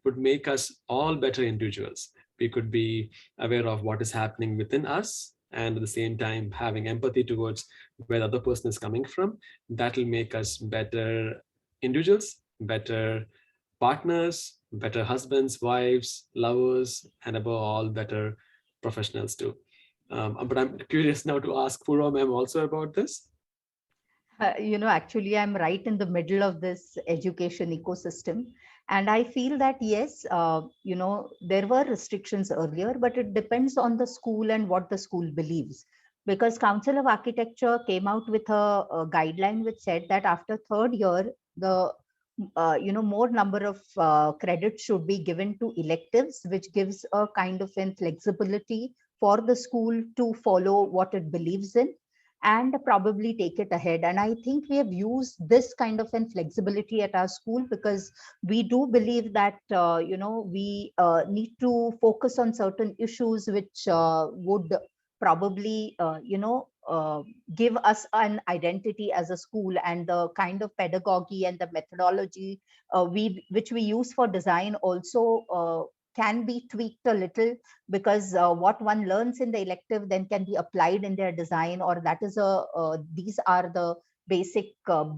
would make us all better individuals. We could be aware of what is happening within us, and at the same time having empathy towards where the other person is coming from. That will make us better individuals, better partners, better husbands, wives, lovers, and above all, better professionals too. But I'm curious now to ask Purva ma'am also about this. Actually, I'm right in the middle of this education ecosystem. And I feel that, yes, there were restrictions earlier, but it depends on the school and what the school believes. Because Council of Architecture came out with a guideline which said that after third year, the more number of credits should be given to electives, which gives a kind of flexibility for the school to follow what it believes in and probably take it ahead. And I think we have used this kind of flexibility at our school because we do believe that, we need to focus on certain issues which would probably, give us an identity as a school, and the kind of pedagogy and the methodology which we use for design also can be tweaked a little, because what one learns in the elective then can be applied in their design, or that is these are the basic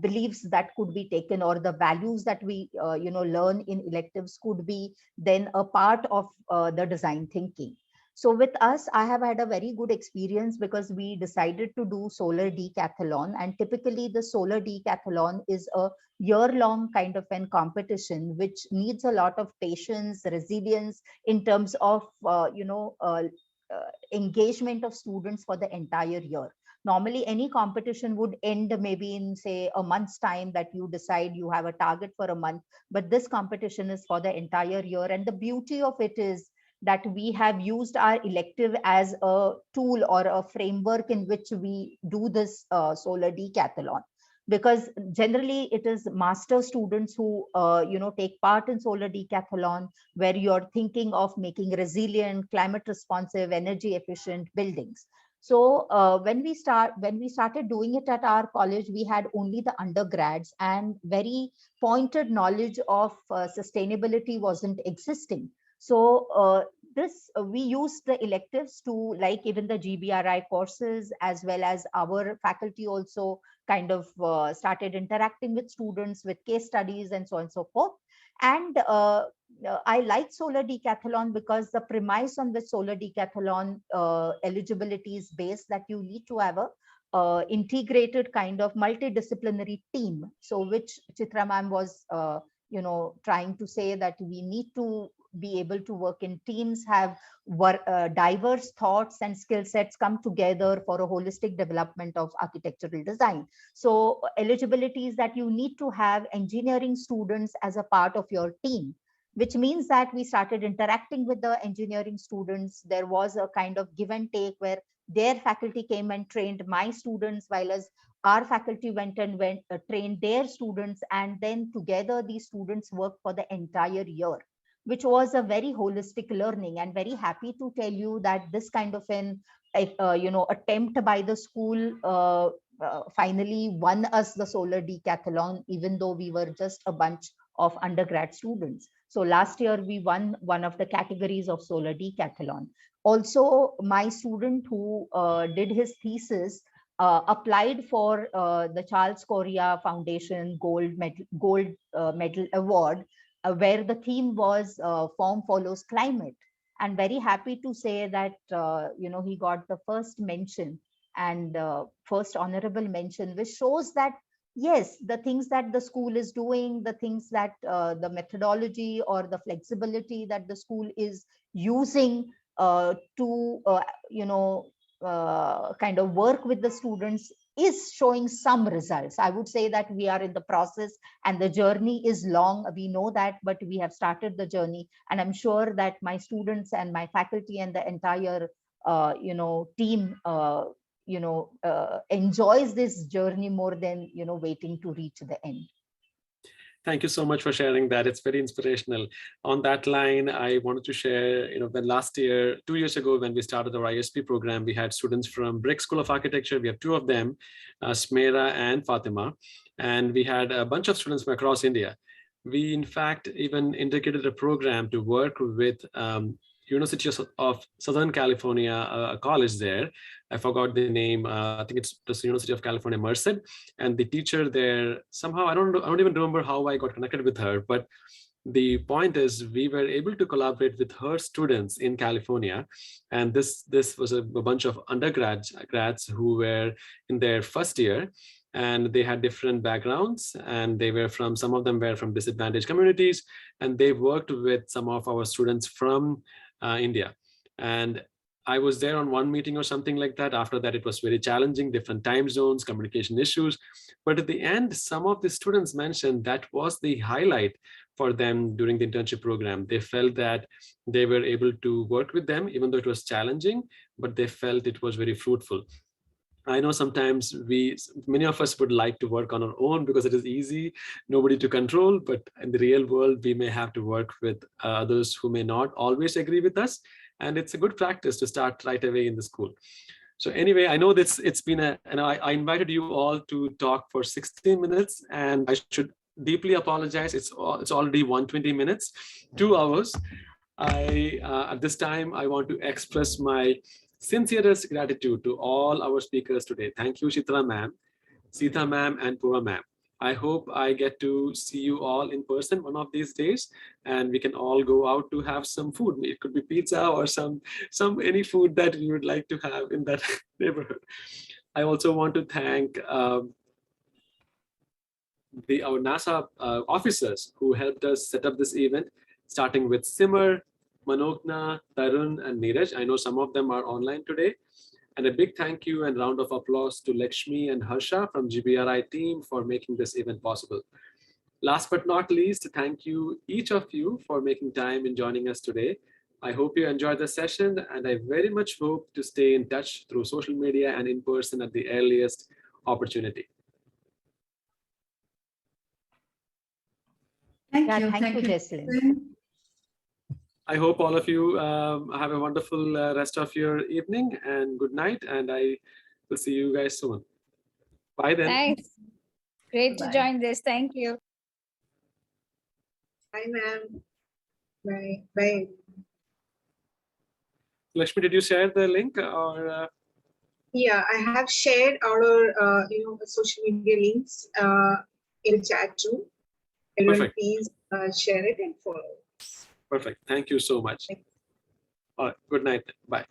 beliefs that could be taken, or the values that we learn in electives could be then a part of the design thinking. So with us, I have had a very good experience because we decided to do solar decathlon, and typically the solar decathlon is a year-long kind of competition which needs a lot of patience, resilience in terms of engagement of students for the entire year. Normally, any competition would end maybe in, say, a month's time, that you decide you have a target for a month, but this competition is for the entire year. And the beauty of it is that we have used our elective as a tool or a framework in which we do this solar decathlon. Because generally it is master students who take part in solar decathlon, where you're thinking of making resilient, climate responsive, energy efficient buildings. So when we started doing it at our college, we had only the undergrads, and very pointed knowledge of sustainability wasn't existing. So we use the electives to, like even the GBRI courses, as well as our faculty also kind of started interacting with students with case studies and so on and so forth. And I like solar decathlon because the premise on which solar decathlon eligibility is based, that you need to have a integrated kind of multidisciplinary team. So which Chitra ma'am was, trying to say that we need to be able to work in teams, have diverse thoughts and skill sets come together for a holistic development of architectural design. So eligibility is that you need to have engineering students as a part of your team, which means that we started interacting with the engineering students. There was a kind of give and take where their faculty came and trained my students, while as our faculty went and trained their students, and then together these students worked for the entire year, which was a very holistic learning. And very happy to tell you that this kind of an attempt by the school finally won us the solar decathlon, even though we were just a bunch of undergrad students. So last year we won one of the categories of solar decathlon. Also, my student who did his thesis applied for the Charles Correa Foundation Gold Medal Award, where the theme was Form Follows Climate. And very happy to say that he got the first mention and first honorable mention, which shows that yes, the things that the school is doing, the things that the methodology or the flexibility that the school is using to kind of work with the students is showing some results. I would say that we are in the process and the journey is long. We know that, but we have started the journey, and I'm sure that my students and my faculty and the entire team enjoys this journey more than waiting to reach the end. Thank you so much for sharing that. It's very inspirational. On that line, I wanted to share, when last year, 2 years ago, when we started our ISP program, we had students from Brick School of Architecture. We have two of them, Smera and Fatima, and we had a bunch of students from across India. We, in fact, even integrated a program to work with University of Southern California, a college there. I forgot the name. I think it's the University of California, Merced. And the teacher there, somehow, I don't even remember how I got connected with her. But the point is, we were able to collaborate with her students in California. And this was a bunch of undergrads who were in their first year. And they had different backgrounds, and some of them were from disadvantaged communities, and they worked with some of our students from India. And I was there on one meeting or something like that. After that, it was very challenging, different time zones, communication issues. But at the end, some of the students mentioned that was the highlight for them during the internship program. They felt that they were able to work with them, even though it was challenging, but they felt it was very fruitful. I know sometimes many of us would like to work on our own because it is easy, nobody to control, but in the real world, we may have to work with others who may not always agree with us. And it's a good practice to start right away in the school. So anyway, I know it's been and I invited you all to talk for 16 minutes, and I should deeply apologize. It's already 120 minutes, 2 hours. At this time, I want to express my sincerest gratitude to all our speakers today. Thank you, Chitra ma'am, Sita ma'am, and Pura ma'am. I hope I get to see you all in person one of these days, and we can all go out to have some food. It could be pizza or any food that you would like to have in that neighborhood. I also want to thank our NASA officers who helped us set up this event, starting with Simar, Manokna, Tarun, and Neeraj. I know some of them are online today. And a big thank you and round of applause to Lakshmi and Harsha from GBRI team for making this event possible. Last but not least, thank you, each of you, for making time and joining us today. I hope you enjoyed the session, and I very much hope to stay in touch through social media and in person at the earliest opportunity. Thank you. Thank you, Jessalyn. I hope all of you have a wonderful rest of your evening, and good night. And I will see you guys soon. Bye then. Thanks. Great Bye. to join this. Thank you. Bye, ma'am. Bye. Bye. Lakshmi, did you share the link or? Yeah, I have shared our social media links in the chat room. Everyone, Perfect. please share it and follow. Perfect. Thank you so much. All right. Good night. Bye.